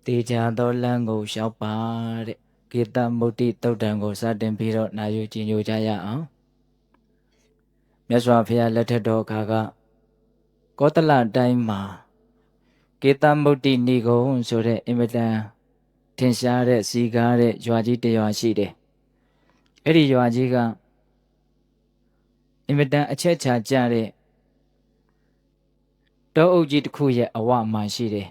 တေချာသောလမ်းကိုလျှောက်ပါတဲ့ကေတမုဒ္တိတုတ်တံကိုစတင်ပြီးတော့နာယူကြည်ညိုကြရအောင်မြတ်စွာဘုရားလက်ထက်တော်အခါကကောသလတိုင်းမှာကေတမုဒ္တိဏိဂုံဆိုတဲ့အင်မတန်ထင်ရှားတဲ့စီကားတဲ့ရွာကြီးတစ်ရွာရှိတယ်အဲ့ဒီရွာကြီးကအင်မတန်အချက်ချာကြတဲ့တောအုပ်ကြီးတစ်ခုရဲ့အဝမှာရှိတယ်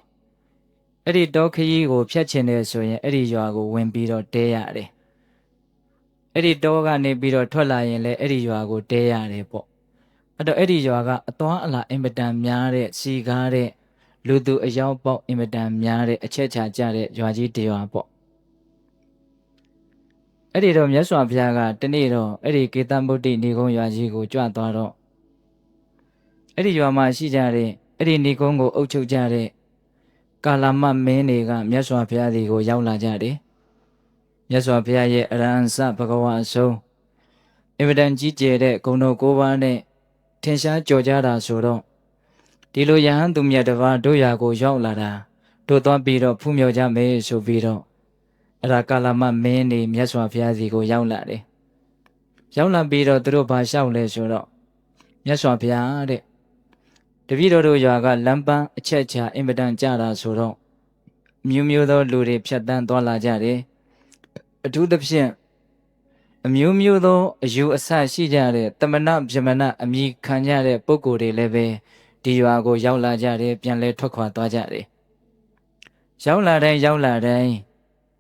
အဲ့ဒီတောခရီးကိုဖြတ်ချင်တယ်ဆိုရင်အဲ့ဒီရွာကိုဝင်ပြီးတော့တဲရတယ်အဲ့ဒီတောကနေပြီးတော့ထွက်လာရင်လည်းအဲ့ဒီရွာကိုတဲရတယ်ပေါ့အဲ့တော့အဲ့ဒီရွာကအသွားအလာအင်မတန်များတဲ့စီကားတဲ့လူသူအယောက်ပေါက်အင်မတန်များတဲ့အချက်ချာကြတဲ့ရွာကြီးတစ်ရွာပေါ့အဲ့ဒီတော့မြတ်စွာဘုရားကတနေ့တော့အဲ့ဒီကေတမုဒ္တိဏိဂုံးရွာကြီးကိုကြွသွားတော့အဲ့ဒီရွာမှာရှိကြတဲ့အဲ့ဒီဏိဂုံးကိုအုပ်ချုပ်ကြတဲ့ကာလမမင်းတွေကမြတ်စွာဘုရားကိုရောက်လာကြတယ်မြတ်စွာဘုရားရဲ့အရဟံစဘဂဝါအဆုံးအင်မတန်ကြီးကျယ်တဲ့ဂုဏ်တော်၉ပါးနဲ့ထင်ရှားကြော်ကြတာဆိုတော့ဒီလိုယဟန်သူမြတ်တစ်ပါးတို့ရာကိုရောက်လာတာတို့သွားပြီးတော့ဖူးမြော်ကြမယ်ဆိုပြီးတော့အဲ့ဒါကာလမမင်းတွေမြတ်စွာဘုရားကိုရောက်လာတယ်ရောက်လာပြီးတော့သူတို့ဘာလျှောက်လဲဆိုတော့မြတ်စွာဘုရားတဲ့တပည့်တော်တို့ရွာကလမ်းပန်းအချက်ချာအင်မတန်ကြတာဆိုတော့မျိုးမျိုးသောလူတွေဖြတ်တန်းသွားလာကြတယ်အထူးသဖြင့်အမျိုးမျိုးသောအယူအဆရှိကြတဲ့တမနာဗြဟ္မဏအမိခံကြတဲ့ပုဂ္ဂိုလ်တွေလည်းပဲဒီရွာကိုရောက်လာကြတယ်ပြန်လဲထွက်ခွာသွားကြတယ်ရောက်လာတိုင်း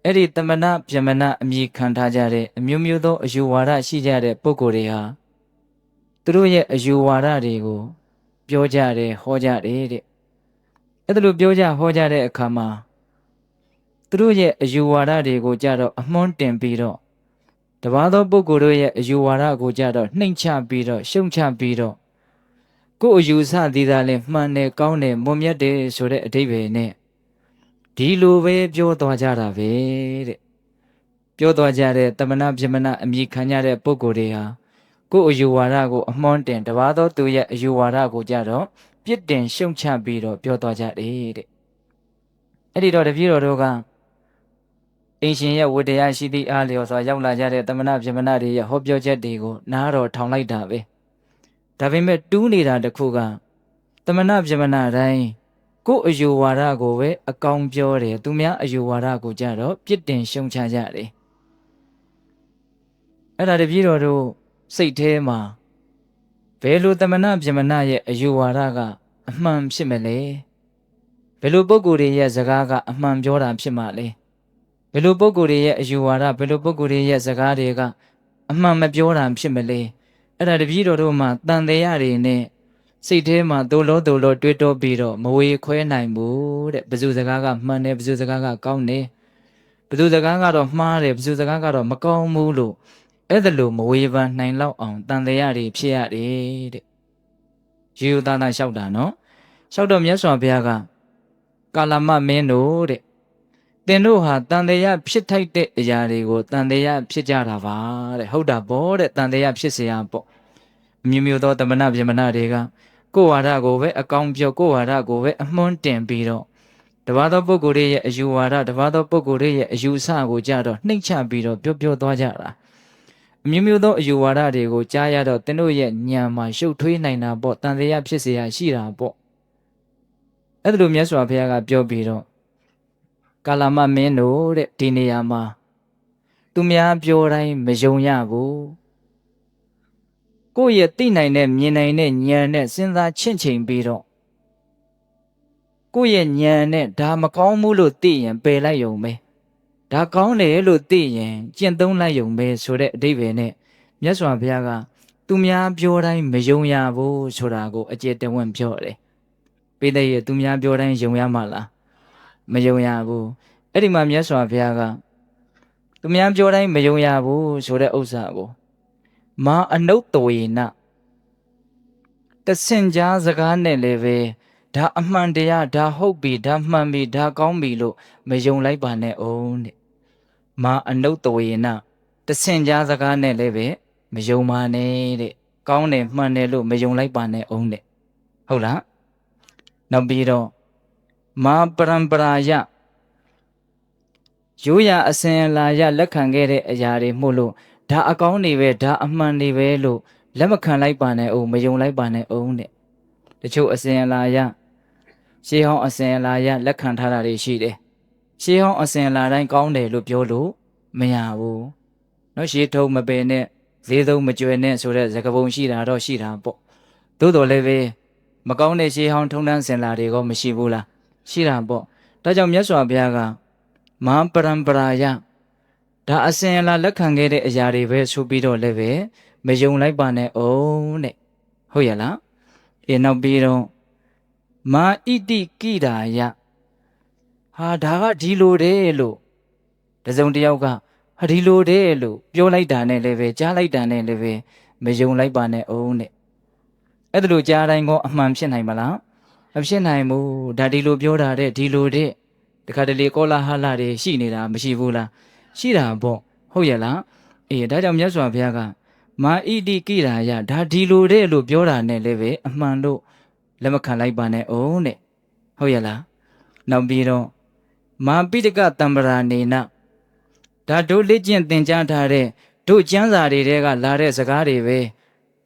အဲ့ဒီတမနာဗြဟ္မဏအမိခံထားကြတဲ့အမျိုးမျိုးသောအယူဝါဒရှိကြတဲ့ပုဂ္ဂိုလ်တွေဟာသူတို့ရဲ့အယူဝါဒတွေကိုပြောကြတယ်ဟောကြတယ်တဲ့အဲ့ဒါလိုပြောကြဟောကြတဲ့အခါမှာသူတို့ရဲ့အယူဝါဒတွေကိုကြတော့အမွှန်းတင်ပြီးတော့တပါးသောပုဂ္ဂိုလ်တို့ရဲ့အယူဝါဒကိုကြတော့နှိမ့်ချပြီးတော့ရှုံချပြီးတော့ကိုယ်အယူဆသည်သာလဲမှန်တယ်ကောင်းတယ်မွန်မြတ်တယ်ဆိုတဲ့အဓိပ္ပာယ်နဲ့ဒီလိုပဲပြောသွားကြတာပဲတဲ့ပြောသွားကြတဲ့တမနာဗြဟ္မဏအမိခံကြတဲ့ပုဂ္ဂိုလ်တွေဟာကိုယ်အယူဝါဒကိုအမွှန်းတင်တပါးသောသူရဲ့အယူဝါဒကိုကြတော့ပြစ်တင်ရှုံချပြီးတော့ပြောသွားကြတယ်တဲ့အဲ့ဒီတော့တပည့်တော်တို့ကအင်ရှင်ရဲ့ဝတ္တရားရှိသည့်အားလျော်စွာရောက်လာကြတဲ့တမနာဗြဟ္မဏတွေရဲ့ဟောပြောချက်တွေကိုနားတော်ထောင်လိုက်တာပဲဒါပေမဲ့တူးနေတာတခုကတမနာဗြဟ္မဏတိုင်းကိုယ်အယူဝါဒကိုပဲအကောင်ပြောတယ်သူများအယူဝါဒကိုကြတော့ပြစ်တင်ရှုံချကြတယ်အဲ့ဒါတပည့်တော်တို့စိတ်ထဲမှာဘယ်လိုတမနာဗြဟ္မဏရဲ့အယူဝါဒကအမှန်ဖြစ်မလဲဘယ်လိုပုဂ္ဂိုလ်တွေရဲ့စကားကအမှန်ပြောတာဖြစ်မှာလဲဘယ်လိုပုဂ္ဂိုလ်တွေရဲ့အယူဝါဒဘယ်လိုပုဂ္ဂိုလ်တွေရဲ့စကားတွေကအမှန်မပြောတာဖြစ်မလဲအဲ့ဒါတပည့်တော်တို့မှာတန်တရားတွေနဲ့စိတ်ထဲမှာသို့လို့တွေးတောပြီးတော့မဝေခွဲနိုင်ဘူးတဲ့ဘယ်သူစကားကမှန်တယ်ဘယ်သူစကားကကောင်းတယ်ဘယ်သူစကားကတော့မှားတယ်ဘယ်သူစကားကတော့မကောင်းဘူးလို့အဲ့ဒါလို့မဝေဖန်နိုင်လောက်အောင်တန်တရားတွေဖြစ်ရတယ်တဲ့ရေယူသားသားလျှောက်တာနော်လျှောက်တော့မြတ်စွာဘုရားကကာလမမင်းတို့တဲ့သင်တို့ဟာတန်တရားဖြစ်ထိုက်တဲ့အရာတွေကိုတန်တရားဖြစ်ကြတာပါတဲ့ဟုတ်တာပေါ့တဲ့တန်တရားဖြစ်เสียပေါ့အမျိုးမျိုးသောတမနာဗြဟ္မဏတွေကကိုယ်ဝါဒကိုပဲအကောင်ပြောကိုယ်ဝါဒကိုပဲအမွှန်းတင်ပြီးတော့တပါးသောပုဂ္ဂိုလ်တွေရဲ့အယူဝါဒတပါးသောပုဂ္ဂိုလ်တွေရဲ့အယူဆကိုကြတော့နှိမ့်ချပြီးတော့ပြောသွားကြတာအမျိုးမျိုးသောအယူဝါဒတွေကိုကြားရတော့သင်တို့ရဲ့ဉာဏ်မှာရှုပ်ထွေးနိုင်တာပေါ့တန်တရားဖြစ်เสียရှိတာပေါ့အဲ့ဒါလိုမြတ်စွာဘုရားကပြောပြီးတော့ကာလမမင်းတို့တဲ့ဒီနေရာမှာသူများပြောတိုင်းမယုံရဘူးကိုယ့်ရဲ့သိနိုင်တဲ့မြင်နိုင်တဲ့ဉာဏ်နဲ့စဉ်းစားချင့်ချိန်ပြီးတော့ကိုယ့်ရဲ့ဉာဏ်နဲ့ဒါမကောင်းဘူးလို့သိရင်ပယ်လိုက်ရုံပဲဒါကောင်းတယ်လို့သိရင်ကျင့်သုံးလိုက်ရုံပဲဆိုတဲ့အဓိပ္ပာယ်နဲ့မြတ်စွာဘုရားကသူများပြောတိုင်းမယုံရဘူးဆိုတာကိုအကျေတဝင့်ပြောတယ်ပိဋကရဲ့သူများပြောတိုင်းယုံရမှာလားမယုံရဘူးအဲ့ဒီမှာမြတ်စွာဘုရားကသူများပြောတိုင်းမယုံရဘူးဆိုတဲ့ဥစ္စာကိုမာအနုတ္တဝေနတဆင်ကြားစကားနဲ့လည်းပဲဒါအမှန်တရားဒါဟုတ်ပြီဒါမှန်ပြီဒါကောင်းပြီလို့မယုံလိုက်ပါနဲ့အောင်တဲ့မာအနုတ္တဝေနတဆင်ကြားစကားနဲ့လည်းပဲမယုံပါနဲ့တဲ့ကောင်းတယ်မှန်တယ်လို့မယုံလိုက်ပါနဲ့အောင်တဲ့ဟုတ်လားနောက်ပြီးတော့မာပရံပရာယ ရိုးရာအစဉ်အလာရလက်ခံခဲ့တဲ့အရာတွေမှုလို့ဒါအကောင်းတွေပဲဒါအမှန်တွေပဲလို့လက်မခံလိုက်ပါနဲ့အောင်မယုံလိုက်ပါနဲ့အောင်တဲ့တချို့အစဉ်အလာရရှေးဟောင်းအစဉ်အလာရလက်ခံထားတာတွေရှိတယ်ရှေးဟောင်းအစဉ်အလာတိုင်းကောင်းတယ်လို့ပြောလို့မရဘူးနော်ရှေးထုံးမပယ်နဲ့ဈေးသုံးမကြွယ်နဲ့ဆိုတဲ့စကားပုံရှိတာတော့ရှိတာပေါ့သို့တော်လည်းပဲမကောင်းတဲ့ရှေးဟောင်းထုံးတမ်းစင်လာတွေကမရှိဘူးလားရှိတာပေါ့ဒါကြောင့်မြတ်စွာဘုရားကမဟာပရံပရာယဒါအစဉ်အလာလက်ခံခဲ့တဲ့အရာတွေပဲဆိုပြီးတော့လည်းပဲမယုံလိုက်ပါနဲ့အောင်တဲ့ဟုတ်ရလားနောက်ပြီးတော့မာဣတိကိတာယဟာဒါကဒီလိုတဲ့လို့တစုံတစ်ယောက်ကဟာဒီလိုတဲ့လို့ပြောလိုက်တာနဲ့လည်းပဲကြားလိုက်တာနဲ့လည်းပဲမယုံလိုက်ပါနဲ့အောင်တဲ့အဲ့ဒါလို့ကြားတိုင်းကအမှန်ဖြစ်နိုင်မလားမဖြစ်နိုင်ဘူးဒါဒီလိုပြောတာတဲ့ဒီလိုတဲ့တခါတလေကောလာဟလတွေရှိနေတာမရှိဘူးလားရှိတာပေါ့ဟုတ်ရဲ့လားဒါကြောင့်မြတ်စွာဘုရားကမာဣတိကိရာယဒါဒီလိုတဲ့လို့ပြောတာနဲ့လည်းပဲအမှန်လို့လက်မခံလိုက်ပါနဲ့အောင်တဲ့ဟုတ်ရဲ့လားနောက်ပြီးတော့မာပိဋကတံပရာနေနဒါတို့လက်ကျင့်သင်ကြားထားတဲ့တို့ကျမ်းစာတွေထဲကလာတဲ့စကားတွေပဲ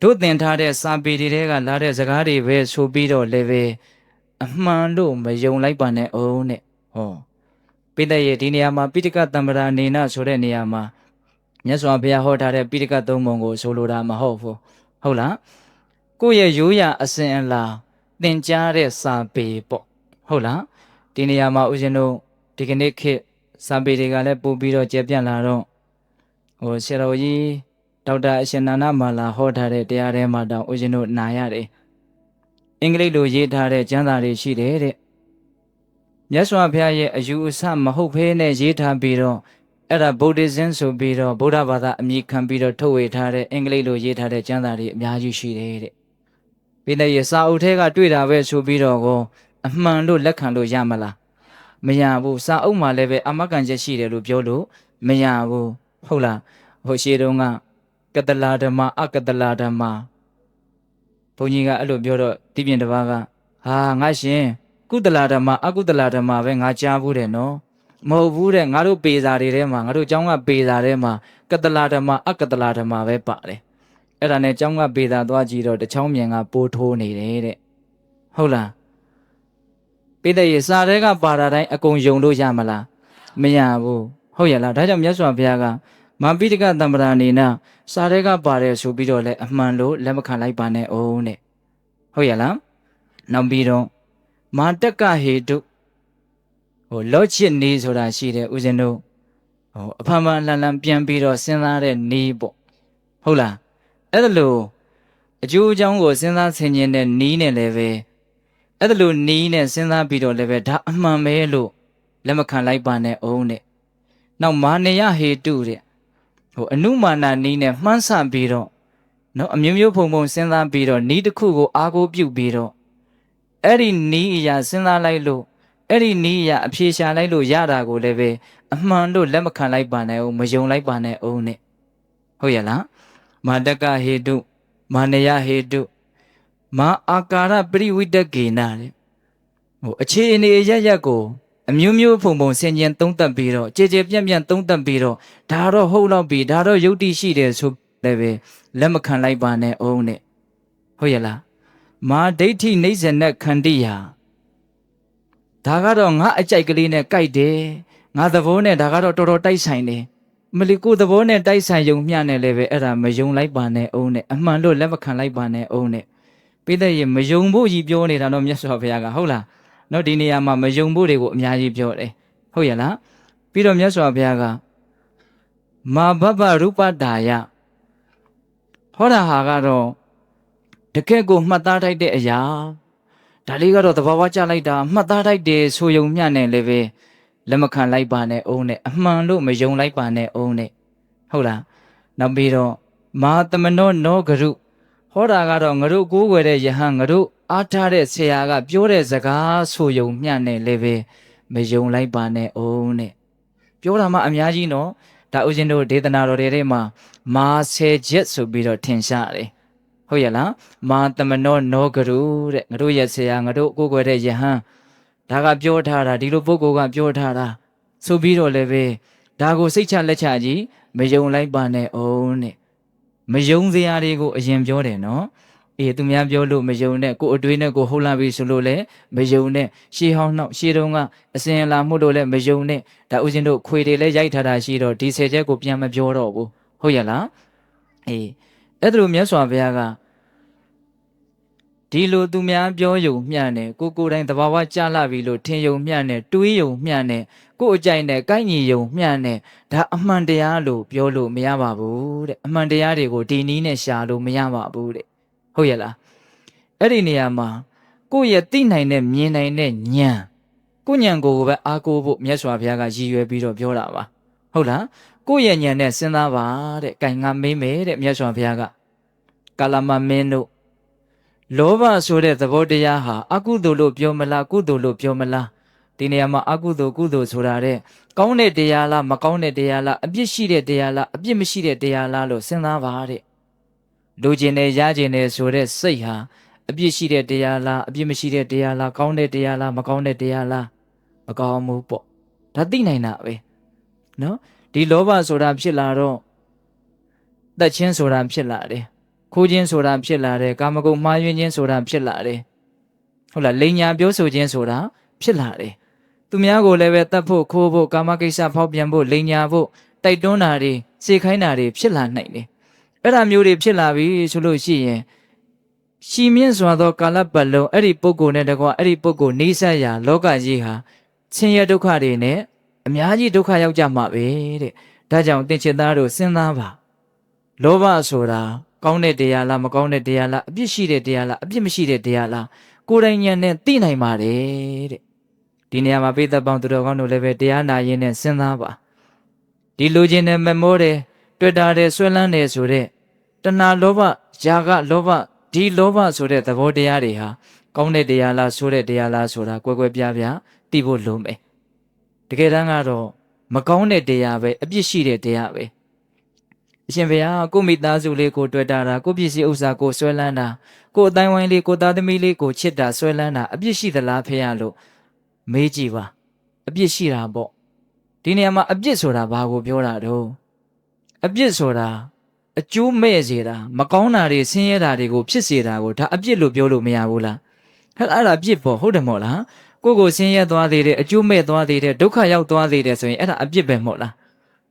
တို့သင်ထားတဲ့စာပေတွေထဲကလာတဲ့စကားတွေပဲဆိုပြီးတော့လည်းပဲအမှန်လို့မယုံလိုက်ပါနဲ့အောင်တဲ့ဟောပိဋကရဲ့ဒီနေရာမှာပိဋကတံပရာနေနဆိုတဲ့နေရာမှာမြတ်စွာဘုရားဟောထားတဲ့ပိဋကသုံးပုံကိုဆိုလိုတာမဟုတ်ဘူးဟုတ်လားကိုယ့်ရဲ့ရိုးရာအစဉ်အလာသင်ကြားတဲ့စာပေပေါ့ဟုတ်လားဒီနေရာမှာဦးဇင်းတို့ဒီကနေ့ခေတ်စာပေတွေကလည်းပို့ပြီးတော့ကျေပြန့်လာတော့ဆရာတော်ကြီးဒေါက်တာအရှင်နာနာမာလာဟောထားတဲ့တရားထဲမှာတောင်ဦးဇင်းတို့နာရတယ်အင်္ဂလိပ်လိုရေးထားတဲ့ကျမ်းစာတွေရှိတယ်တဲ့မြတ်စွာဘုရားရဲ့အယူအဆမဟုတ်ဘဲနဲ့ရေးထားပြီးတော့အဲ့ဒါဗုဒ္ဓဇင်းဆိုပြီးတော့ဗုဒ္ဓဘာသာအမည်ခံပြီးတော့ထုတ်ဝေထားတဲ့အင်္ဂလိပ်လိုရေးထားတဲ့ကျမ်းစာတွေအများကြီးရှိတယ်တဲ့ပိဋကရဲ့စာအုပ်ထဲကတွေ့တာပဲဆိုပြီးတော့ကိုအမှန်လို့လက်ခံလို့ရမလားမရဘူးစာအုပ်မှာလည်းပဲအမကန်ချက်ရှိတယ်လို့ပြောလို့မရဘူးဟုတ်လားဟိုရှေးတုန်းကကတလာဓမ္မအကတလာဓမ္မဘုန်းကြီးကအဲ့လိုပြောတော့ဒီပြင်တစ်ပါးကဟာငါရှင်ကုသလာဓမ္မအကုသလာဓမ္မပဲငါကြားဘူးတယ်နော်မဟုတ်ဘူးတဲ့ငါတို့ပေစာတွေထဲမှာငါတို့ကျောင်းကပေစာထဲမှာကတလာဓမ္မအကတလာဓမ္မပဲပါတယ်အဲ့ဒါနဲ့ကျောင်းကပေစာသွားကြည့်တော့တချောင်းမြန်ကပိုးထိုးနေတယ်တဲ့ဟုတ်လားပိဋကရဲ့စာထဲကပါတာတိုင်းအကုန်ယုံလို့ရမလားမရဘူးဟုတ်ရလားဒါကြောင့်မြတ်စွာဘုရားကမာပိဋကတံပရာနေနစာထဲကပါတယ်ဆိုပြီးတော့လဲအမှန်လို့လက်မခံလိုက်ပါနဲ့အောင်တဲ့ဟုတ်ရလားနောက်ပြီးတော့မာတက္ကဟေတုလောချစ်နေဆိုတာရှိတယ်ဦးဇင်းတို့အဖန်ဖန်လှန်လှန်ပြန်ပြီးတော့စဉ်းစားတဲ့နေပေါ့ဟုတ်လားအဲ့ဒါလို့အကျိုးအကြောင်းကိုစဉ်းစားဆင်ခြင်တဲ့နီးနဲ့လည်းပဲအဲ့ဒါလို့နီးနဲ့စဉ်းစားပြီးတော့လည်းပဲဒါအမှန်ပဲလို့လက်မခံလိုက်ပါနဲ့အောင်တဲ့နောက်မာနယဟေတုတဲ့အနုမာနနီးနဲ့မှန်းဆပြီးတော့နော်အမျိုးမျိုးဖုံဖုံစဉ်းစားပြီးတော့နီးတစ်ခုကိုအားကိုးပြုပြီးတော့အဲ့ဒီနီးအရာစဉ်းစားလိုက်လို့အဲ့ဒီနီးရအဖြေရှာလိုက်လို့ရတာကိုလည်းပဲအမှန်လို့လက်မခံလိုက်ပါနဲ့အောင်မယုံလိုက်ပါနဲ့အောင်နဲ့ဟုတ်ရလားမာတကဟေတုမာနယဟေတုမာအာကာရပရိဝိတကေနတဲ့အခြေအနေရရက်ကိုအမျိုးမျိုးဖုံဖုံဆင်ခြင်သုံးသပ်ပြီးတော့ကြည်ကြည်ပြန့်ပြန့်သုံးသပ်ပြီးတော့ဒါတော့ဟုတ်တော့ပြီဒါတော့ယုတ်တိရှိတယ်ဆိုလည်းပဲလက်မခံလိုက်ပါနဲ့အောင်နဲ့ဟုတ်ရလားမာဒိဋ္ဌိနိစ္စနခန္တိယဒါကတော့ငါအကြိုက်ကလေးနဲ့ကြိုက်တယ်ငါသဘောနဲ့ဒါကတော့တော်တော်တိုက်ဆိုင်တယ်မလီကိုသဘောနဲ့တိုက်ဆိုင်ယုံမျှနဲ့လည်းပဲအဲ့ဒါမယုံလိုက်ပါနဲ့အောင်နဲ့အမှန်လို့လက်မခံလိုက်ပါနဲ့အောင်နဲ့ပိဿရေမယုံဖို့ကြီးပြောနေတာတော့မြတ်စွာဘုရားကဟုတ်လားနော်ဒီနေရာမှာမယုံဖို့တွေကိုအများကြီးပြောတယ်ဟုတ်ရလားပြီးတော့မြတ်စွာဘုရားကမာဘဘရူပတာယဟောတာဟာကတော့တကယ့်ကိုမှတ်သားထိုက်တဲ့အရာဒါလေးကတော့သဘာဝကျလိုက်တာမှတ်သားထိုက်တယ်ဆိုယုံမျှနဲ့လည်းပဲလက်မခံလိုက်ပါနဲ့အောင်နဲ့အမှန်လို့မယုံလိုက်ပါနဲ့အောင်နဲ့ဟုတ်လားနောက်ပြီးတော့မာသမနောနောဂရုဟောတာကတော့ငါတို့ကိုးကွယ်တဲ့ယဟန်ငါတို့အားထားတဲ့ဆရာကပြောတဲ့စကားဆိုယုံမျှနဲ့လည်းပဲမယုံလိုက်ပါနဲ့အောင်နဲ့ပြောတာမှအများကြီးနော်ဒါဥစဉ်တို့ဒေသနာတော်တွေထဲမှာမာ10ချက်ဆိုပြီးတော့ထင်ရှားတယ်ဟုတ်ရလားမာသမနောနောဂရုတဲ့ငါတို့ရဲ့ဆရာငါတို့ကိုးကွယ်တဲ့ယဟန်ဒါကပြောထားတာဒီလိုပုဂ္ဂိုလ်ကပြောထားတာ ဆိုပြီးတော့လည်းပဲဒါကိုစိတ်ချလက်ချကြီးမယုံလိုက်ပါနဲ့အောင်တဲ့မယုံစရာတွေကိုအရင်ပြောတယ်နော်အေးသူများပြောလို့မယုံနဲ့ကိုယ်အတွေးနဲ့ကိုဟုတ်လာပြီဆိုလို့လည်းမယုံနဲ့ရှေးဟောင်းနှောက်ရှေးတုန်းကအစဉ်အလာမှုလို့လည်းမယုံနဲ့ဒါဦးဇင်းတို့ခွေတွေလည်းရိုက်ထားတာရှိတော့ဒီ10ချက်ကိုပြန်မပြောတော့ဘူးဟုတ်ရဲ့လားအေးအဲ့ဒါလိုမြတ်စွာဘုရားကဒီလိုသူများပြောယုံမျှနဲ့ကိုယ်တိုင်သဘာဝကြလာပြီလို့ထင်ယုံမျှနဲ့တွေးယုံမျှနဲ့ကိုယ်အကြိုက်နဲ့ကိုက်ညီယုံမျှနဲ့ဒါအမှန်တရားလို့ပြောလို့မရပါဘူးတဲ့အမှန်တရားတွေကိုဒီနည်းနဲ့ရှာလို့မရပါဘူးတဲ့ဟုတ်ရဲ့လားအဲ့ဒီနေရာမှာကိုယ့်ရဲ့သိနိုင်တဲ့မြင်နိုင်တဲ့ဉာဏ်ကိုဉာဏ်ကိုပဲအားကိုးဖို့မြတ်စွာဘုရားကရည်ရွယ်ပြီးတော့ပြောတာပါဟုတ်လားကိုယ့်ရဲ့ဉာဏ်နဲ့စဉ်းစားပါတဲ့။ကဲငါမေးမယ်တဲ့မြတ်စွာဘုရားကကာလမမင်းတို့လောဘဆိုတဲ့သဘောတရားဟာအကုသိုလ်လို့ပြောမလားကုသိုလ်လို့ပြောမလားဒီနေရာမှာအကုသိုလ်ကုသိုလ်ဆိုတာတဲ့ကောင်းတဲ့တရားလားမကောင်းတဲ့တရားလားအပြစ်ရှိတဲ့တရားလားအပြစ်မရှိတဲ့တရားလားလို့စဉ်းစားပါတဲ့လူကျင်နဲ့ရကျင်နဲ့ဆိုတဲ့စိတ်ဟာအပြစ်ရှိတဲ့တရားလားအပြစ်မရှိတဲ့တရားလားကောင်းတဲ့တရားလားမကောင်းတဲ့တရားလားမကောင်းဘူးပေါ့ဒါသိနိုင်တာပဲနော်ဒီလောဘဆိုတာဖြစ်လာတော့တတ်ချင်းဆိုတာဖြစ်လာတယ်ခိုးခြင်းဆိုတာဖြစ်လာတယ်ကာမဂုဏ်မှားယွင်းခြင်းဆိုတာဖြစ်လာတယ်ဟုတ်လားလိန်ညာပြောဆိုခြင်းဆိုတာဖြစ်လာတယ်သူများကိုလည်းပဲတတ်ဖို့ခိုးဖို့ကာမကိစ္စဖောက်ပြန်ဖို့လိန်ညာဖို့တိုက်တွန်းတာတွေစေခိုင်းတာတွေဖြစ်လာနိုင်တယ်အဲ့ဒါမျိုးတွေဖြစ်လာပြီဆိုလို့ရှိရင်ရှီမြင့်စွာသောကာလပတ်လုံးအဲ့ဒီပုဂ္ဂိုလ်နဲ့တကွာအဲ့ဒီပုဂ္ဂိုလ်နေဆက်ရာလောကကြီးဟာဆင်းရဲဒုက္ခတွေနဲ့အများကြီးဒုက္ခရောက်ကြမှာပဲတဲ့ဒါကြောင့်သင်္ချစ်သားတို့စဉ်းစားပါလောဘဆိုတာကောင်းတဲ့တရားလားမကောင်းတဲ့တရားလားအပြစ်ရှိတဲ့တရားလားအပြစ်မရှိတဲ့တရားလားကိုယ်တိုင်ဉာဏ်နဲ့သိနိုင်ပါတယ်တဲ့ဒီနေရာမှာပိဿပေါင်းသူတော်ကောင်းတို့လည်းပဲတရားနာရင်းနဲ့စဉ်းစားပါဒီလူချင်းနဲ့မမောတယ်တွေ့တာတယ်ဆွဲလန်းတယ်ဆိုတဲ့တဏှာလောဘຢာကလောဘဒီလောဘဆိုတဲ့သဘောတရားတွေဟာကောင်းတဲ့တရားလားဆိုတဲ့တရားလားဆိုတာကွဲကွဲပြားပြားသိဖို့လိုမယ်တကယ်တမ်းကတော့မကောင်းတဲ့တရားပဲအပြစ်ရှိတဲ့တရားပဲအရှင်ဘုရားကိုမိသားစုလေးကိုတွေ့တာကိုပစ္စည်းဥစ္စာကိုဆွဲလန်းတာကိုအတိုင်းဝိုင်းလေးကိုသားသမီးလေးကိုချစ်တာဆွဲလန်းတာအပြစ်ရှိသလားဖေရလို့မေးကြည့်ပါအပြစ်ရှိတာပေါ့ဒီနေရာမှာအပြစ်ဆိုတာဘာကိုပြောတာတော့အပြစ်ဆိုတာအကျိုးမဲ့စေတာမကောင်းတာတွေဆင်းရဲတာတွေကိုဖြစ်စေတာကိုဒါအပြစ်လို့ပြောလို့မရဘူးလားအဲ့ဒါအပြစ်ပေါ့ဟုတ်တယ်မို့လားကိုဆင်းရဲသွားသေးတယ်အကျိုးမဲ့သွားသေးတယ်ဒုက္ခရောက်သွားသေးတယ်ဆိုရင်အဲ့ဒါအပြစ်ပဲမို့လာ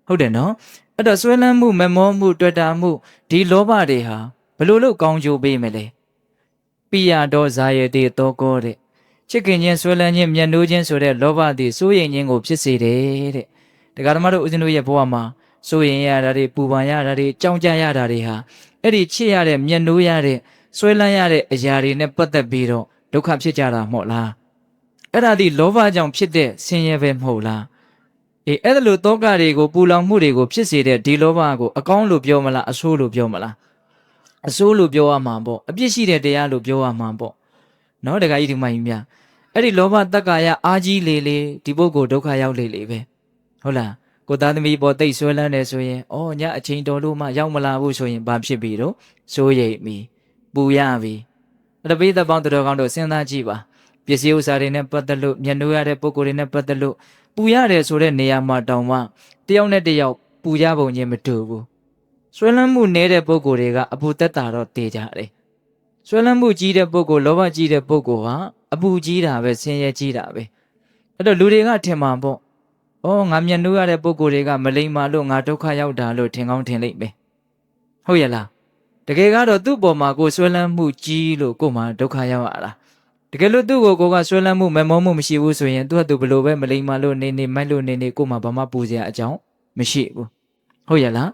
းဟုတ်တယ်နော်အဲ့တော့ဆွဲလန်းမှုမမောမှုတွေ့တာမှုဒီလောဘတွေဟာဘလို့လို့ကောင်းကျိုးပေးမလဲပိယတော်ဇာယတိတောကောတဲ့ချစ်ခင်ခြင်းဆွဲလန်းခြင်းမျက်နှိုးခြင်းဆိုတဲ့လောဘတွေစိုးရိမ်ခြင်းကိုဖြစ်စေတယ်တဲ့တရားဓမ္မတို့ဦးဇင်းတို့ရဲ့ဘဝမှာစိုးရိမ်ရတာတွေပူပန်ရတာတွေကြောက်ကြရတာတွေဟာအဲ့ဒီချစ်ရတဲ့မျက်နှိုးရတဲ့ဆွဲလန်းရတဲ့အရာတွေနဲ့ပတ်သက်ပြီးတော့ဒုက္ခဖြစ်ကြတာမဟုတ်လားအဲ့ဒါဒီလောဘကြောင့်ဖြစ်တဲ့ဆင်းရဲပဲမဟုတ်လားအဲ့ဒါလိုတောကတွေကိုပူလောင်မှုတွေကိုဖြစ်စေတဲ့ဒီလောဘကိုအကောင်းလို့ပြောမလားအဆိုးလို့ပြောမလားအဆိုးလို့ပြောရမှာပေါ့အပြစ်ရှိတဲ့တရားလို့ပြောရမှာပေါ့နော်တခါကြီးဒီမကြီးများအဲ့ဒီလောဘတက္ကာယအားကြီးလေလေဒီပုဂ္ဂိုလ်ဒုက္ခရောက်လေလေပဲဟုတ်လားကိုသားသမီးပေါ်တိတ်ဆွဲလန်းနေဆိုရင်ဩညအချိန်တော်လို့မှရောက်မလာဘူးဆိုရင်ဘာဖြစ်ပြီတော့စိုးရိမ်ပြီပူရပြီအဲ့ဒါပိဿပေါင်းတော်ကောင်းတို့စဉ်းစားကြည့်ပါပစ္စည်းဥစ္စာတွေနဲ့ပတ်သက်လို့မျက်နှာရတဲ့ပုဂ္ဂိုလ်တွေနဲ့ပတ်သက်လို့ပူရတယ်ဆိုတဲ့နေရာမှာတောင်မှတယောက်နဲ့တယောက်ပူရပုံချင်းမတူဘူးဆွဲလန်းမှုနည်းတဲ့ပုဂ္ဂိုလ်တွေကအပူသက်တာတော့တည်ကြတယ်ဆွဲလန်းမှုကြီးတဲ့ပုဂ္ဂိုလ်လောဘကြီးတဲ့ပုဂ္ဂိုလ်ဟာအပူကြီးတာပဲဆင်းရဲကြီးတာပဲအဲ့တော့လူတွေကထင်မှာပေါ့ဩငါမျက်နှာရတဲ့ပုဂ္ဂိုလ်တွေကမလိမ္မာလို့ငါဒုက္ခရောက်တာလို့ထင်ကောင်းထင်လိမ့်မယ်ဟုတ်ရဲ့လားတကယ်ကတော့သူ့ပေါ်မှာကိုဆွဲလန်းမှုကြီးလို့ကိုမှဒုက္ခရောက်ရတာတကယ်လို့သူ့ကိုကဆွဲလန်းမှုမမောမှုမရှိဘူးဆိုရင်သူကသူဘလို့ပဲမလိမ္မာလို့နေမိုက်လို့နေကိုမှဘာမှပူစရာအကြောင်းမရှိဘူးဟုတ်ရဲ့လာ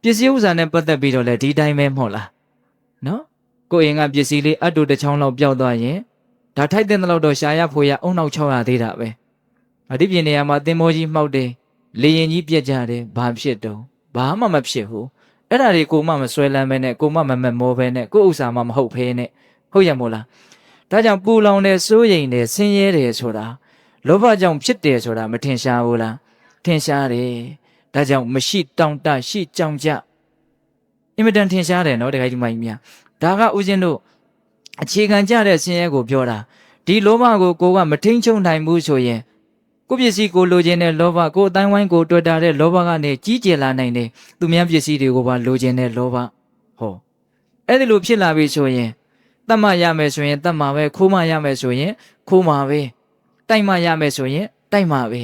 းပစ္စည်းဥစ္စာနဲ့ပတ်သက်ပြီးတော့လေဒီတိုင်းပဲမဟုတ်လားနော်ကိုအိမ်ကပစ္စည်းလေးအတူတစ်ချောင်းလောက်ပျောက်သွားရင်ဒါထိုက်တဲ့လောက်တော့ရှာရဖို့ရအုံနောက်600သေးတာပဲဒီပြင်နေရာမှာသင်္ဘောကြီးမှောက်တယ်လေရင်ကြီးပြက်ကြတယ်ဘာဖြစ်တော့ဘာမှမဖြစ်ဘူးအဲ့ဒါတွေကိုမှမဆွဲလန်းပဲနဲ့ကိုမှမမောပဲနဲ့ကိုဥစ္စာမှမဟုတ်ဖဲနဲ့ဟုတ်ရမို့လားဒါကြောင့်ပူလောင်တယ်စိုးရိမ်တယ်ဆင်းရဲတယ်ဆိုတာလောဘကြောင့်ဖြစ်တယ်ဆိုတာမထင်ရှားဘူးလားထင်ရှားတယ်ဒါကြောင့်မရှိတောင့်တရှိကြောင်ကြအင်မတန်ထင်ရှားတယ်နော်တခါကြီးမကြီးများဒါကဦးဇင်းတို့အခြေခံကြတဲ့ဆင်းရဲကိုပြောတာဒီလောဘကိုကမထိန်ချုံနိုင်ဘူးဆိုရင် ကိုပစ္စည်းကိုလိုချင်တဲ့လောဘကိုအတိုင်းဝိုင်းကိုတွေ့တာတဲ့လောဘကနေကြီးကျယ်လာနိုင်တယ်သူများပစ္စည်းတွေကိုပါလိုချင်တဲ့လောဘဟောအဲ့ဒီလိုဖြစ်လာပြီဆိုရင်တတ်မှရမယ်ဆိုရင်တတ်မှာပဲခိုးမှရမယ်ဆိုရင်ခိုးမှာပဲတိုက်မှရမယ်ဆိုရင်တိုက်မှာပဲ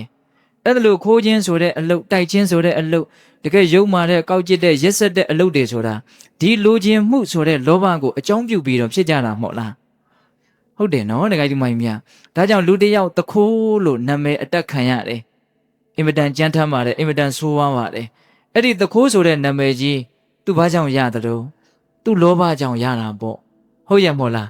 အဲ့ဒါလိုခိုးခြင်းဆိုတဲ့အလုပ်တိုက်ခြင်းဆိုတဲ့အလုပ်တကယ်ယုံမာတဲ့ကောက်ကျစ်တဲ့ရက်ဆက်တဲ့အလုပ်တွေဆိုတာဒီလိုခြင်းမှုဆိုတဲ့လောဘကိုအကြောင်းပြုပြီးတော့ဖြစ်ကြတာမဟုတ်လားဟုတ်တယ်နော်တကယ်ဒီမိုင်းများဒါကြောင့်လူတစ်ယောက်တခိုးလို့နာမည်အတက်ခံရတယ်အင်မတန်ကြမ်းထမ်းပါတယ်အင်မတန်ဆိုးဝါးပါတယ်အဲ့ဒီတခိုးဆိုတဲ့နာမည်ကြီးသူဘာကြောင့်ရတယ်လို့သူလောဘကြောင့်ရတာပေါ့ဟုတ်ရမို့လား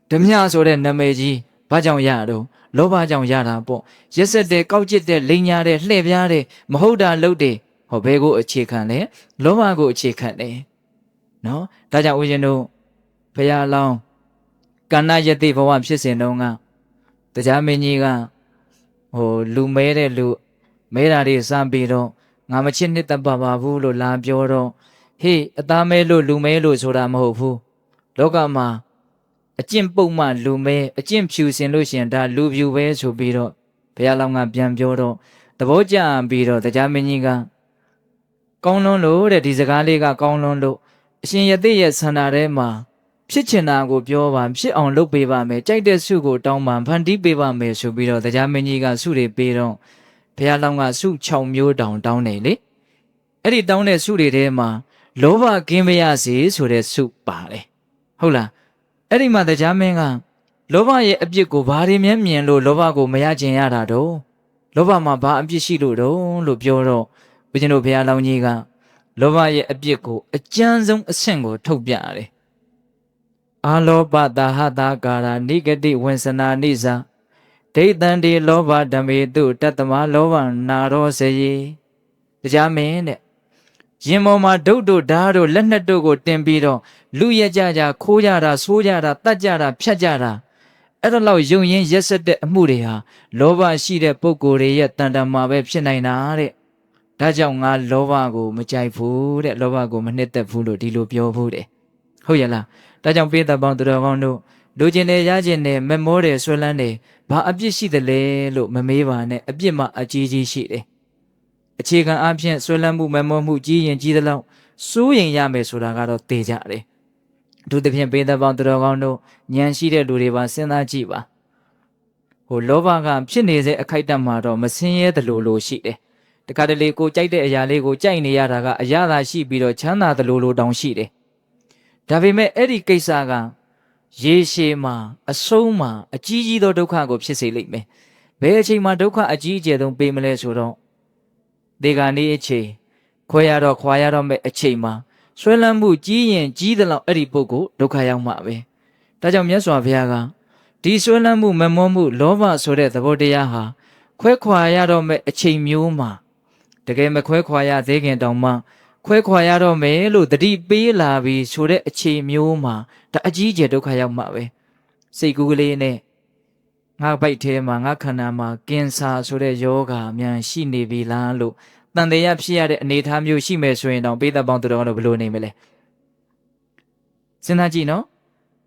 ဓမြဆိုတဲ့နာမည်ကြီးဘာကြောင့်ရတော့လောဘကြောင့်ရတာပေါ့ရက်ဆက်တဲ့ကောက်ကျစ်တဲ့လိန်ညာတဲ့လှည့်ပြားတဲ့မဟုတ်တာလုပ်တယ်ဟောဘဲကိုအခြေခံလဲလောဘကိုအခြေခံတယ်နော်ဒါကြောင့်ဦးဇင်းတို့ဘုရားလောင်းကဏ္ဍယတိဘဝဖြစ်စဉ်တုန်းကတရားမင်းကြီးကလူမဲတဲ့လူမဲတာတွေစပြီးတော့ငါမချစ်နှစ်သက်ပါဘူးလို့လာပြောတော့ဟေးအသားမဲလို့လူမဲလို့ဆိုတာမဟုတ်ဘူးလောကမှာအကျင့်ပုံမှလူမဲအကျင့်ဖြူစင်လို့ရှင်ဒါလူဖြူပဲဆိုပြီးတော့ဘုရားလောင်းကပြန်ပြောတော့သဘောကျပြီးတော့တရားမင်းကြီးကကောင်းလွန်းလို့တဲ့ဒီစကားလေးကကောင်းလွန်းလို့အရှင်ယသိရဲ့ဆန္ဒထဲမှာဖြစ်ချင်တာကိုပြောပါဖြစ်အောင်လုပ်ပေးပါမယ်ကြိုက်တဲ့ဆုကိုတောင်းပါဖန်တီးပေးပါမယ်ဆိုပြီးတော့တရားမင်းကြီးကဆုတွေပေးတော့ဘုရားလောင်းကဆု6မျိုးတောင်းတယ်လေအဲ့ဒီတောင်းတဲ့ဆုတွေထဲမှာလောဘကင်းမရစေဆိုတဲ့ဆုပါတယ်ဟုတ်လားအဲ့ဒီမှာတရားမင်းကလောဘရဲ့အပြစ်ကိုဘာတွေမြင်လို့လောဘကိုမရကျင်ရတာတော့လောဘမှာဘာအပြစ်ရှိလို့ပြောတော့ဦးဇင်းတို့ဘုရားလောင်းကြီးကလောဘရဲ့အပြစ်ကိုအကျဉ်းဆုံးအဆင့်ကိုထုတ်ပြရတယ်အာလောဘတာဟတာကာရာနိဂတိဝဉ္စနာနိဇာဒိဋ္ဌံဒီလောဘဓမေတုတတ္တမလောဘနာရောစေယတရားမင်းတဲ့ရင်ပေါ်မှာဒုတ်တို့ဓာတ်တို့လက်နက်တို့ကိုတင်ပြီးတော့လူရကြကြခိုးကြတာဆိုးကြတာတတ်ကြတာဖြတ်ကြတာအဲ့ဒါလောက်ယုံရင်ရက်ဆက်တဲ့အမှုတွေဟာလောဘရှိတဲ့ပုဂ္ဂိုလ်တွေရဲ့တန်တမာပဲဖြစ်နိုင်တာတဲ့ဒါကြောင့်ငါလောဘကိုမကြိုက်ဘူးတဲ့လောဘကိုမနှစ်သက်ဘူးလို့ဒီလိုပြောဖို့တဲ့ဟုတ်ရဲ့လားဒါကြောင့်ပေးသက်ပေါင်းသူတော်ကောင်းတို့လူကျင်တယ်ရကျင်တယ်မမောတယ်ဆွဲလန်းတယ်ဘာအပြစ်ရှိတယ်လဲလို့မမေးပါနဲ့အပြစ်မှအကြီးကြီးရှိတယ်အခြေခံအဖြစ်ဆွဲလန်းမှုမမောမှုကြီးရင်ကြီးသလောက်စိုးရင်ရမယ်ဆိုတာကတော့သိကြတယ်အထူးသဖြင့်ပေးသက်ပေါင်းသူတော်ကောင်းတို့ဉာဏ်ရှိတဲ့လူတွေပါစဉ်းစားကြည့်ပါလောဘကဖြစ်နေစေအခိုက်အတန့်မှာတော့မစင်းရဲသလိုရှိတယ်တခါတလေကိုကြိုက်တဲ့အရာလေးကိုကြိုက်နေရတာကအရာသာရှိပြီးတော့ချမ်းသာသလိုတောင်ရှိတယ်ဒါပေမဲ့အဲ့ဒီကိစ္စကရေရှည်မှာအဆုံးမှာအကြီးကြီးသောဒုက္ခကိုဖြစ်စေလိမ့်မယ်ဘယ်အချိန်မှာဒုက္ခအကြီးအကျယ်ဆုံးပေးမလဲဆိုတော့ဒီကနေ့အချိန်ခွဲရတော့ခွာရတော့မဲ့အချိန်မှာဆွဲလန်းမှုကြီးရင်ကြီးသလောက်အဲ့ဒီပုဂ္ဂိုလ်ဒုက္ခရောက်မှာပဲဒါကြောင့်မြတ်စွာဘုရားကဒီဆွဲလန်းမှုမမောမှုလောဘဆိုတဲ့သဘောတရားဟာခွဲခွာရတော့မဲ့အချိန်မျိုးမှာတကယ်မခွဲခွာရသေးခင်တောင်မှခွဲခွာရတော့မယ်လို့တတိပေးလာပြီးဆိုတဲ့အချိန်မျိုးမှာဒါအကြီးကျယ်ဒုက္ခရောက်မှာပဲစိတ်ကူးကလေးနဲ့ငါပိုက်ထဲမှာငါခန္ဓာမှာကင်ဆာဆိုတဲ့ယောဂများရှိနေပြီလားလို့တန်တရားဖြစ်ရတဲ့အနေအထားမျိုးရှိမယ်ဆိုရင်တော့ပေးသက်ပေါင်းသူတော်တို့ဘယ်လိုနေမလဲစဉ်းစားကြည့်နော်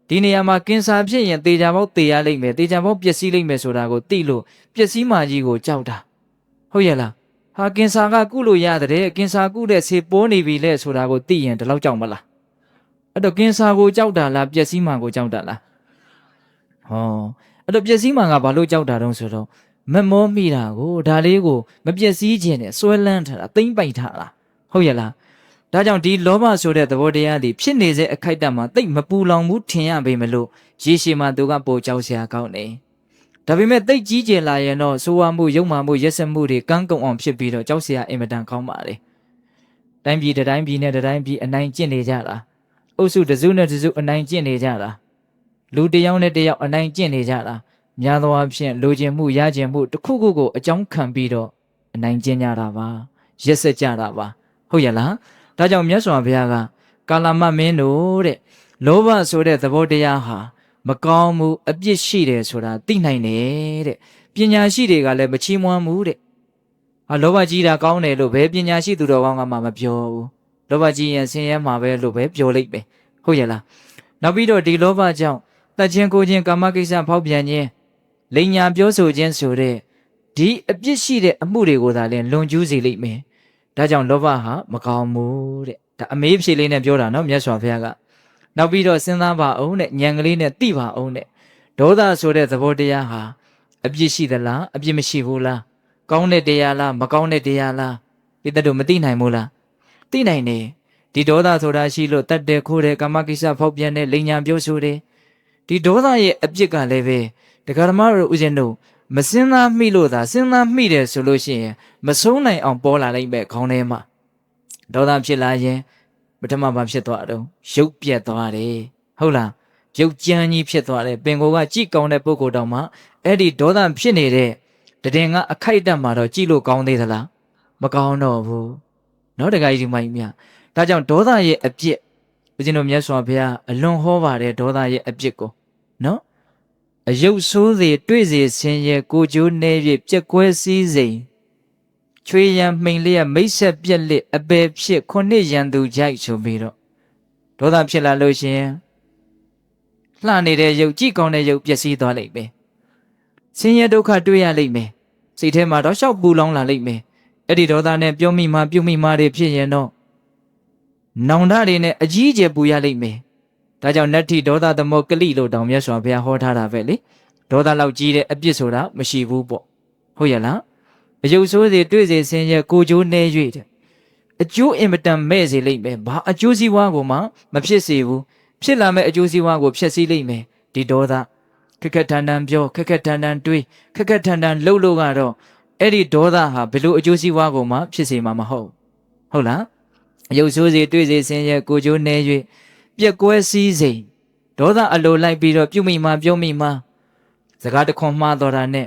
ဒီနေရာမှာကင်ဆာဖြစ်ရင်သေချာပေါက်သေရလိမ့်မယ်သေချာပေါက်ပျက်စီးလိမ့်မယ်ဆိုတာကိုသိလို့ပျက်စီးမှကြီးကိုကြောက်တာဟုတ်ရဲ့လားဟာကင်ဆာကကုလို့ရတယ်ကင်ဆာကုတဲ့ဆေးပိုးနေပြီလေဆိုတာကိုသိရင်ဒီလောက်ကြောက်မလားအဲ့တော့ကင်ဆာကိုကြောက်တာလားပျက်စီးမှကိုကြောက်တာလားအဲ့တော့ပျက်စီးမှကဘာလို့ကြောက်တာတုံးဆိုတော့မမောမိတာကိုဒါလေးကိုမပျက်စီးခြင်းနဲ့စွဲလန်းထားတာသိမ့်ပိုက်ထားတာဟုတ်ရဲ့လားဒါကြောင့်ဒီလောဘဆိုတဲ့သဘောတရားသည်ဖြစ်နေစေအခိုက်အတန့်မှာသိမ့်မပူလောင်ဘူးထင်ရပေမလို့ရေရှည်မှာသူကပိုကြောက်စရာကောင်းတယ်ဒါပေမဲ့သိတ်ကြီးကျယ်လာရင်တော့ဆိုးဝါးမှုယုံမှမှုရက်စက်မှုတွေကန်းကုံအောင်ဖြစ်ပြီးတော့ကြောက်စရာအင်မတန်ကောင်းပါလေတိုင်းပြည်တိုင်းပြည်နဲ့တိုင်းပြည်အနိုင်ကျင့်နေကြတာအုပ်စုတစ်စုနဲ့တစ်စုအနိုင်ကျင့်နေကြတာလူတစ်ယောက်နဲ့တစ်ယောက်အနိုင်ကျင့်နေကြတာများသောအားဖြင့်လိုချင်မှုရချင်မှုတစ်ခုခုကိုအကြောင်းခံပြီးတော့အနိုင်ကျင့်ကြတာပါရက်စက်ကြတာပါဟုတ်ရဲ့လားဒါကြောင့်မြတ်စွာဘုရားကကာလမမင်းတို့တဲ့လောဘဆိုတဲ့သဘောတရားဟာမကောင်းမှုအပြစ်ရှိတယ်ဆိုတာသိနိုင်တယ်တဲ့ပညာရှိတွေကလည်းမချီးမွမ်းဘူးတဲ့လောဘကြီးတာကောင်းတယ်လို့ဘယ်ပညာရှိသူတော်ကောင်းကမှမပြောဘူးလောဘကြီးရင်ဆင်းရဲမှာပဲလို့ပဲပြောလိုက်ပဲဟုတ်ရဲ့လားနောက်ပြီးတော့ဒီလောဘကြောင့်တတ်ခြင်းကိုခြင်းကာမကိစ္စဖောက်ပြန်ခြင်းလိန်ညာပြောဆိုခြင်းဆိုတဲ့ ဒီအပြစ်ရှိတဲ့အမှုတွေကိုသာလင်လွန်ကျူးစေလိမ့်မယ်ဒါကြောင့်လောဘဟာမကောင်းဘူးတဲ့ဒါအမေးဖြေလေးနဲ့ပြောတာနော်မြတ်စွာဘုရားကနောက်ပြီးတော့စဉ်းစားပါအောင်တဲ့ဉာဏ်ကလေးနဲ့သိပါအောင်တဲ့ဒေါသဆိုတဲ့သဘောတရားဟာအပြစ်ရှိသလားအပြစ်မရှိဘူးလားကောင်းတဲ့တရားလားမကောင်းတဲ့တရားလားဒီတတ်တို့မသိနိုင်ဘူးလားသိနိုင်တယ်ဒီဒေါသဆိုတာရှိလို့တတ်တယ်ခိုးတယ်ကာမကိစ္စဖောက်ပြန်တယ်လိန်ညာပြောဆိုတယ်ဒီဒေါသရဲ့အပြစ်ကလည်းပဲတရားဓမ္မတို့ဥစဉ်တို့မစင်သားမိလို့သာစဉ်းစားမိတယ်ဆိုလို့ရှိရင်မဆုံးနိုင်အောင်ပေါ်လာလိမ့်မယ်ခေါင်းထဲမှာဒေါသဖြစ်လာရင်ပထမဘာဖြစ်သွားတော့ရုပ်ပြက်သွားတယ်ဟုတ်လားရုပ်ကြမ်းကြီးဖြစ်သွားတယ်ပင်ကိုယ်ကကြည့်ကောင်းတဲ့ပုဂ္ဂိုလ်တောင်မှအဲ့ဒီဒေါသဖြစ်နေတဲ့တည်ငါအခိုက်အတန့်မှာတော့ကြည့်လို့ကောင်းသေးသလားမကောင်းတော့ဘူးနော်တခါကြီးဒီမိုင်းမြဒါကြောင့်ဒေါသရဲ့အပြစ်ဦးဇင်းတို့မြတ်စွာဘုရားအလွန်ဟောပါတယ်ဒေါသရဲ့အပြစ်ကိုနော်အယုတ်ဆိုးစေတွေ့စေဆင်းရဲကိုကျိုးနေ၍ပြက်ကွဲစည်းစိမ်ချွေရန်မှိန်လျက်မိတ်ဆက်ပြက်လက်အပယ်ဖြစ်ခုနှစ်ရန်သူကြိုက်ဆိုပြီးတော့ဒေါသဖြစ်လာလို့ရှင်လှနေတဲ့ရုပ်ကြည့်ကောင်းတဲ့ရုပ်ပျက်စီးသွားလိမ့်မယ်ဆင်းရဲဒုက္ခတွေ့ရလိမ့်မယ်စိတ်ထဲမှာတော့ရှောက်ပူလောင်လာလိမ့်မယ်အဲ့ဒီဒေါသနဲ့ပြောမိမှပြုမိမှတွေဖြစ်ရင်တော့နောင်တတွေနဲ့အကြီးအကျယ်ပူရလိမ့်မယ်ဒါကြောင့်နတ္ထိဒေါသသမောကလိလို့တောင်မြတ်စွာဘုရားဟောထားတာပဲလေဒေါသလောက်ကြီးတဲ့အပြစ်ဆိုတာမရှိဘူးပေါ့ဟုတ်ရဲ့လားအယုတ်ဆိုးစေတွေ့စေဆင်းရဲကိုကျိုးနေ၍တဲ့အကျိုးအင်မတန်မဲ့စေလိမ့်မယ်ဘာအကျိုးစီးပွားကိုမှမဖြစ်စေဘူးဖြစ်လာမဲ့အကျိုးစီးပွားကိုဖျက်ဆီးလိမ့်မယ်ဒီဒေါသခက်ခက်ထန်ထန်ပြောခက်ခက်ထန်ထန်တွေးခက်ခက်ထန်ထန်လှုပ်လို့ကတော့အဲ့ဒီဒေါသဟာဘယ်လိုအကျိုးစီးပွားကိုမှဖြစ်စေမှာမဟုတ်ဟုတ်လားအယုတ်ဆိုးစေတွေ့စေဆင်းရဲကိုကျိုးနေ၍ပြက်ကွဲစည်းစိမ်ဒေါသအလိုလိုက်ပြီးတော့ပြုမိမှပြုမိမှစကားတခွန်မှားတော်တာနဲ့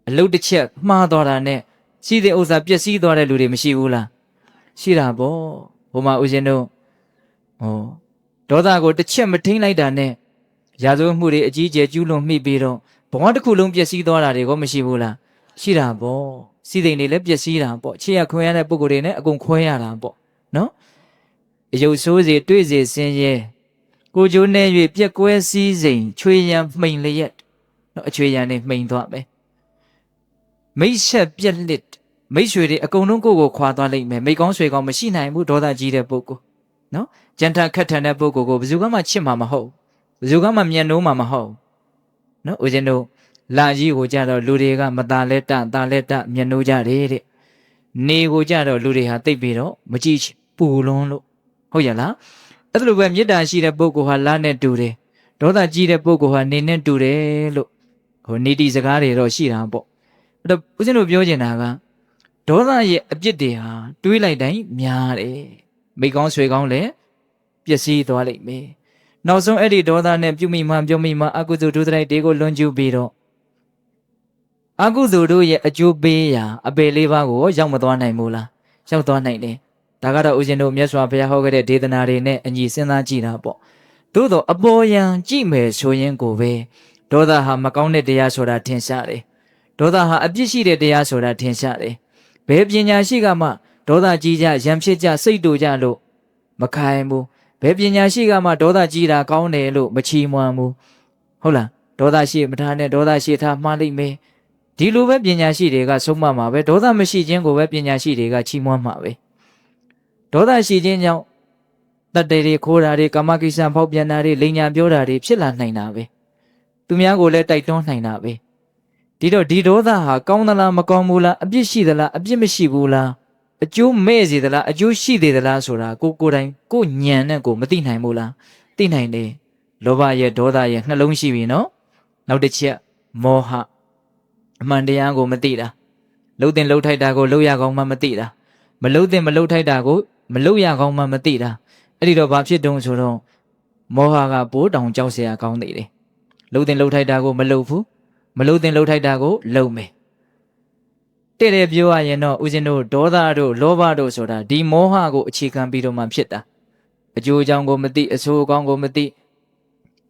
အလုတ်တစ်ချက်မှားတော်တာနဲ့ရှိတဲ့ဥစ္စာပျက်စီးသွားတဲ့လူတွေမရှိဘူးလားရှိတာပေါ့ဘုမဦးရှင်တို့ဒေါသကိုတစ်ချက်မထိန်လိုက်တာနဲ့ရာဇဝတ်မှုတွေအကြီးကျယ်ကျူးလွန်မိပြီးတော့ဘဝတစ်ခုလုံးပျက်စီးသွားတာတွေကိုမရှိဘူးလားရှိတာပေါ့စီစိမ်တွေလည်းပျက်စီးတာပေါ့ခြေရခွဲရတဲ့ပုံကိုယ်တွေနဲ့အကုန်ခွဲရတာပေါ့နော်အယုတ်ဆိုးစေတွေ့စေဆင်းရဲကိုကျိုးနေ၍ပြက်ကွဲစည်းစိမ်ချွေရန်မှိန်လျက်နော်အချွေရန်နဲ့မှိန်သွားမယ်မိတ်ဆက်ပြက်လက်မိတ်ဆွေတွေအကုန်လုံးကိုယ်ခွာသွားလိမ့်မယ်မိတ်ကောင်းဆွေကောင်းမရှိနိုင်ဘူးဒေါသကြီးတဲ့ပုဂ္ဂိုလ်နော်ကြံထခက်ထန်တဲ့ပုဂ္ဂိုလ်ကိုဘယ်သူမှချစ်မှာမဟုတ်ဘယ်သူမှမျက်နှိုးမှာမဟုတ်နော်ဦးဇင်းတို့လာကြီးကိုကြတော့လူတွေကမตาလက်တตาလက်တမျက်နှိုးကြတယ်တဲ့နေကိုကြတော့လူတွေဟာတိတ်ပြီးတော့မကြည့်ပူလွန်းလို့ဟုတ်ရလားအဲ့လိုပဲမေတ္တာရှိတဲ့ပုဂ္ဂိုလ်ဟာလာနဲ့တူတယ်ဒေါသကြီးတဲ့ပုဂ္ဂိုလ်ဟာနေနဲ့တူတယ်လို့ဟိုနေတိစကားတွေတော့ရှိတာပေါ့အဲ့တော့ဦးဇင်းတို့ပြောချင်တာကဒေါသရဲ့အပြစ်တွေဟာတွေးလိုက်တိုင်းများတယ်မိကောင်းဆွေကောင်းလည်းပျက်စီးသွားလိမ့်မယ်နောက်ဆုံးအဲ့ဒီဒေါသနဲ့ပြုမိမှပြုမိမှအကုသိုလ်ဒုစရိုက်တွေကိုလွန်ကျူးပြီးတော့အကုသိုလ်တို့ရဲ့အကျိုးပေးရာအပေလေးပါးကိုရောက်မသွားနိုင်ဘူးလားရောက်သွားနိုင်တယ်ဒါကတော့ဦးဇင်းတို့မြတ်စွာဘုရားဟောခဲ့တဲ့ဒေသနာတွေနဲ့အညီစဉ်းစားကြည့်တာပေါ့သို့တော့အပေါ်ယံကြည့်မယ်ဆိုရင်ကိုပဲဒေါသဟာမကောင်းတဲ့တရားဆိုတာထင်ရှားတယ်ဒေါသဟာအပြစ်ရှိတဲ့တရားဆိုတာထင်ရှားတယ်ဘယ်ပညာရှိကမှဒေါသကြီးကြရံဖြစ်ကြစိတ်တူကြလို့မခိုင်ဘူးဘယ်ပညာရှိကမှဒေါသကြီးတာကောင်းတယ်လို့မချီးမွမ်းဘူးဟုတ်လားဒေါသရှိမထားနဲ့ဒေါသရှိထားမှားလိမ့်မယ်ဒီလိုပဲပညာရှိတွေကဆုံးမမှာပဲဒေါသမရှိခြင်းကိုပဲပညာရှိတွေကချီးမွမ်းမှာပဲဒေါသရှိခြင်းကြောင့်တတ်တယ်တွေခိုးတာတွေကာမကိစ္စဖောက်ပြန်တာတွေလိန်ညာပြောတာတွေဖြစ်လာနိုင်တာပဲသူများကိုလည်းတိုက်တွန်းနိုင်တာပဲဒီတော့ဒီဒေါသဟာကောင်းသလားမကောင်းဘူးလားအပြစ်ရှိသလားအပြစ်မရှိဘူးလားအကျိုးမဲ့စေသလားအကျိုးရှိသေးသလားဆိုတာကိုယ်တိုင်ကိုဉာဏ်နဲ့ကိုမသိနိုင်ဘူးလားသိနိုင်တယ်လောဘရဲ့ဒေါသရဲ့နှလုံးရှိပြီနော်နောက်တစ်ချက်မောဟအမှန်တရားကိုမသိတာလှုပ်တင်လှုပ်ထိုက်တာကိုလှုပ်ရကောင်းမှမသိတာမလှုပ်တင်မလှုပ်ထိုက်တာကိုမလှုပ်ရကောင်းမှမသိတာအဲ့ဒီတော့ဘာဖြစ်တုံးဆိုတော့မောဟကပိုးတောင်ကြောက်เสียကောင်းသေးတယ်လှုပ်တင်လှုပ်ထိုက်တာကိုမလှုပ်ဘူးမလှုပ်တင်လှုပ်ထိုက်တာကိုလှုပ်မယ်တဲ့တဲ့ပြောရရင်တော့ဦးဇင်းတို့ဒေါသတို့လောဘတို့ဆိုတာဒီမောဟကိုအခြေခံပြီးတော့မှဖြစ်တာအကျိုးအကြောင်းကိုမသိအဆိုးအကောင်းကိုမသိ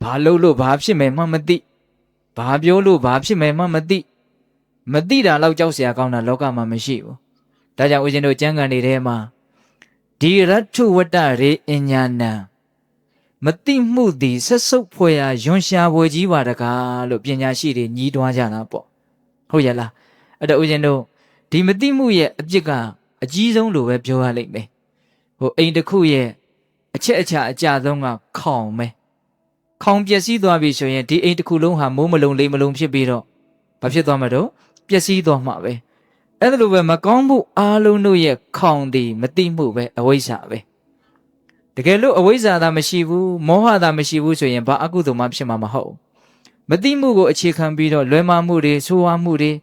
ဘာလုပ်လို့ဘာဖြစ်မယ်မှမသိဘာပြောလို့ဘာဖြစ်မယ်မှမသိမသိတာလောက်ကြောက်เสียကောင်းတာလောကမှာမရှိဘူးဒါကြောင့်ဦးဇင်းတို့ကျမ်းဂန်တွေထဲမှာဒီရတ္ထုဝတ္တရေအညာဏံမသိမှုသည်ဆက်ဆုပ်ဖွယ်ရာယွန်ရှာဖွယ်ကြီးပါတကားလို့ပညာရှိတွေညီးတွားကြတာပေါ့ ဟုတ်ရလားအဲ့တော့ဦးဇင်းတို့ဒီမတိမှုရဲ့အပြစ်ကအကြီးဆုံးလို့ပဲပြောရလိမ့်မယ်ဟိုအိမ်တစ်ခုရဲ့အချက်အချာအကြဆုံးကခေါင်ပဲခေါင်ပျက်စီးသွားပြီဆိုရင်ဒီအိမ်တစ်ခုလုံးဟာမိုးမလုံးလေးမလုံးဖြစ်ပြီးတော့ဘာဖြစ်သွားမှာတော့ပျက်စီးသွားမှာပဲအဲ့ဒါလိုပဲမကောင်းမှုအားလုံးတို့ရဲ့ခေါင်သည်မတိမှုပဲအဝိဇ္ဇာပဲတကယ်လို့အဝိဇ္ဇာသာမရှိဘူးမောဟသာမရှိဘူးဆိုရင်ဘာအကုသိုလ်မှဖြစ်မှာမဟုတ်မတိမှုကိုအခြေခံပြီးတော့လွဲမှားမှုတွေဆိုးဝါးမှုတွေ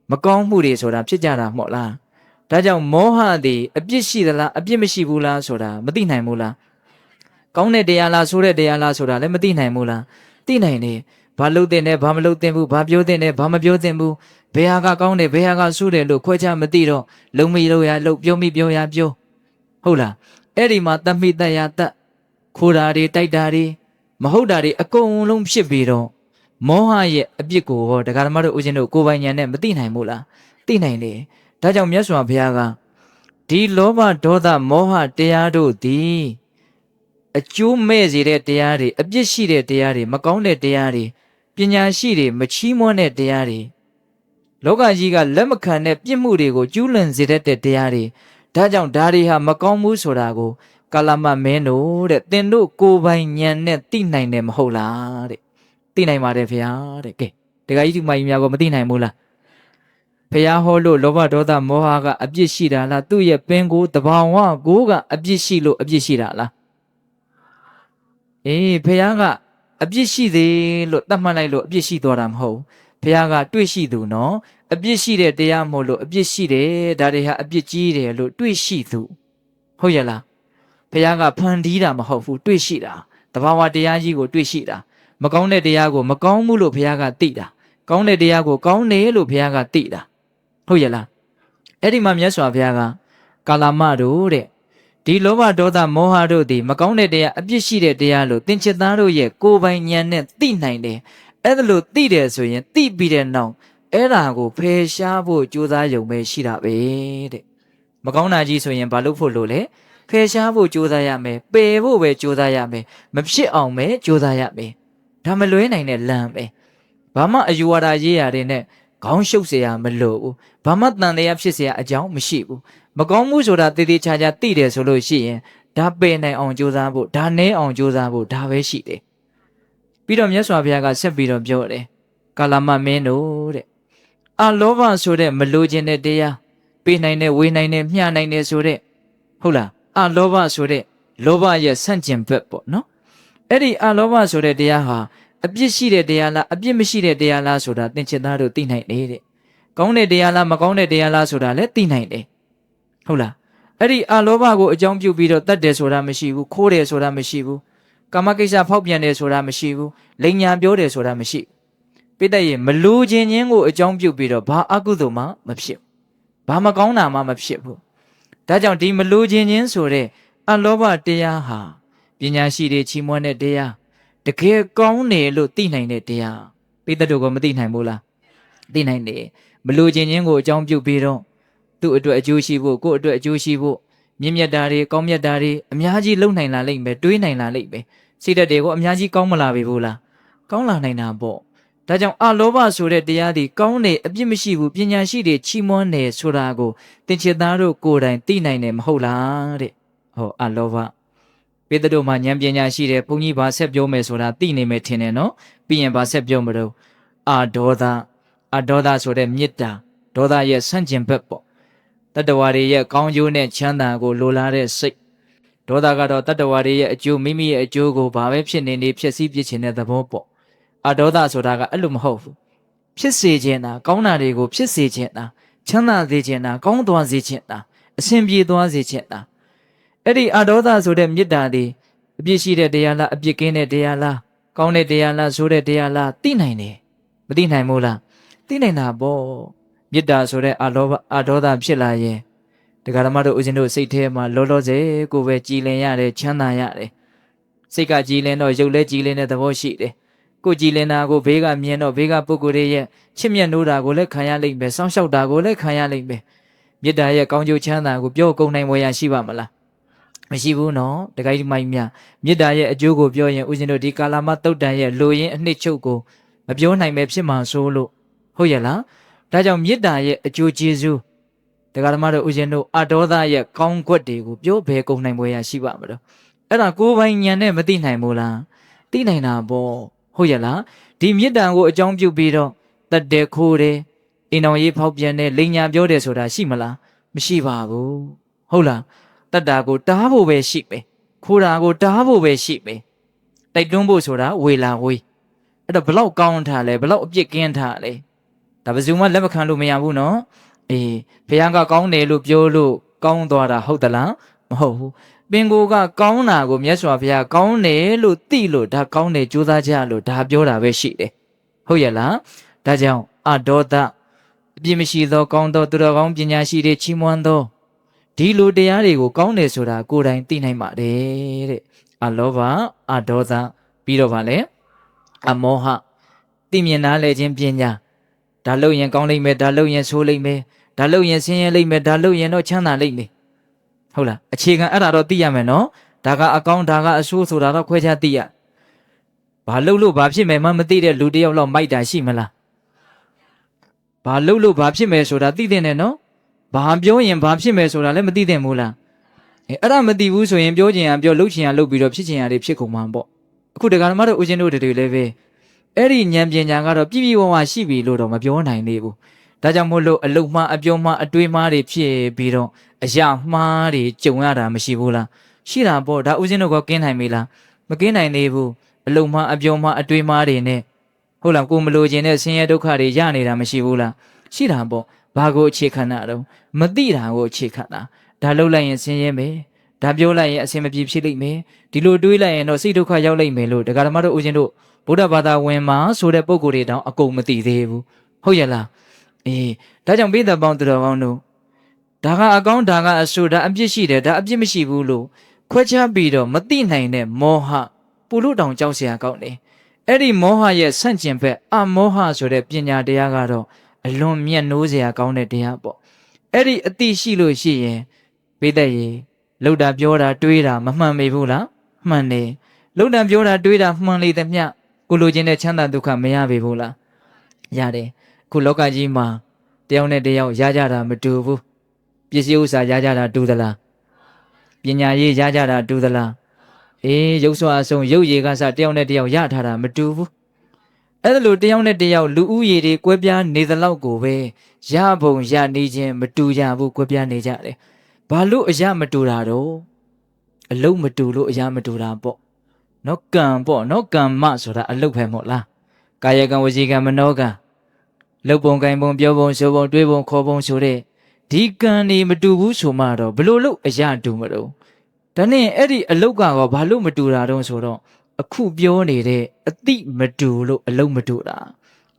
မကောင်းမှုတွေဆိုတာဖြစ်ကြတာမဟုတ်လားဒါကြောင့်မောဟသည်အပြစ်ရှိသလားအပြစ်မရှိဘူးလားဆိုတာမသိနိုင်ဘူးလားကောင်းတဲ့တရားလားဆိုးတဲ့တရားလားဆိုတာလည်းမသိနိုင်ဘူးလားသိနိုင်တယ်ဘာလုပ်တဲ့နဲ့ဘာမလုပ်သင့်ဘူးဘာပြောတဲ့နဲ့ဘာမပြောသင့်ဘူးဘယ်ဟာကကောင်းတယ်ဘယ်ဟာကဆိုးတယ်လို့ခွဲခြားမသိတော့လုံးမိလို့ရလို့ပြောမိပြောရပြောဟုတ်လားအဲ့ဒီမှာတမိတရတခိုးတာတွေတိုက်တာတွေမဟုတ်တာတွေအကုန်လုံးဖြစ်ပြီးတော့မောဟရဲ့အပြစ်ကိုဟောတရားဓမ္မတို့ဦးဇင်းတို့ကိုယ်ပိုင်ဉာဏ်နဲ့မသိနိုင်ဘူးလားသိနိုင်တယ်ဒါကြောင့်မြတ်စွာဘုရားကဒီလောဘဒေါသမောဟတရားတို့သည်အကျိုးမဲ့စေတဲ့တရားတွေအပြစ်ရှိတဲ့တရားတွေမကောင်းတဲ့တရားတွေပညာရှိတွေမချီးမွမ်းတဲ့တရားတွေလောကကြီးကလက်မခံတဲ့ပြစ်မှုတွေကိုကျူးလွန်စေတတ်တဲ့တရားတွေဒါကြောင့်ဒါတွေဟာမကောင်းဘူးဆိုတာကိုကာလမမင်းတို့တဲ့သင်တို့ကိုယ်ပိုင်ဉာဏ်နဲ့သိနိုင်တယ်မဟုတ်လားတဲ့သိနိုင်ပါတယ်ဖေဟာတဲ့ကဲဒကာကြီးဒီမကြီးများကမသိနိုင်ဘူးလားဖေဟာဟောလို့လောဘဒေါသမောဟကအပြစ်ရှိတာလားသူ့ရဲ့ပင်ကိုယ်တဘာဝကိုကအပြစ်ရှိလို့အပြစ်ရှိတာလားဖေဟာကအပြစ်ရှိသေးလို့တတ်မှတ်လိုက်လို့အပြစ်ရှိသွားတာမဟုတ်ဖေဟာကတွေ့ရှိသူနော်အပြစ်ရှိတဲ့တရားမို့လို့အပြစ်ရှိတယ်ဒါတွေဟာအပြစ်ကြီးတယ်လို့တွေ့ရှိသူဟုတ်ရလားဖေဟာကဖန်တီးတာမဟုတ်ဘူးတွေ့ရှိတာတဘာဝတရားကြီးကိုတွေ့ရှိတာမကောင်းတဲ့တရားကိုမကောင်းမှုလို့ဖေဟာကသိတာကောင်းတဲ့တရားကိုကောင်းတယ်လို့ဖေဟာကသိတာဟုတ်ရလားအဲ့ဒီမှာမြတ်စွာဘုရားကကာလမတို့တဲ့ဒီလောဘဒေါသမောဟတို့သည်မကောင်းတဲ့တရားအပြစ်ရှိတဲ့တရားလို့သင်္ချစ်သားတို့ရဲ့ကိုယ်ပိုင်ဉာဏ်နဲ့သိနိုင်တယ်အဲ့ဒါလို့သိတယ်ဆိုရင်သိပြီးတဲ့နောက်အဲ့ဒါကိုဖယ်ရှားဖို့ကြိုးစားရုံပဲရှိတာပဲတဲ့မကောင်းတာကြီးဆိုရင်ဘာလို့ဖို့လို့လဲဖယ်ရှားဖို့ကြိုးစားရမယ်ပယ်ဖို့ပဲကြိုးစားရမယ်မဖြစ်အောင်ပဲကြိုးစားရမယ်ဒါမလွဲနိုင်တဲ့လမ်းပဲဘာမှအယူဝါဒရေးရာတွေနဲ့ခေါင်းရှုပ်เสียရမလို့ဘူးဘာမှတန်တရားဖြစ်เสียအကြောင်းမရှိဘူးမကောင်းမှုဆိုတာတည်တည်ချာချာသိတယ်ဆိုလို့ရှိရင်ဒါပယ်နိုင်အောင်ကြိုးစားဖို့ဒါနည်းအောင်ကြိုးစားဖို့ဒါပဲရှိတယ်ပြီးတော့မြတ်စွာဘုရားကဆက်ပြီးတော့ပြောတယ်ကာလမမင်းတို့တဲ့အလောဘဆိုတဲ့မလိုချင်တဲ့တရားပေးနိုင်တဲ့ဝေနိုင်တဲ့မျှနိုင်တဲ့ဆိုတဲ့ဟုတ်လားအလောဘဆိုတဲ့လောဘရဲ့ဆန့်ကျင်ဘက်ပေါ့နော်အဲ့ဒီအလောဘဆိုတဲ့တရားဟာအပြစ်ရှိတဲ့တရားလားအပြစ်မရှိတဲ့တရားလားဆိုတာသင်္ချစ်သားတို့သိနိုင်တယ်ကောင်းတဲ့တရားလားမကောင်းတဲ့တရားလားဆိုတာလည်းသိနိုင်တယ်ဟုတ်လားအဲ့ဒီအလောဘကိုအကြောင်းပြုပြီးတော့တတ်တယ်ဆိုတာမရှိဘူးခိုးတယ်ဆိုတာမရှိဘူးကာမကိစ္စဖောက်ပြန်တယ်ဆိုတာမရှိဘူးလိန်ညာပြောတယ်ဆိုတာမရှိပိဋကရဲ့မလူချင်းချင်းကိုအကြောင်းပြုပြီးတော့ဘာအကုသိုလ်မှမဖြစ်ဘာမကောင်းတာမှမဖြစ်ဘူးဒါကြောင့်ဒီမလူချင်းချင်းဆိုတဲ့အလောဘတရားဟာပညာရှိတွေချီးမွမ်းတဲ့တရားတကယ်ကောင်းတယ်လို့သိနိုင်တဲ့တရားပိဋကတို့ကမသိနိုင်ဘူးလားသိနိုင်တယ်မလူချင်းချင်းကိုအကြောင်းပြုပြီးတော့သူ့အတွက်အကျိုးရှိဖို့ကိုယ့်အတွက်အကျိုးရှိဖို့မြင့်မြတ်တာတွေကောင်းမြတ်တာတွေအများကြီးလုပ်နိုင်လာလိမ့်မယ်တွေးနိုင်လာလိမ့်မယ်စိတ်ဓာတ်တွေကိုအများကြီးကောင်းမလာပြီဘူးလားကောင်းလာနိုင်တာပေါ့ဒါကြောင့်အလောဘဆိုတဲ့တရားတွေကောင်းတယ်အပြစ်မရှိဘူးပညာရှိတွေချီးမွမ်းတယ်ဆိုတာကိုသင်္ချစ်သားတို့ကိုယ်တိုင်သိနိုင်တယ်မဟုတ်လားတဲ့ဟောအလောဘပေတတို့မှာဉာဏ်ပညာရှိတယ်ဘုန်းကြီးဘာဆက်ပြောမယ်ဆိုတာသိနေမယ်ထင်တယ်နော်ပြီးရင်ဘာဆက်ပြောမလို့အာဒေါသဆိုတဲ့မေတ္တာဒေါသရဲ့ဆန့်ကျင်ဘက်ပေါ့တတ္တဝါတွေရဲ့ကောင်းကျိုးနဲ့ချမ်းသာကိုလိုလားတဲ့စိတ်ဒေါသကတော့တတ္တဝါတွေရဲ့အကျိုးမိမိရဲ့အကျိုးကိုဘာပဲဖြစ်နေနေဖြစ်စည်းပြစ်ခြင်းတဲ့သဘောပေါ့အဒေါသဆိုတာကအဲ့လိုမဟုတ်ဘူးဖြစ်စေခြင်းတာကောင်းတာတွေကိုဖြစ်စေခြင်းတာချမ်းသာစေခြင်းတာကောင်းသွားစေခြင်းတာအဆင်ပြေသွားစေခြင်းတာအဲ့ဒီအဒေါသဆိုတဲ့မေတ္တာသည်အပြစ်ရှိတဲ့တရားလားအပြစ်ကင်းတဲ့တရားလားကောင်းတဲ့တရားလားဆိုတဲ့တရားလားသိနိုင်တယ်မသိနိုင်ဘူးလားသိနိုင်တာပေါ့မေတ္တာဆိုတဲ့အဒေါသဖြစ်လာရင်တရားဓမ္မတို့ဦးဇင်းတို့စိတ်ထဲမှာလောလောဆယ်ကိုပဲကြည်လင်ရတယ်ချမ်းသာရတယ်စိတ်ကကြည်လင်တော့ရုပ်လည်းကြည်လင်တဲ့သဘောရှိတယ်ကိုကြည်လင်တာကိုဘေးကမြင်တော့ဘေးကပုဂ္ဂိုလ်ရဲ့ချစ်မြတ်နိုးတာကိုလည်းခံရလိမ့်မယ်စောင့်ရှောက်တာကိုလည်းခံရလိမ့်မယ်မေတ္တာရဲ့ကောင်းကျိုးချမ်းသာကိုပြောကုန်နိုင်ဝယ်ရရှိပါမလားမရှိဘူးနော်တခါကြီးမိုင်းများမေတ္တာရဲ့အကျိုးကိုပြောရင်ဦးဇင်းတို့ဒီကာလမသုတ်တန်ရဲ့လိုရင်းအနှစ်ချုပ်ကိုမပြောနိုင်ပဲဖြစ်မှာဆိုလို့ဟုတ်ရဲ့လား ဒါကြောင့်မေတ္တာရဲ့အကျိုးကျေးဇူးတရားဓမ္မတို့ဦးဇင်းတို့အဒေါသရဲ့ကောင်းကွက်တွေကိုပြောဘယ်ကုန်နိုင်ပွဲရရှိပါမလို့အဲ့ဒါကိုယ်ပိုင်ဉာဏ်နဲ့မသိနိုင်ဘူးလားသိနိုင်တာပေါ့ဟုတ်ရဲ့လားဒီမေတ္တာကိုအကြောင်းပြုပြီးတော့တတ်တယ်ခိုးတယ်အိမ်တော်ရေးဖောက်ပြန်တယ်လိန်ညာပြောတယ်ဆိုတာရှိမလားမရှိပါဘူးဟုတ်လားတတ်တာကိုတားဖို့ပဲရှိပဲခိုးတာကိုတားဖို့ပဲရှိပဲတိုက်တွန်းဖို့ဆိုတာဝေလာဝေးအဲ့တော့ဘလောက်ကောင်းထားလဲဘလောက်အပြစ်ကင်းထားလဲဒါဘယ်သူမှလက်မခံလို့မရဘူးနော်အေးဘုရားကကောင်းတယ်လို့ပြောလို့ကောင်းသွားတာဟုတ်သလားမဟုတ်ဘူးပင်ကိုကကောင်းတာကိုမြတ်စွာဘုရားကောင်းတယ်လို့သိလို့ဒါကောင်းတယ်ကြိုးစားကြလို့ဒါပြောတာပဲရှိတယ်ဟုတ်ရဲ့လားဒါကြောင့်အဒေါသအပြစ်မရှိသောကောင်းသောသူတော်ကောင်းပညာရှိတွေချီးမွမ်းသောဒီလိုတရားတွေကိုကောင်းတယ်ဆိုတာကိုယ်တိုင်သိနိုင်ပါတယ်တဲ့အလောဘအဒေါသပြီးတော့ဗာလဲအမောဟသိမြင်နားလည်ခြင်းပညာဒါလို့ရင်ကောင်းလိမ့်မယ်ဒါလို့ရင်ဆိုးလိမ့်မယ်ဒါလို့ရင်ဆင်းရဲလိမ့်မယ်ဒါလို့ရင်တော့ချမ်းသာလိမ့်မယ်ဟုတ်လားအခြေခံအဲ့ဒါတော့သိရမယ်နော်ဒါကအကောင်းဒါကအဆိုးဆိုတာတော့ခွဲခြားသိရဘာလို့ဘာဖြစ်မယ်မှမသိတဲ့လူတယောက်လောက်မိုက်တာရှိမလားဘာလို့ဘာဖြစ်မယ်ဆိုတာသိတဲ့နဲ့နော်ဘာပြောရင်ဘာဖြစ်မယ်ဆိုတာလည်းမသိတဲ့မို့လားအဲ့ဒါမသိဘူးဆိုရင်ပြောချင်ရပြောလှုပ်ချင်ရလှုပ်ပြီးတော့ဖြစ်ချင်ရတွေဖြစ်ကုန်မှာပေါ့အခုတရားဓမ္မတို့ဦးဇင်းတို့တွေလည်းပဲအဲ့ဒီဉာဏ်ပညာကတော့ပြည့်ပြည့်ဝဝရှိပြီလို့တော့မပြောနိုင်သေးဘူးဒါကြောင့်မို့လို့အလုတ်မှားအပြောမှားအတွေးမှားတွေဖြစ်ပြီးတော့အရာမှားတွေကြုံရတာမရှိဘူးလားရှိတာပေါ့ဒါဦးဇင်းတို့ကကင်းနိုင်ပြီလားမကင်းနိုင်သေးဘူးအလုတ်မှားအပြောမှားအတွေးမှားတွေနဲ့ဟုတ်လားကိုမလို့ခြင်းနဲ့ဆင်းရဲဒုက္ခတွေရနေတာမရှိဘူးလားရှိတာပေါ့ဘာကိုအခြေခံတာတော့မသိတာကိုအခြေခံတာဒါလှုပ်လိုက်ရင်ဆင်းရဲမယ်ဒါပြောလိုက်ရင်အဆင်မပြေဖြစ်လိမ့်မယ်ဒီလိုတွေးလိုက်ရင်တော့စိတ်ဒုက္ခရောက်လိမ့်မယ်လို့တရားဓမ္မတို့ဦးဇင်းတို့ဗုဒ္ဓဘာသာဝင်မှာဆိုတဲ့ပုံကိုယ်တွေတောင်အကုန်မသိသေးဘူးဟုတ်ရဲ့လားအေးဒါကြောင့်ပိဿပေါင်းသူတော်ကောင်းတို့ဒါကအကောင်းဒါကအဆိုးဒါအပြစ်ရှိတယ်ဒါအပြစ်မရှိဘူးလို့ခွဲခြားပြီးတော့မသိနိုင်တဲ့မောဟပုလို့တောင်ကြောက်เสียကောင်းတယ်အဲ့ဒီမောဟရဲ့ဆန့်ကျင်ဘက်အမောဟဆိုတဲ့ပညာတရားကတော့အလွန်မြတ်နိုးเสียကောင်းတဲ့တရားပေါ့အဲ့ဒီအတိရှိလို့ရှိရင်ပိဿရေလှုပ်တာပြောတာတွေးတာမမှန်မေဘူးလားမှန်တယ်လှုပ်တာပြောတာတွေးတာမှန်လေသမျှကိုလိုချင်တဲ့ချမ်းသာဒုက္ခမရပေဘူးလားရတယ်ခုလောကကြီးမှာတယောက်နဲ့တယောက်ရကြတာမတူဘူးပစ္စည်းဥစ္စာရကြတာတူသလားပညာရေးရကြတာတူသလားအေးရုပ်စွာအဆုံးရုပ်ရည်ကစတယောက်နဲ့တယောက်ရထားတာမတူဘူးအဲ့ဒါလို့တယောက်နဲ့တယောက်လူဦးရေတွေကွဲပြားနေသလောက်ကိုပဲရပုံရနေခြင်းမတူကြဘူးကွဲပြားနေကြတယ်ဘာလို့အရာမတူတာတော့အလုံးမတူလို့အရာမတူတာပေါ့နော်ကံပေါ့နော်ကံမဆိုတာအလုတ်ပဲမို့လားကာယကံဝစီကံမနောကံလုတ်ပုံကင်ပုံပြောပုံဆိုပုံတွေးပုံခေါ်ပုံဆိုတဲ့ဒီကံနေမတူဘူးဆိုမှတော့ဘလို့လို့အရာတူမလို့ဒါနဲ့အဲ့ဒီအလုတ်ကောဘာလို့မတူတာတော့ဆိုတော့အခုပြောနေတဲ့အတိမတူလို့အလုတ်မတူတာ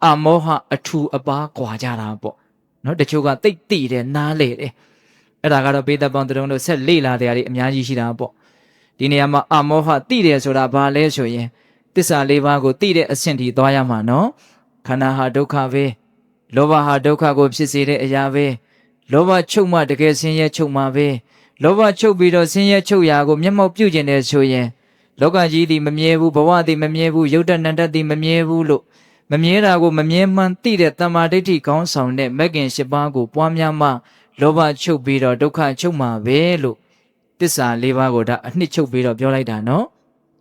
အမောဟအထူအပါကွာကြတာပေါ့နော်တချို့ကတိတ်တိတယ်နားလေတယ်အဲ့ဒါကတော့ပေသက်ပေါင်းတုံးတို့ဆက်လေ့လာတဲ့အရာတွေအများကြီးရှိတာပေါ့ဒီနေရာမှာအမောဟတိတယ်ဆိုတာဘာလဲဆိုရင်တစ္ဆာလေးပါးကိုတိတဲ့အဆင့်ထိသွားရမှာနော်ခန္ဓာဟာဒုက္ခပဲလောဘဟာဒုက္ခကိုဖြစ်စေတဲ့အရာပဲလောဘချုပ်မှတကယ်ဆင်းရဲချုပ်မှာပဲလောဘချုပ်ပြီးတော့ဆင်းရဲချုပ်ရာကိုမျက်မှောက်ပြုကျင်တယ်ဆိုရင်လောကကြီးသည်မမြဲဘူးဘဝသည်မမြဲဘူးယုတ်တဏ္ဍတ်သည်မမြဲဘူးလို့မမြဲတာကိုမမြဲမှန်သိတဲ့တမ္မာဒိဋ္ဌိကောင်းဆောင်တဲ့မဂ်ကင်၈ပါးကိုပွားများမှလောဘချုပ်ပြီးတော့ဒုက္ခချုပ်မှာပဲလို့တစ္ဆာ၄ပါးကိုဒါအနှစ်ချုပ်ပြီးတော့ပြောလိုက်တာနော်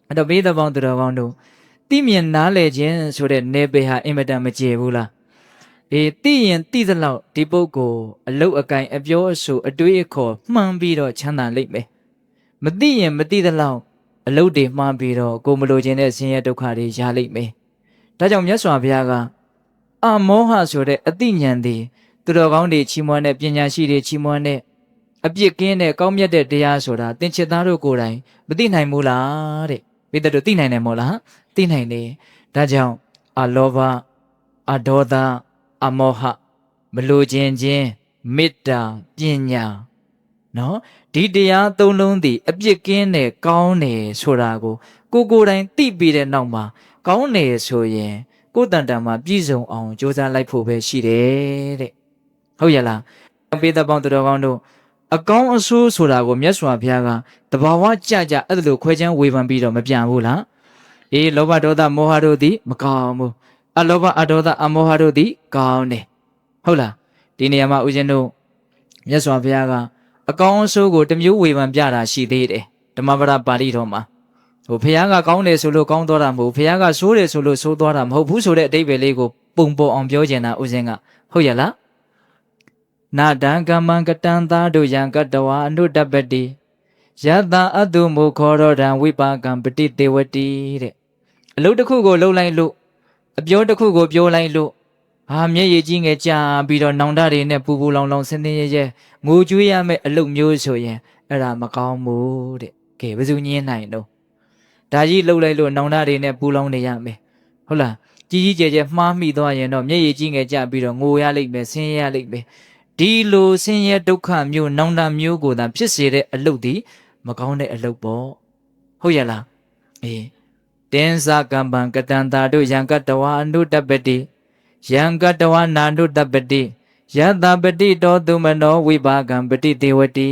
အဲ့တော့ဘေးသဘောင်းသူတော်ကောင်းတို့သိမြင်နားလည်ခြင်းဆိုတဲ့နေပေဟာအင်မတန်မကျေဘူးလားအေးသိရင်သိသလောက်ဒီပုဂ္ဂိုလ်အလုတ်အကင်အပြောအဆိုအတွေးအခေါ်မှန်ပြီးတော့ချမ်းသာလိမ့်မယ်မသိရင်မသိသလောက်အလုတ်တွေမှားပြီးတော့ကိုမလိုချင်တဲ့ဆင်းရဲဒုက္ခတွေရလိမ့်မယ်ဒါကြောင့်မြတ်စွာဘုရားကအမောဟဆိုတဲ့အသိဉာဏ်သည်သူတော်ကောင်းတွေချီးမွမ်းတဲ့ပညာရှိတွေချီးမွမ်းတဲ့အပြစ်ကင်းတဲ့ကောင်းမြတ်တဲ့တရားဆိုတာသင်္ချစ်သားတို့ကိုယ်တိုင်မသိနိုင်ဘူးလားတဲ့ပိဿတို့သိနိုင်တယ်မို့လားသိနိုင်တယ်ဒါကြောင့်အလောဘအဒေါသအမောဟမလိုခြင်းမေတ္တာပညာနော်ဒီတရားသုံးလုံးသည်အပြစ်ကင်းတဲ့ကောင်းတယ်ဆိုတာကိုကိုယ်တိုင်သိပြီးတဲ့နောက်မှာကောင်းတယ်ဆိုရင်ကိုယ်တန်တန်မှာပြည့်စုံအောင်ကြိုးစားလိုက်ဖို့ပဲရှိတယ်တဲ့ဟုတ်ရဲ့လားပိဿပေါင်းသူတော်ကောင်းတို့အကောင်းအဆိုးဆိုတာကိုမြတ်စွာဘုရားကတဘာဝကြကြအဲ့ဒါလိုခွဲခြမ်းဝေဖန်ပြီးတော့မပြန်ဘူးလားအေးလောဘဒေါသမောဟတို့သည်မကောင်းဘူးအလောဘအဒေါသအမောဟတို့သည်ကောင်းတယ် ဟုတ်လားဒီနေရာမှာဦးဇင်းတို့မြတ်စွာဘုရားကအကောင်းအဆိုးကိုတစ်မျိုးဝေဖန်ပြတာရှိသေးတယ်ဓမ္မပဒပါဠိတော်မှာဘုရားကကောင်းတယ်ဆိုလို့ကောင်းသွားတာမဟုတ်ဘုရားကဆိုးတယ်ဆိုလို့ဆိုးသွားတာမဟုတ်ဘူးဆိုတဲ့အဓိပ္ပာယ်လေးကိုပုံပေါ်အောင်ပြောချင်တာဦးဇင်းကဟုတ်ရလားနာတံကမ္မံကတံသာတို့ယံကတဝါအနုတ္တပတိယတံအတုမုခောရောဒံဝိပါကံပတိတေဝတိတဲ့အလုပ်တစ်ခုကိုလှုပ်လိုက်လို့အပြောတစ်ခုကိုပြောလိုက်လို့မျက်ရည်ကြီးငယ်ကြာပြီးတော့နောင်တတွေနဲ့ပူပူလောင်လောင်ဆင်းဆင်းရဲရဲငိုကြွေးရမယ့်အလုပ်မျိုးဆိုရင်အဲ့ဒါမကောင်းဘူးတဲ့ကဲဘယ်သူညင်းနိုင်တော့ဒါကြီးလှုပ်လိုက်လို့နောင်တတွေနဲ့ပူလောင်နေရမယ်ဟုတ်လားကြီးကြီးကျယ်ကျယ်မှားမိသွားရင်တော့မျက်ရည်ကြီးငယ်ကြာပြီးတော့ငိုရလိမ့်မယ်ဆင်းရဲရလိမ့်မယ်ဒီလိုဆင်းရဲဒုက္ခမျိုးနောင်တမျိုးကိုသာဖြစ်စေတဲ့အလုပ်ဒီမကောင်းတဲ့အလုပ်ပေါ့ဟုတ်ရလားအေးတင်းစာကံပံကတံတာတို့ယံကတဝါအနုတ္တပတိယံကတဝါနာနုတ္တပတိယတပတိတောသူမနောဝိပါကံပတိတေဝတိ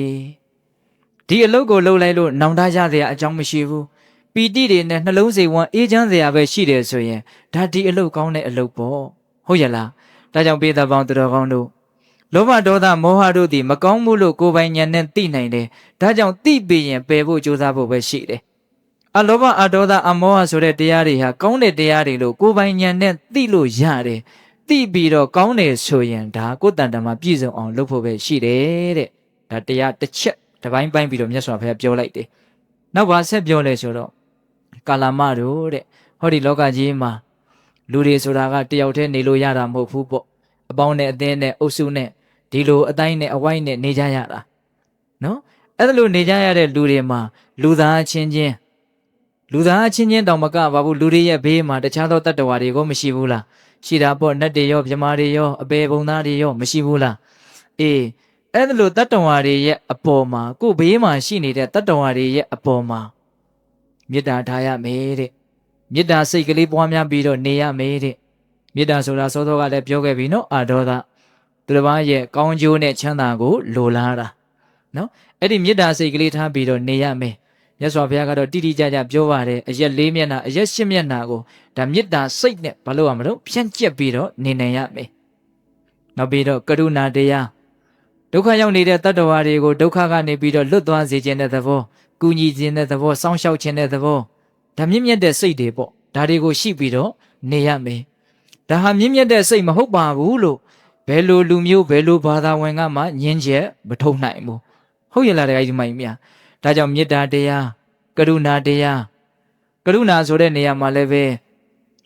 ဒီအလုပ်ကိုလုပ်လိုက်လို့နောင်တရစရာအကြောင်းမရှိဘူးပီတိတွေနဲ့နှလုံးစိမ်ဝမ်းအေးချမ်းစရာပဲရှိတယ်ဆိုရင်ဒါဒီအလုပ်ကောင်းတဲ့အလုပ်ပေါ့ဟုတ်ရလားဒါကြောင့်ပေသပေါင်းသူတော်ကောင်းတို့လောဘဒေါသမောဟတို့သည်မကောင်းမှုလို့ကိုယ်ပိုင်ဉာဏ်နဲ့သိနိုင်တယ်ဒါကြောင့်သိပြီးရင်ပယ်ဖို့ကြိုးစားဖို့ပဲရှိတယ်အလောဘအဒေါသအမောဟဆိုတဲ့တရားတွေဟာကောင်းတဲ့တရားတွေလို့ကိုယ်ပိုင်ဉာဏ်နဲ့သိလို့ရတယ်သိပြီးတော့ကောင်းတယ်ဆိုရင်ဒါကိုယ်တန်တမှာပြည့်စုံအောင်လုပ်ဖို့ပဲရှိတယ်တဲ့ဒါတရားတစ်ချက်တစ်ပိုင်းပိုင်းပြီးတော့မြတ်စွာဘုရားပြောလိုက်တယ်နောက်ပါဆက်ပြောလဲဆိုတော့ကာလမတို့တဲ့ဟောဒီလောကကြီးမှာလူတွေဆိုတာကတယောက်တည်းနေလို့ရတာမဟုတ်ဘူးပေါ့အပေါင်းနဲ့အသင်းနဲ့အုပ်စုနဲ့ဒီလိုအတိုင်းနဲ့အဝိုင်းနဲ့နေကြရတာနော်အဲ့ဒါလိုနေကြရတဲ့လူတွေမှာလူသားချင်းချင်းတောင်မကပါဘူးလူတွေရဲ့ဘေးမှာတခြားသောတတ္တဝါတွေကိုမရှိဘူးလားရှိတာပေါ့နတ်တွေရောမြမာတွေရောအပေဘုံသားတွေရောမရှိဘူးလားအေးအဲ့ဒါလိုတတ္တဝါတွေရဲ့အပေါ်မှာကိုယ်ဘေးမှာရှိနေတဲ့တတ္တဝါတွေရဲ့အပေါ်မှာမေတ္တာထားရမယ်တဲ့မေတ္တာစိတ်ကလေးပွားများပြီးတော့နေရမယ်တဲ့မေတ္တာဆိုတာသောသောကလည်းပြောခဲ့ပြီနော်အာဒေါသသူတစ်ပါးရဲ့ကောင်းကျိုးနဲ့ချမ်းသာကိုလိုလားတာနော်အဲ့ဒီမေတ္တာစိတ်ကလေးထားပြီးတော့နေရမယ်မြတ်စွာဘုရားကတော့တိတိကျကျပြောပါတယ်အရက်၄မျက်နှာအရက်၈မျက်နှာကိုဒါမေတ္တာစိတ်နဲ့ဘာလို့ရမလို့ဖြန့်ကျက်ပြီးတော့နေနိုင်ရမယ်နောက်ပြီးတော့ကရုဏာတရားဒုက္ခရောက်နေတဲ့တတ္တဝါတွေကိုဒုက္ခကနေပြီးတော့လွတ်သွားစေခြင်းတဲ့သဘောကူညီခြင်းတဲ့သဘောစောင့်ရှောက်ခြင်းတဲ့သဘောဒါမြင့်မြတ်တဲ့စိတ်တွေပေါ့ဒါတွေကိုရှိပြီးတော့နေရမယ်ဒါဟာမြင့်မြတ်တဲ့စိတ်မဟုတ်ပါဘူးလို့ဘယ်လိုလူမျိုးဘယ်လိုဘာသာဝင်ကမှညင်းချက်မထုတ်နိုင်ဘူးဟုတ်ရလားတဲ့အဲဒီမိုင်းမြဒါကြောင့်မေတ္တာတရားကရုဏာတရားကရုဏာဆိုတဲ့နေရာမှာလည်းပဲ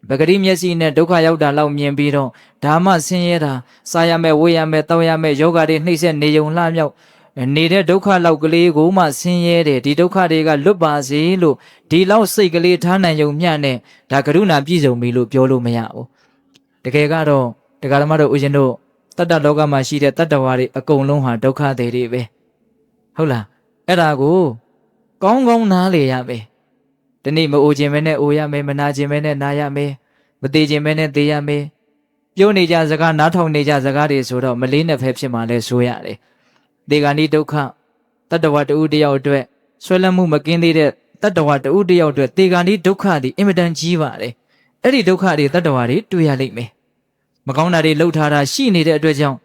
ပဂရိမျက်စိနဲ့ဒုက္ခရောက်တာလောက်မြင်ပြီးတော့ဓမ္မဆင်းရဲတာစားရမယ်ဝေးရမယ်တောက်ရမယ်ယောဂတွေနှိမ့်ဆက်နေုံလှမြောက်နေတဲ့ဒုက္ခလောက်ကလေးကိုမှဆင်းရဲတယ်ဒီဒုက္ခတွေကလွတ်ပါစေလို့ဒီလောက်စိတ်ကလေးထားနိုင်ုံမျှနဲ့ဒါကရုဏာပြည့်စုံပြီလို့ပြောလို့မရဘူးတကယ်ကတော့တရားဓမ္မတို့ဦးဇင်းတို့တတ္တလောကမှာရှိတဲ့တတ္တဝါတွေအကုန်လုံးဟာဒုက္ခတွေပဲဟုတ်လားအဲ့ဒါကိုကောင်းကောင်းနားလေရမယ်ဒီနေ့မအိုခြင်းပဲနဲ့အိုရမယ်မနာခြင်းပဲနဲ့နာရမယ်မသေးခြင်းပဲနဲ့သေရမယ်ပြောနေကြစကားနားထောင်နေကြစကားတွေဆိုတော့မလေးနဲ့ဖဲဖြစ်မှလဲဆိုရတယ်ဒေဂာနိဒုက္ခတတ္တဝါတဦးတယောက်အတွက်ဆွဲလန်းမှုမကင်းသေးတဲ့တတ္တဝါတဦးတယောက်အတွက်ဒေဂာနိဒုက္ခသည်အင်မတန်ကြီးပါတယ်အဲ့ဒီဒုက္ခတွေတတ္တဝါတွေတွေ့ရလိမ့်မယ်မကောင်းတာတွေလှုပ်ထားတာရှိနေတဲ့အတွက်ကြောင့်